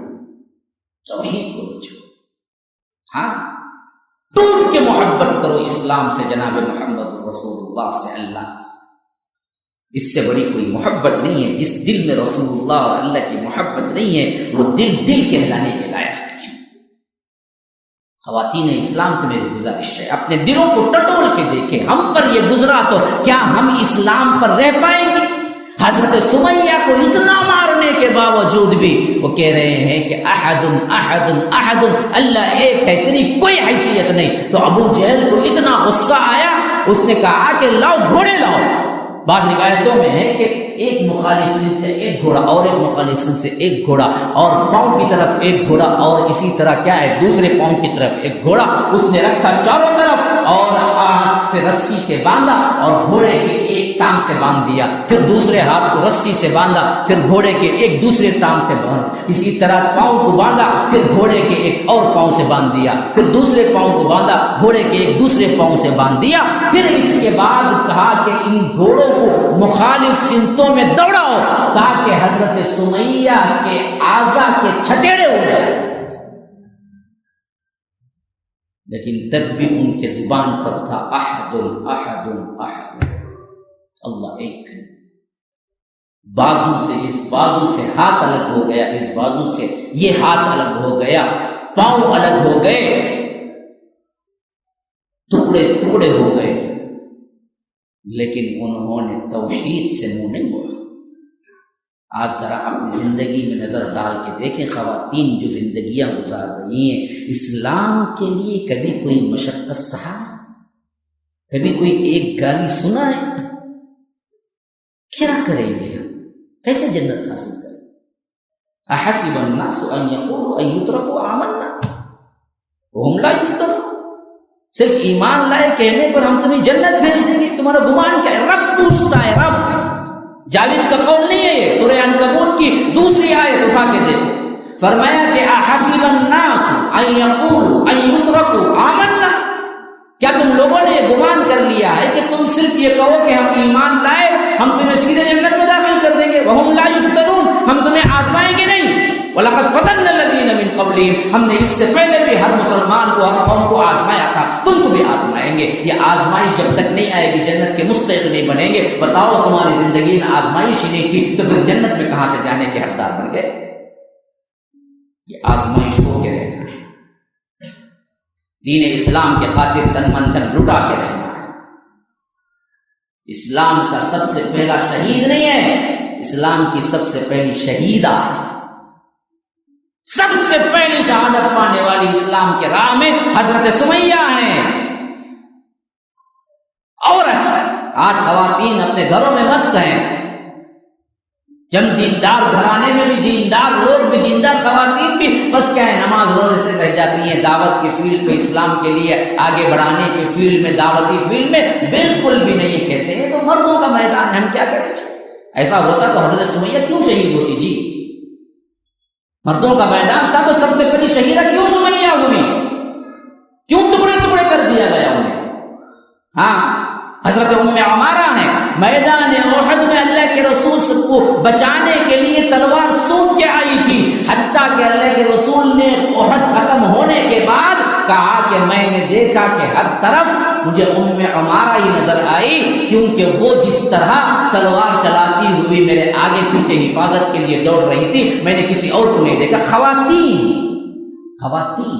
توحید کو نہ چھوڑو۔ ہاں، ٹوٹ کے محبت کرو اسلام سے، جناب محمد رسول اللہ سے، اللہ سے۔ اس سے بڑی کوئی محبت نہیں ہے۔ جس دل میں رسول اللہ اور اللہ کی محبت نہیں ہے وہ دل کہلانے کے لائق نہیں ہے۔ خواتین اسلام سے میری گزارش ہے، اپنے دلوں کو ٹٹول کے دیکھیں، ہم پر یہ گزرا تو کیا ہم اسلام پر رہ پائیں گے؟ حضرت سمیہ کو اتنا مارنے کے باوجود بھی وہ کہہ رہے ہیں کہ احد احد احد، اللہ ایک ہے، تیری کوئی حیثیت نہیں۔ تو ابو جہل کو اتنا غصہ آیا، اس نے کہا کہ لاؤ گھوڑے لاؤ۔ بعض روایتوں میں ہے کہ ایک مخالف سمت سے ایک گھوڑا اور ایک مخالف سمت سے ایک گھوڑا، اور پاؤں کی طرف ایک گھوڑا اور اسی طرح کیا ہے دوسرے پاؤں کی طرف ایک گھوڑا اس نے رکھا چاروں طرف، اور ہاتھ سے رسی سے باندھا اور گھوڑے کے ایک ٹانگ سے باندھ دیا، پھر دوسرے ہاتھ کو رسی سے باندھا، پھر گھوڑے کے ایک دوسرے ٹانگ سے باندھا، اسی طرح پاؤں کو باندھا، پھر گھوڑے کے ایک اور پاؤں سے باندھ دیا، پھر دوسرے پاؤں کو باندھا، گھوڑے کے ایک دوسرے پاؤں سے باندھ دیا۔ پھر اس کے بعد کہا کہ ان گھوڑوں کو مخالف سمتوں میں دوڑاؤ تاکہ حضرت سمیہ کے اعضاء کے چھتیڑے ہو جائیں۔ لیکن تب بھی ان کے زبان پر تھا احد احد احد، اللہ ایک ہے۔ بازو سے اس بازو سے ہاتھ الگ ہو گیا، اس بازو سے یہ ہاتھ الگ ہو گیا، پاؤں الگ ہو گئے، ٹکڑے ٹکڑے ہو گئے، لیکن انہوں نے توحید سے منہ نہیں موڑا۔ آج ذرا اپنی زندگی میں نظر ڈال کے دیکھیں، خواتین جو زندگیاں گزار رہی ہیں، اسلام کے لیے کبھی کوئی مشقت سہا ہے؟ کبھی کوئی ایک گالی سنا ہے؟ کیا کریں گے ہم؟ کیسے جنت حاصل کریں؟ احسب الناس ان یقولوا ان یترکوا آمنا وهم لا یفتنون، صرف ایمان لائے کہنے پر ہم تمہیں جنت بھیج دیں گے، تمہارا گمان کیا ہے؟ رب پوچھتا ہے، رب، جاوید کا قول نہیں ہے یہ، سورہ عنکبوت کی دوسری آیت اٹھا کے دیکھو، فرمایا کہ احسب الناس ان یقولوا ان یترکوا آمنا، کیا تم لوگوں نے یہ گمان کر لیا ہے کہ تم صرف یہ کہو کہ ہم ایمان لائے ہم تمہیں سیدھے جنت میں داخل کر دیں گے؟ وهم لا یفتنون، ہم تمہیں آزمائیں گے نہیں۔ وَلَقَدْ فَتَنَّا الَّذِينَ مِن قَبْلِهِمْ، ہم نے اس سے پہلے بھی ہر مسلمان کو، ہر قوم کو آزمایا تھا، تم کو بھی آزمائیں گے۔ یہ آزمائش جب تک نہیں آئے گی جنت کے مستحق نہیں بنیں گے۔ بتاؤ تمہاری زندگی میں آزمائش ہی نہیں تھی تو پھر جنت میں کہاں سے جانے کے حقدار بن گئے؟ یہ آزمائش ہو کے رہنا ہے، دین اسلام کے خاطر تن من دھن لٹا کے رہنا ہے۔ اسلام کا سب سے پہلا شہید نہیں ہے، اسلام کی سب سے پہلی شہیدہ ہے۔ سب سے پہلی شہادت پانے والی اسلام کے راہ میں حضرت سمیہ ہیں۔ عورت، آج خواتین اپنے گھروں میں مست ہیں، جب دیندار گھرانے میں بھی دیندار لوگ بھی، دیندار خواتین بھی، بس کیا ہے، نماز روزے سے رہ جاتی ہیں، دعوت کی فیلڈ پہ، اسلام کے لیے آگے بڑھانے کی فیلڈ میں، دعوتی فیلڈ میں بالکل بھی نہیں کہتے ہیں۔ تو مردوں کا میدان ہے، ہم کیا کریں؟ ایسا ہوتا تو حضرت سمیہ کیوں شہید ہوتی؟ جی، مردوں کا میدان تھا تو سب سے پہلی شہیدہ کیوں سمیہ ہوئی؟ کیوں ٹکڑے ٹکڑے کر دیا گیا انہیں؟ ہاں، حضرت ام عمارہ ہیں، میدان احد میں اللہ کے رسول کو بچانے کے لیے تلوار سونت کے آئی تھی، حتیٰ کہ اللہ کے رسول نے احد ختم ہونے کے بعد کہا کہ میں نے دیکھا کہ ہر طرف مجھے ام عمارہ ہی نظر آئی، کیونکہ وہ جس طرح تلوار چلاتی ہوئی میرے آگے پیچھے حفاظت کے لیے دوڑ رہی تھی، میں نے کسی اور کو نہیں دیکھا۔ خواتین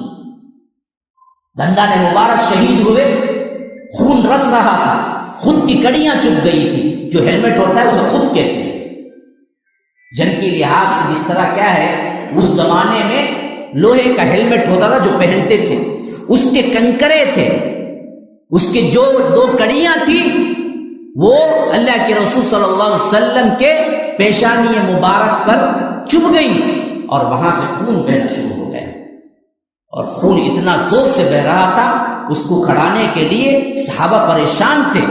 دندان مبارک شہید ہوئے، خون رس رہا تھا، خود کی کڑیاں چپ گئی تھی، جو ہیلمٹ ہوتا ہے اسے خود کہتے ہیں۔ جنگ کے لحاظ سے جس طرح کیا ہے، اس زمانے میں لوہے کا ہیلمٹ ہوتا تھا جو پہنتے تھے، اس کے کنکرے تھے، اس کے جو 2 کڑیاں تھی وہ اللہ کے رسول صلی اللہ علیہ وسلم کے پیشانی مبارک پر چبھ گئی اور وہاں سے خون بہنا شروع ہو گیا، اور خون اتنا زور سے بہ رہا تھا اس کو کھڑانے کے لیے صحابہ پریشان تھے۔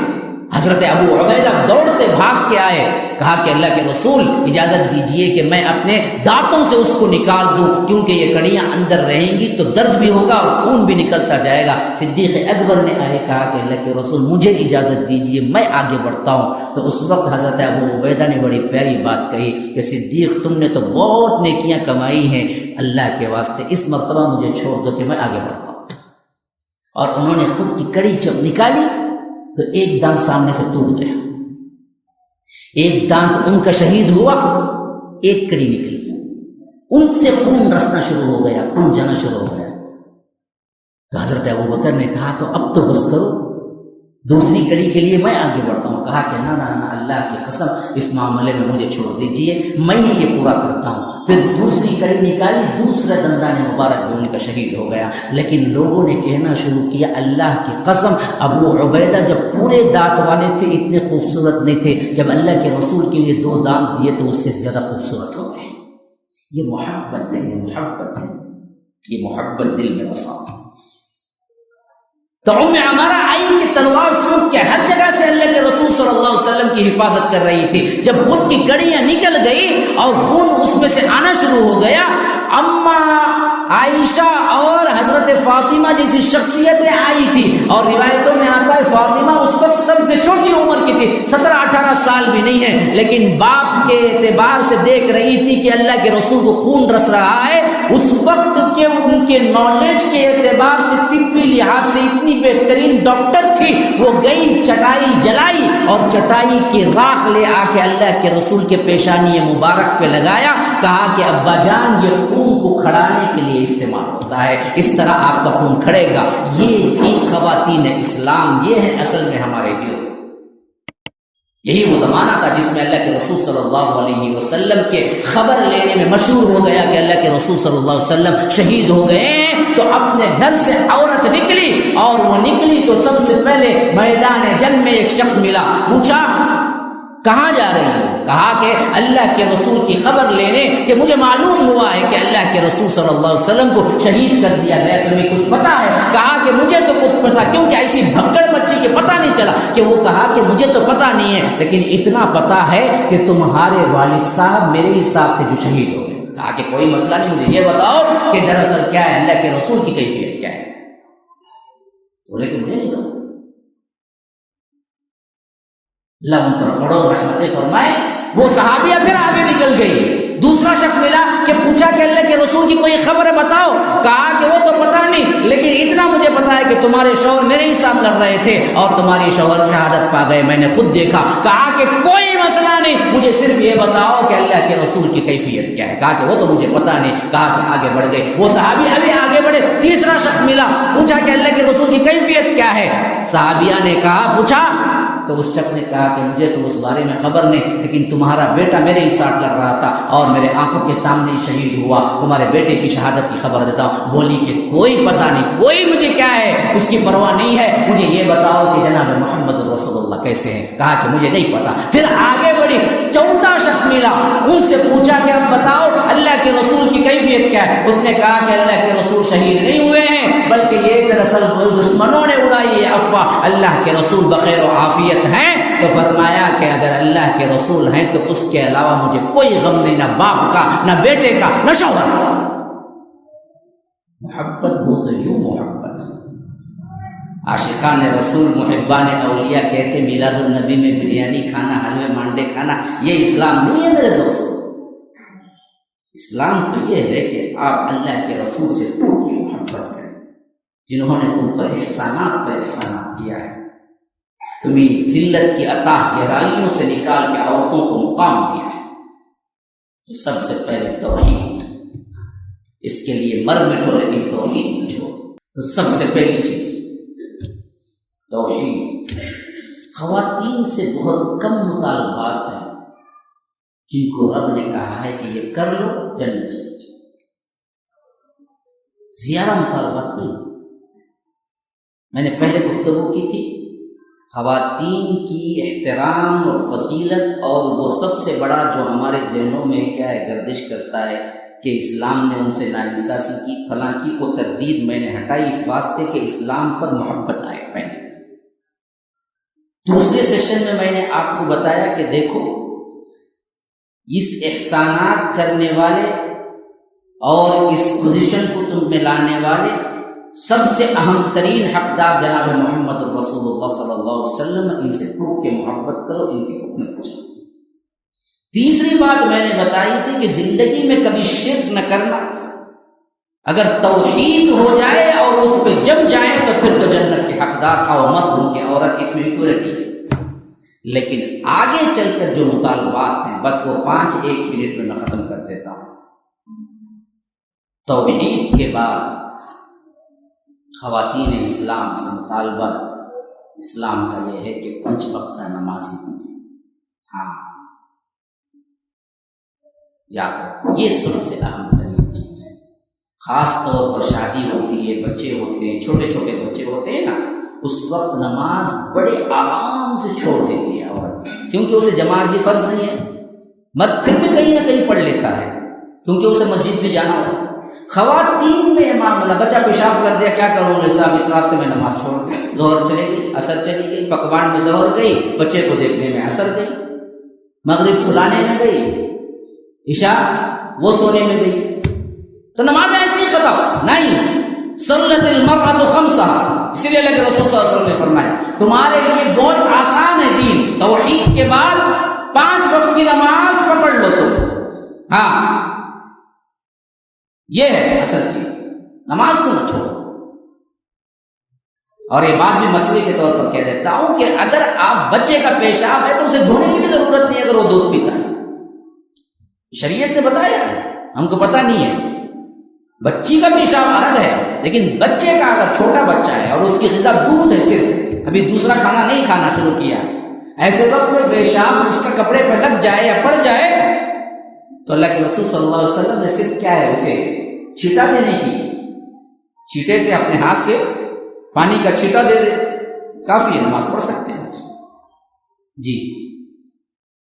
حضرت ابو عبیدہ دوڑتے بھاگ کے آئے، کہا کہ اللہ کے رسول اجازت دیجئے کہ میں اپنے دانتوں سے اس کو نکال دوں، کیونکہ یہ کڑیاں اندر رہیں گی تو درد بھی ہوگا اور خون بھی نکلتا جائے گا۔ صدیق اکبر نے آئے کہا کہ اللہ کے رسول مجھے اجازت دیجئے، میں آگے بڑھتا ہوں۔ تو اس وقت حضرت ابو عبیدہ نے بڑی پیاری بات کہی کہ صدیق تم نے تو بہت نیکیاں کمائی ہیں، اللہ کے واسطے اس مرتبہ مجھے چھوڑ دو کہ میں آگے بڑھتا ہوں۔ اور انہوں نے خود کی کڑی جب نکالی تو ایک دانت سامنے سے ٹوٹ گیا، ایک دانت ان کا شہید ہوا، ایک کڑی نکلی، ان سے خون رسنا شروع ہو گیا، خون جانا شروع ہو گیا۔ تو حضرت ابوبکر نے کہا تو اب تو بس کرو، دوسری کڑی کے لیے میں آگے بڑھتا ہوں۔ کہا کہ نہ نہ نہ، اللہ کی قسم اس معاملے میں مجھے چھوڑ دیجئے، میں ہی یہ پورا کرتا ہوں۔ پھر دوسری کڑی نکالی، دوسرے دندان مبارک بھی ان کا شہید ہو گیا۔ لیکن لوگوں نے کہنا شروع کیا اللہ کی قسم ابو عبیدہ جب پورے دانت والے تھے اتنے خوبصورت نہیں تھے، جب اللہ کے رسول کے لیے 2 دانت دیے تو اس سے زیادہ خوبصورت ہو گئے۔ یہ محبت ہے، یہ محبت ہے، یہ محبت دل میں بسا۔ تو ام عمارہ آئی کہ تلوار سونت کے ہر جگہ سے اللہ کے رسول صلی اللہ علیہ وسلم کی حفاظت کر رہی تھی۔ جب خود کی کڑیاں نکل گئی اور خون اس میں سے آنا شروع ہو گیا، اما عائشہ اور حضرت فاطمہ جیسی شخصیتیں آئی تھی، اور روایتوں میں آتا ہے فاطمہ اس وقت سب سے چھوٹی عمر کی تھی، 17-18 سال بھی نہیں ہے، لیکن باپ کے اعتبار سے دیکھ رہی تھی کہ اللہ کے رسول کو خون رس رہا ہے۔ اس وقت کے ان کے نالج کے اعتبار سے طبی لحاظ سے اتنی بہترین ڈاکٹر تھی، وہ گئی چٹائی جلائی اور چٹائی کی راکھ لے آ کے اللہ کے رسول کے پیشانی مبارک پہ لگایا، کہا کہ ابا جان یہ خون کو کھڑانے کے لیے استعمال ہوتا ہے، اس طرح آپ کا خون کھڑے گا۔ یہ تھی خواتین اسلام، یہ ہے اصل میں ہمارے ہیرو۔ یہی وہ زمانہ تھا جس میں اللہ کے رسول صلی اللہ علیہ وسلم کے خبر لینے میں مشہور ہو گیا کہ اللہ کے رسول صلی اللہ علیہ وسلم شہید ہو گئے ہیں۔ تو اپنے گھر سے عورت نکلی، اور وہ نکلی تو سب سے پہلے میدان جنگ میں ایک شخص ملا، پوچھا کہاں جا رہی ہو؟ کہا کہ اللہ کے رسول کی خبر لینے، کہ مجھے معلوم ہوا ہے کہ اللہ کے رسول صلی اللہ علیہ وسلم کو شہید کر دیا گیا، تمہیں کچھ پتا ہے؟ کہا کہ مجھے تو کچھ پتا، کیونکہ ایسی بھگڑ مچی کہ پتا نہیں چلا، کہ وہ کہا کہ مجھے تو پتا نہیں ہے، لیکن اتنا پتا ہے کہ تمہارے والد صاحب میرے ہی ساتھ تھے جو شہید ہو گئے۔ کہا کہ کوئی مسئلہ نہیں، مجھے یہ بتاؤ کہ دراصل کیا ہے، اللہ کے رسول کی کیفیت کیا ہے؟ بولے کہ مجھے نہیں پتا۔ اللہ ان پر کروڑوں رحمتیں فرمائے۔ وہ صحابیہ پھر آگے نکل گئی، دوسرا شخص ملا کہ پوچھا کہ اللہ کے رسول کی کوئی خبر بتاؤ؟ کہا کہ وہ تو پتہ نہیں، لیکن اتنا مجھے پتا ہے کہ تمہارے شوہر میرے ہی ساتھ لڑ رہے تھے اور تمہاری شوہر شہادت پا گئے، میں نے خود دیکھا۔ کہا کہ کوئی مسئلہ نہیں، مجھے صرف یہ بتاؤ کہ اللہ کے رسول کی کیفیت کیا ہے؟ کہا کہ وہ تو مجھے پتا نہیں۔ کہا کہ آگے بڑھ گئے، وہ صحابی ابھی آگے بڑھے، تیسرا شخص ملا، پوچھا کہ اللہ کے رسول کی کیفیت کیا ہے؟ صحابیہ نے کہا، پوچھا تو اس شخص نے کہا کہ مجھے تو اس بارے میں خبر نہیں، لیکن تمہارا بیٹا میرے ہی ساتھ لڑ رہا تھا اور میرے آنکھوں کے سامنے ہی شہید ہوا، تمہارے بیٹے کی شہادت کی خبر دیتا ہوں۔ بولی کہ کوئی پتہ نہیں، کوئی مجھے کیا ہے اس کی پرواہ نہیں ہے، مجھے یہ بتاؤ کہ جناب محمد رسول اللہ کیسے ہیں؟ کہا کہ مجھے نہیں پتا۔ پھر آگے بڑھی، چوتھا شخص ملا، ان سے پوچھا کہ اب بتاؤ اللہ کے رسول کی کیفیت کیا ہے؟ اس نے کہا کہ اللہ کے رسول شہید نہیں ہوئے ہیں، بلکہ یہ دراصل دشمنوں نے اڑائی ہے افواہ، اللہ کے رسول بخیر و عافیت ہیں۔ تو فرمایا کہ اگر اللہ کے رسول ہیں تو اس کے علاوہ مجھے کوئی غم نہیں، نہ باپ کا، نہ بیٹے کا، نہ شوہر کا۔ محبت ہو تو یوں محبت، عاشقان رسول محبان اولیاء کہتے میلاد النبی میں بریانی کھانا، حلوے مانڈے کھانا، یہ اسلام نہیں ہے میرے دوست۔ اسلام تو یہ ہے کہ آپ اللہ کے رسول سے ٹوٹ کے محبت کریں، جنہوں نے تم پر احسانات کیا ہے، تمہیں ذلت کی عطا گہرائیوں سے نکال کے عورتوں کو مقام دیا ہے۔ تو سب سے پہلے توحید، اس کے لیے مر مٹو لیکن توحید نہ چھوڑو۔ تو سب سے پہلی چیز توحید۔ خواتین سے بہت کم مطالبات ہیں جن کو رب نے کہا ہے کہ یہ کر لو جنت چلے جاؤ، زیادہ مطالبات نہیں۔ میں نے پہلے گفتگو کی تھی خواتین کی احترام اور فضیلت، اور وہ سب سے بڑا جو ہمارے ذہنوں میں کیا ہے گردش کرتا ہے کہ اسلام نے ان سے ناانصافی کی، فلاں کی، وہ تردید میں نے ہٹائی اس واسطے کہ اسلام پر محبت آئے۔ پہلے دوسرے سیشن میں نے آپ کو بتایا کہ دیکھو اس احسانات کرنے والے اور اس پوزیشن کو تم میں لانے والے سب سے اہم ترین حقدار جناب محمد رسول اللہ صلی اللہ علیہ وسلم، ان سے ٹوٹ کے محبت کرو، ان کے حکم کو چلو۔ تیسری بات میں نے بتائی تھی کہ زندگی میں کبھی شرک نہ کرنا، اگر توحید ہو جائے اور اس پہ جم جائے تو پھر تو جنت کے حقدار خواہ مرد ہوں کہ عورت، اس میں ایکولیٹی ہے۔ لیکن آگے چل کر جو مطالبات ہیں بس وہ 5-1 منٹ میں میں ختم کر دیتا ہوں۔ توحید کے بعد خواتین اسلام سے مطالبہ اسلام کا یہ ہے کہ 5 وقتہ نمازی ہوں۔ ہاں یاد رکھو، یہ سب سے اہم ترین چیز ہے۔ خاص طور پر شادی ہوتی ہے، بچے ہوتے ہیں، چھوٹے چھوٹے بچے ہوتے ہیں نا، اس وقت نماز بڑے آرام سے چھوڑ دیتی ہے عورت، کیونکہ اسے جماعت بھی فرض نہیں ہے۔ مرد پھر بھی کہیں نہ کہیں پڑھ لیتا ہے کیونکہ اسے مسجد بھی جانا ہوتا ہے۔ خواتین میں معاملہ، بچہ پیشاب کر دیا، کیا کروں گے صاحب، اس راستے میں نماز چھوڑ دی، ظہر چلے گئی، عصر چلی گئی، پکوان میں ظہر گئی، بچے کو دیکھنے میں عصر گئی، مغرب سلانے میں گئی، عشاء وہ سونے میں گئی، تو نماز ایسی ہی ختم نہیں۔ صلت المرأة خمسها، اسی لیے اللہ کے رسول صلی اللہ علیہ وسلم نے فرمایا تمہارے لیے بہت آسان ہے دین، توحید کے بعد 5 وقت کی نماز پکڑ لو تم۔ ہاں یہ ہے اصل چیز، نماز تو نہ چھوڑو۔ اور یہ بات بھی مسئلے کے طور پر کہہ دیتا ہوں کہ اگر آپ بچے کا پیشاب ہے تو اسے دھونے کی بھی ضرورت نہیں اگر وہ دودھ پیتا ہے، شریعت نے بتایا ہے، ہم کو پتہ نہیں ہے۔ بچی کا پیشاب الگ ہے، لیکن بچے کا اگر چھوٹا بچہ ہے اور اس کی غذا دودھ ہے، صرف ابھی دوسرا کھانا نہیں کھانا شروع کیا، ایسے وقت میں پیشاب اس کا کپڑے پہ لگ جائے یا پڑ جائے تو اللہ کے رسول صلی اللہ علیہ وسلم نے صرف کیا ہے اسے چھیٹا دینے کی، چھیٹے سے اپنے ہاتھ سے پانی کا چھیٹا دے دے، کافی ہے، نماز پڑھ سکتے ہیں اس میں۔ جی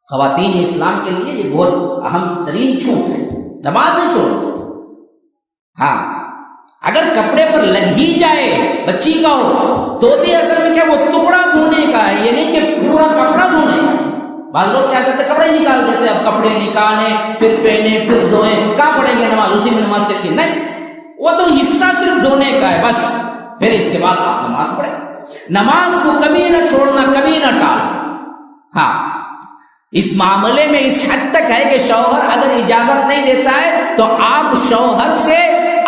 خواتین اسلام کے لیے یہ بہت اہم ترین چھوٹ ہے، نماز نہیں چھوڑو۔ ہاں اگر کپڑے پر لگ ہی جائے بچی کا ہو تو بھی اصل میں کیا وہ ٹکڑا دھونے کا ہے، یہ نہیں کہ پورا کپڑا دھونے کا۔ بعض لوگ کیا کرتے کپڑے نکال دیتے، اب کپڑے نکالیں پھر پہنے پھر دھوئیں، کہاں پڑھیں گے نماز، اسی میں نماز چلے گی؟ نہیں، وہ تو حصہ صرف دھونے کا ہے بس، پھر اس کے بعد آپ نماز پڑھیں۔ نماز کو کبھی نہ چھوڑنا، کبھی نہ ٹالنا۔ ہاں اس معاملے میں اس حد تک ہے کہ شوہر اگر اجازت نہیں دیتا ہے تو آپ شوہر سے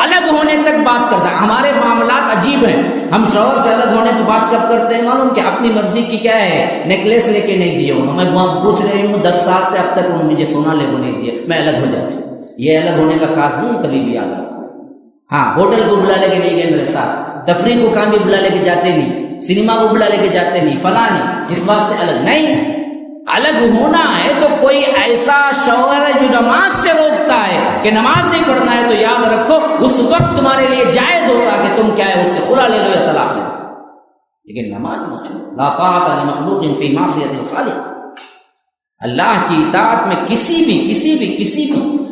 الگ ہونے تک بات کر سکتے۔ ہمارے معاملات عجیب ہیں، ہم شوہر سے الگ ہونے پہ بات کب کرتے ہیں معلوم کہ اپنی مرضی کی کیا ہے نیکلیس لے کے نہیں دیے انہوں، میں پوچھ رہی ہوں 10 سال سے اب تک انہوں نے مجھے سونا لے کو نہیں دیا، میں الگ ہو جاتی ہوں۔ یہ الگ ہونے کا کاز نہیں ہے، کبھی بھی یاد رکھو۔ ہاں ہوٹل کو بلا لے کے نہیں گئے میرے ساتھ، تفریح کو کام بھی بلا لے کے جاتے نہیں، سنیما کو بلا لے کے جاتے نہیں، فلاں نہیں، اس واسطے الگ نہیں۔ الگ ہونا ہے تو کوئی ایسا شوہر ہے جو نماز سے روکتا ہے کہ نماز نہیں پڑھنا ہے تو یاد رکھو اس وقت تمہارے لیے جائز ہوتا کہ تم کیا ہے اس سے خلا لے لو یا طلاق لے لو، لیکن نماز نہ چھوڑو۔ لا طاعت لمخلوق فی معصیۃ الخالق، اللہ کی اطاعت میں کسی بھی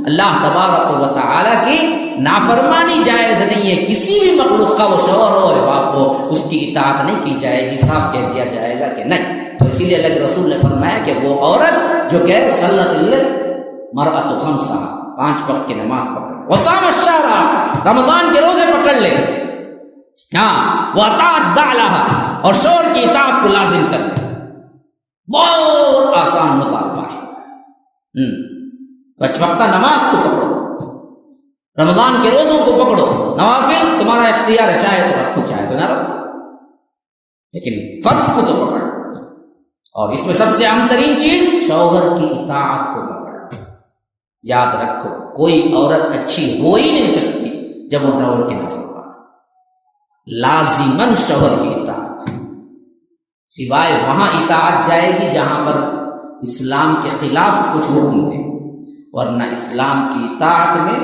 اللہ تبارک و تعالی کی نافرمانی جائز نہیں ہے۔ کسی بھی مخلوق کا وہ شوہر ہو اور باپ ہو، اس کی اطاعت نہیں کی جائے گی، صاف کہہ دیا جائے گا کہ نہیں۔ تو اسی لیے اللہ کے رسول نے فرمایا کہ وہ عورت جو کہ صلت المرأة خمسہ، 5 وقت کی نماز پکڑ، وصام الشہر، رمضان کے روزے پکڑ لے، ہاں وَأَطَاعَتْ بَعْلَهَا، اور شوہر کی اطاعت کو لازم کرنا، بہت آسان مطالبہ ہے۔ پانچ وقتہ نماز کو پکڑو، رمضان کے روزوں کو پکڑو، نوافل تمہارا اختیار ہے، چاہے تو رکھو چاہے تو نہ رکھو، لیکن فرض کو تو پکڑو۔ اور اس میں سب سے اہم ترین چیز شوہر کی اطاعت کو پکڑو۔ یاد رکھو کوئی عورت اچھی ہو ہی نہیں سکتی جب وہ شوہر کی نافرمان، لازماً شوہر کی اطاعت، سوائے وہاں اطاعت جائے گی جہاں پر اسلام کے خلاف کچھ حکم دے، ورنہ اسلام کی اطاعت میں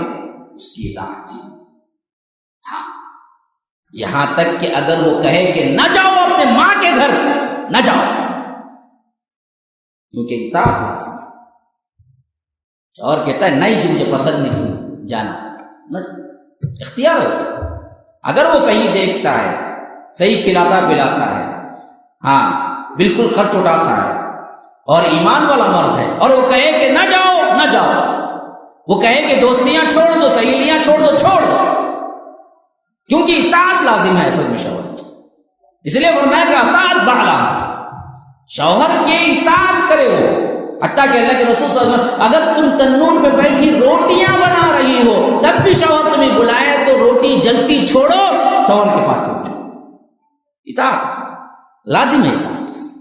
اس کی اطاعت ہے۔ ہاں یہاں تک کہ اگر وہ کہے کہ نہ جاؤ اپنے ماں کے گھر، نہ جاؤ، کیونکہ اطاعت لازم ہے۔ شوہر کہتا ہے نہیں جی مجھے پسند نہیں جانا، نہ اختیار ہے اسے، اگر وہ صحیح دیکھتا ہے، صحیح کھلاتا پلاتا ہے، ہاں بالکل خرچ اٹھاتا ہے اور ایمان والا مرد ہے، اور وہ کہے کہ نہ جاؤ نہ جاؤ، وہ کہے کہ دوستیاں چھوڑ دو، سہیلیاں چھوڑ دو، چھوڑ دو، کیونکہ اطاعت لازم ہے اصل میں شوہر کی۔ اس لیے فرمایا کہ اطاعت بَعْلَهَا، شوہر کی اطاعت کرے وہ، حتیٰ کہ اللہ کے رسول صلی اللہ علیہ وسلم اگر تم تنور پہ بیٹھی روٹیاں بنا رہی ہو تب بھی شوہر تمہیں بلائے تو روٹی جلتی چھوڑو، شوہر کے پاس پہنچو، اطاعت لازم ہے اطاعت اس کی۔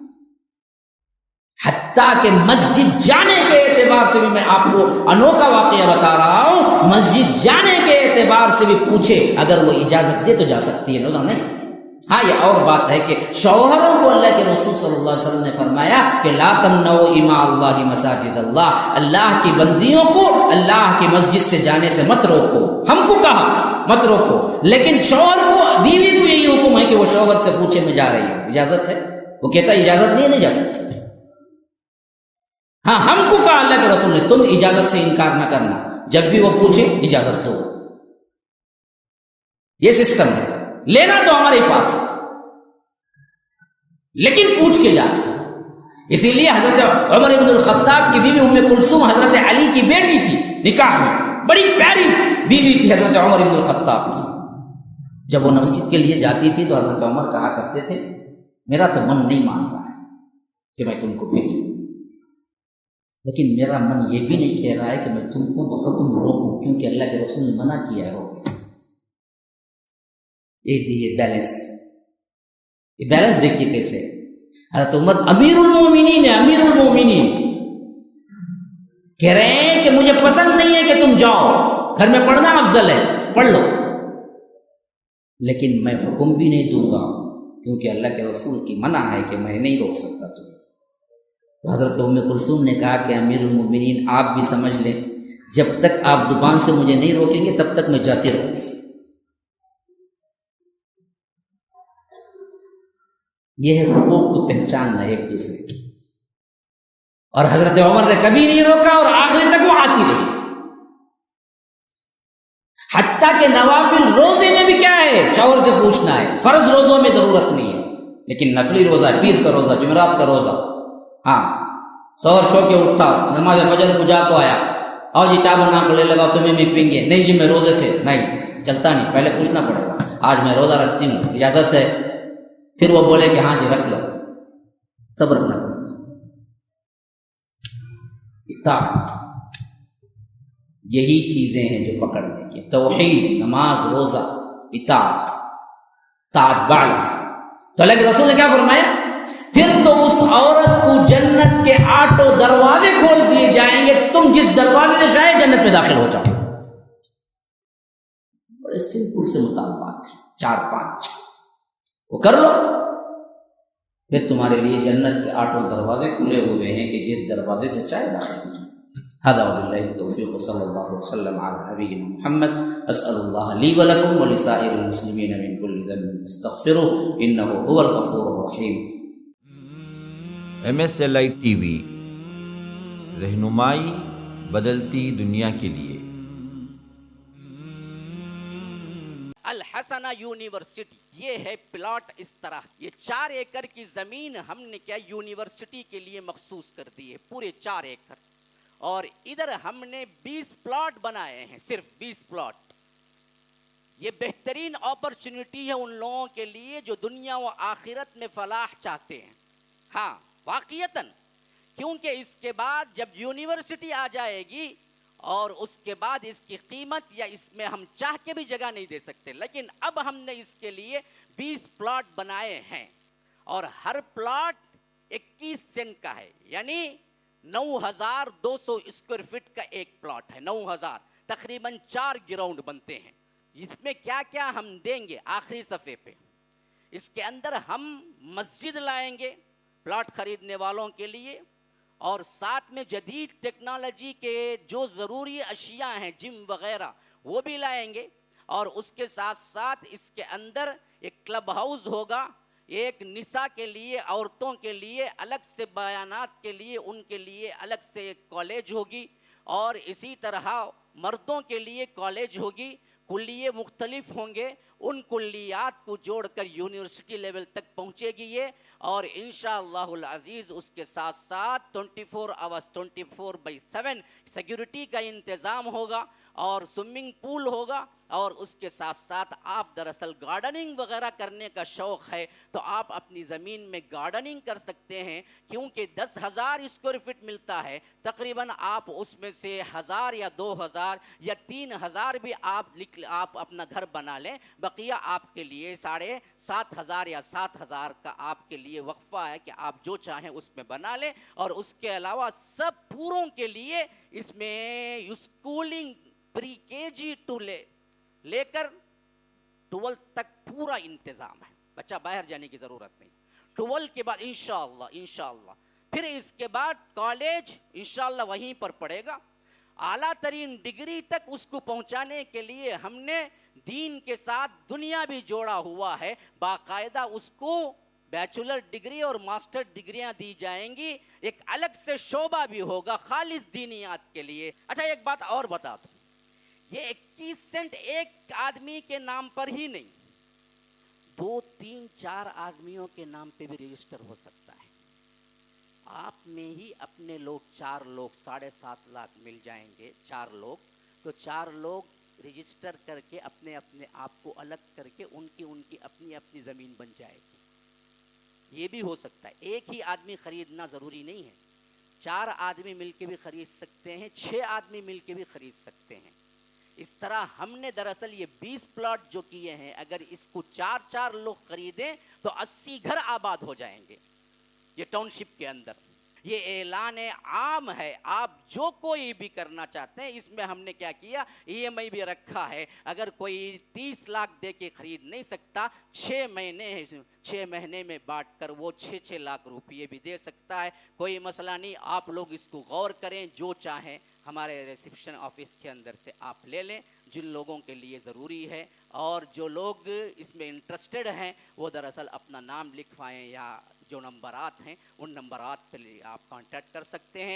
حتیٰ کہ مسجد جانے کے اعتبار سے بھی میں آپ کو انوکھا واقعہ بتا رہا ہوں، مسجد جانے کے اعتبار سے بھی پوچھے، اگر وہ اجازت دے تو جا سکتی ہے، نہیں۔ ہاں یہ اور بات ہے کہ شوہروں کو اللہ کے رسول صلی اللہ علیہ وسلم نے فرمایا کہ لا تمنعوا اماء اللہ مساجد اللہ، اللہ کی بندیوں کو اللہ کی مسجد سے جانے سے مت روکو، ہم کو کہا مت روکو، لیکن شوہر کو، بیوی کو یہی حکم ہے کہ وہ شوہر سے پوچھے میں جا رہی ہوں اجازت ہے، وہ کہتا ہے اجازت نہیں جا سکتی۔ ہاں ہم کو کہا اللہ کے رسول نے تم اجازت سے انکار نہ کرنا، جب بھی وہ پوچھے اجازت دو، یہ سسٹم ہے، لینا تو ہمارے پاس ہے لیکن پوچھ کے جانا۔ اسی لیے حضرت عمر بن الخطاب کی بیوی ام کلثوم حضرت علی کی بیٹی تھی، نکاح میں بڑی پیاری بیوی تھی حضرت عمر بن الخطاب کی۔ جب وہ مسجد کے لیے جاتی تھی تو حضرت عمر کہا کرتے تھے میرا تو من نہیں مان رہا ہے کہ میں تم کو بھیجوں، لیکن میرا من یہ بھی نہیں کہہ رہا ہے کہ میں تم کو حکم روکوں، کیونکہ اللہ کے رسول نے منع کیا ہے۔ یہ بیلنس دیکھیے کیسے حضرت عمر امیر المومنین ہے، امیر المومنین کہہ رہے ہیں کہ مجھے پسند نہیں ہے کہ تم جاؤ، گھر میں پڑھنا افضل ہے، پڑھ لو، لیکن میں حکم بھی نہیں دوں گا کیونکہ اللہ کے رسول کی منع ہے کہ میں نہیں روک سکتا تم۔ تو حضرت ام کلثوم نے کہا کہ امیر المومنین آپ بھی سمجھ لیں جب تک آپ زبان سے مجھے نہیں روکیں گے تب تک میں جاتی رہوں گی۔ یہ ہے حقوق کو پہچاننا ایک دوسرے کی، اور حضرت عمر نے کبھی نہیں روکا اور آخری تک وہ آتی رہی۔ حتیٰ کہ نوافل روزے میں بھی کیا ہے شوہر سے پوچھنا ہے، فرض روزوں میں ضرورت نہیں ہے، لیکن نفلی روزہ، پیر کا روزہ، جمعرات کا روزہ، ہاں شوہر سو کے اٹھا نماز فجر کو جا کو آیا، آؤ جی چائے بنا کو لے لگاؤ تمہیں بھی پئیں گے، نہیں جی میں روزے سے نہیں چلتا نہیں، پہلے پوچھنا پڑے گا آج میں روزہ رکھتی ہوں اجازت ہے، پھر وہ بولے کہ ہاں جی رکھ لو، تب رکھنا پڑے گا۔ اطاعت، یہی چیزیں ہیں جو پکڑنے کی، توحید، نماز، روزہ، اطاعت، اطاعت بَعْلَهَا۔ تو اللہ کے رسول نے کیا فرمایا؟ پھر تو اس عورت کو جنت کے 8 دروازے کھول دیے جائیں گے، تم جس دروازے سے چاہے جنت میں داخل ہو جاؤ۔ بڑے سمپل سے مطالبات ہیں، 4-5 وہ کر لو، پھر تمہارے لیے جنت کے 8 دروازے کھلے ہوئے ہیں کہ جس دروازے سے چاہے داخل ہو جاؤ۔ هذا وبالله التوفيق صلى الله وسلم على نبينا محمد، اسال الله لي ولكم ولسائر المسلمين من كل ذنب استغفروه انه هو الغفور الرحيم۔ MSLI TV، رہنمائی بدلتی دنیا کے لیے۔ الحسنہ یونیورسٹی، یہ ہے پلاٹ اس طرح، یہ 4 ایکڑ کی زمین ہم نے کیا یونیورسٹی کے لیے مخصوص کر دی ہے، پورے 4 ایکڑ، اور ادھر ہم نے 20 پلاٹ بنائے ہیں، صرف 20 پلاٹ، یہ بہترین اپرچونٹی ہے ان لوگوں کے لیے جو دنیا و آخرت میں فلاح چاہتے ہیں. ہاں واقعتاً، کیونکہ اس کے بعد جب یونیورسٹی آ جائے گی اور اس کے بعد اس کی قیمت یا اس میں ہم چاہ کے بھی جگہ نہیں دے سکتے، لیکن اب ہم نے اس کے لیے 20 پلاٹ بنائے ہیں اور ہر پلاٹ 21 سینٹ کا ہے، یعنی 9,200 اسکوائر فٹ کا ایک پلاٹ ہے. 9,000 تقریباً 4 گراؤنڈ بنتے ہیں. اس میں کیا کیا ہم دیں گے آخری صفحے پہ. اس کے اندر ہم مسجد لائیں گے پلاٹ خریدنے والوں کے لیے، اور ساتھ میں جدید ٹیکنالوجی کے جو ضروری اشیاء ہیں جم وغیرہ وہ بھی لائیں گے، اور اس کے ساتھ ساتھ اس کے اندر ایک کلب ہاؤس ہوگا، ایک نساء کے لیے، عورتوں کے لیے الگ سے بیانات کے لیے ان کے لیے الگ سے ایک کالج ہوگی، اور اسی طرح مردوں کے لیے کالج ہوگی. کلیے مختلف ہوں گے، ان کلیات کو جوڑ کر یونیورسٹی لیول تک پہنچے گی یہ، اور انشاءاللہ العزیز اس کے ساتھ ساتھ 24 آورس 24/7 سیکیورٹی کا انتظام ہوگا، اور سوئمنگ پول ہوگا، اور اس کے ساتھ ساتھ آپ دراصل گارڈننگ وغیرہ کرنے کا شوق ہے تو آپ اپنی زمین میں گارڈننگ کر سکتے ہیں، کیونکہ 10,000 اسکوائر فٹ ملتا ہے، تقریباً آپ اس میں سے 1,000 یا 2,000 یا 3,000 بھی آپ اپنا گھر بنا لیں، بقیہ آپ کے لیے 7,500 یا 7,000 کا آپ کے لیے وقفہ ہے کہ آپ جو چاہیں اس میں بنا لیں. اور اس کے علاوہ سب پوروں کے لیے اس میں اسکولنگ پری کے جی ٹو لے کر 12 تک پورا انتظام ہے، بچہ باہر جانے کی ضرورت نہیں. 12 کے بعد انشاءاللہ پھر اس کے بعد کالج انشاءاللہ وہیں پر پڑھے گا. اعلیٰ ترین ڈگری تک اس کو پہنچانے کے لیے ہم نے دین کے ساتھ دنیا بھی جوڑا ہوا ہے، باقاعدہ اس کو بیچلر ڈگری اور ماسٹر ڈگریاں دی جائیں گی، ایک الگ سے شعبہ بھی ہوگا خالص دینیات کے لیے. اچھا ایک بات اور بتا دوں، یہ 21 سینٹ ایک آدمی کے نام پر ہی نہیں، 2 3 4 آدمیوں کے نام پہ بھی رجسٹر ہو سکتا ہے. آپ میں ہی اپنے لوگ 4 لوگ 7.5 لاکھ مل جائیں گے، 4 لوگ تو 4 لوگ رجسٹر کر کے اپنے آپ کو الگ کر کے ان کی اپنی زمین بن جائے گی. یہ بھی ہو سکتا ہے. ایک ہی آدمی خریدنا ضروری نہیں ہے، 4 آدمی مل کے بھی خرید سکتے ہیں، 6 آدمی مل کے بھی خرید سکتے ہیں. اس طرح ہم نے دراصل یہ 20 پلاٹ جو کیے ہیں، اگر اس کو 4 لوگ خریدیں تو 80 گھر آباد ہو جائیں گے یہ ٹاؤن شپ کے اندر. یہ اعلان عام ہے، آپ جو کوئی بھی کرنا چاہتے ہیں. اس میں ہم نے کیا کیا، EMI بھی رکھا ہے. اگر کوئی 30 لاکھ دے کے خرید نہیں سکتا، 6 مہینے میں بانٹ کر وہ 6 لاکھ روپئے بھی دے سکتا ہے. کوئی مسئلہ نہیں. آپ لوگ اس کو غور کریں، جو چاہیں ہمارے ریسیپشن آفس کے اندر سے آپ لے لیں جن لوگوں کے لیے ضروری ہے. اور جو لوگ اس میں انٹرسٹڈ ہیں وہ دراصل اپنا نام لکھوائیں، یا جو نمبرات ہیں ان نمبرات پہ آپ کانٹیکٹ کر سکتے ہیں.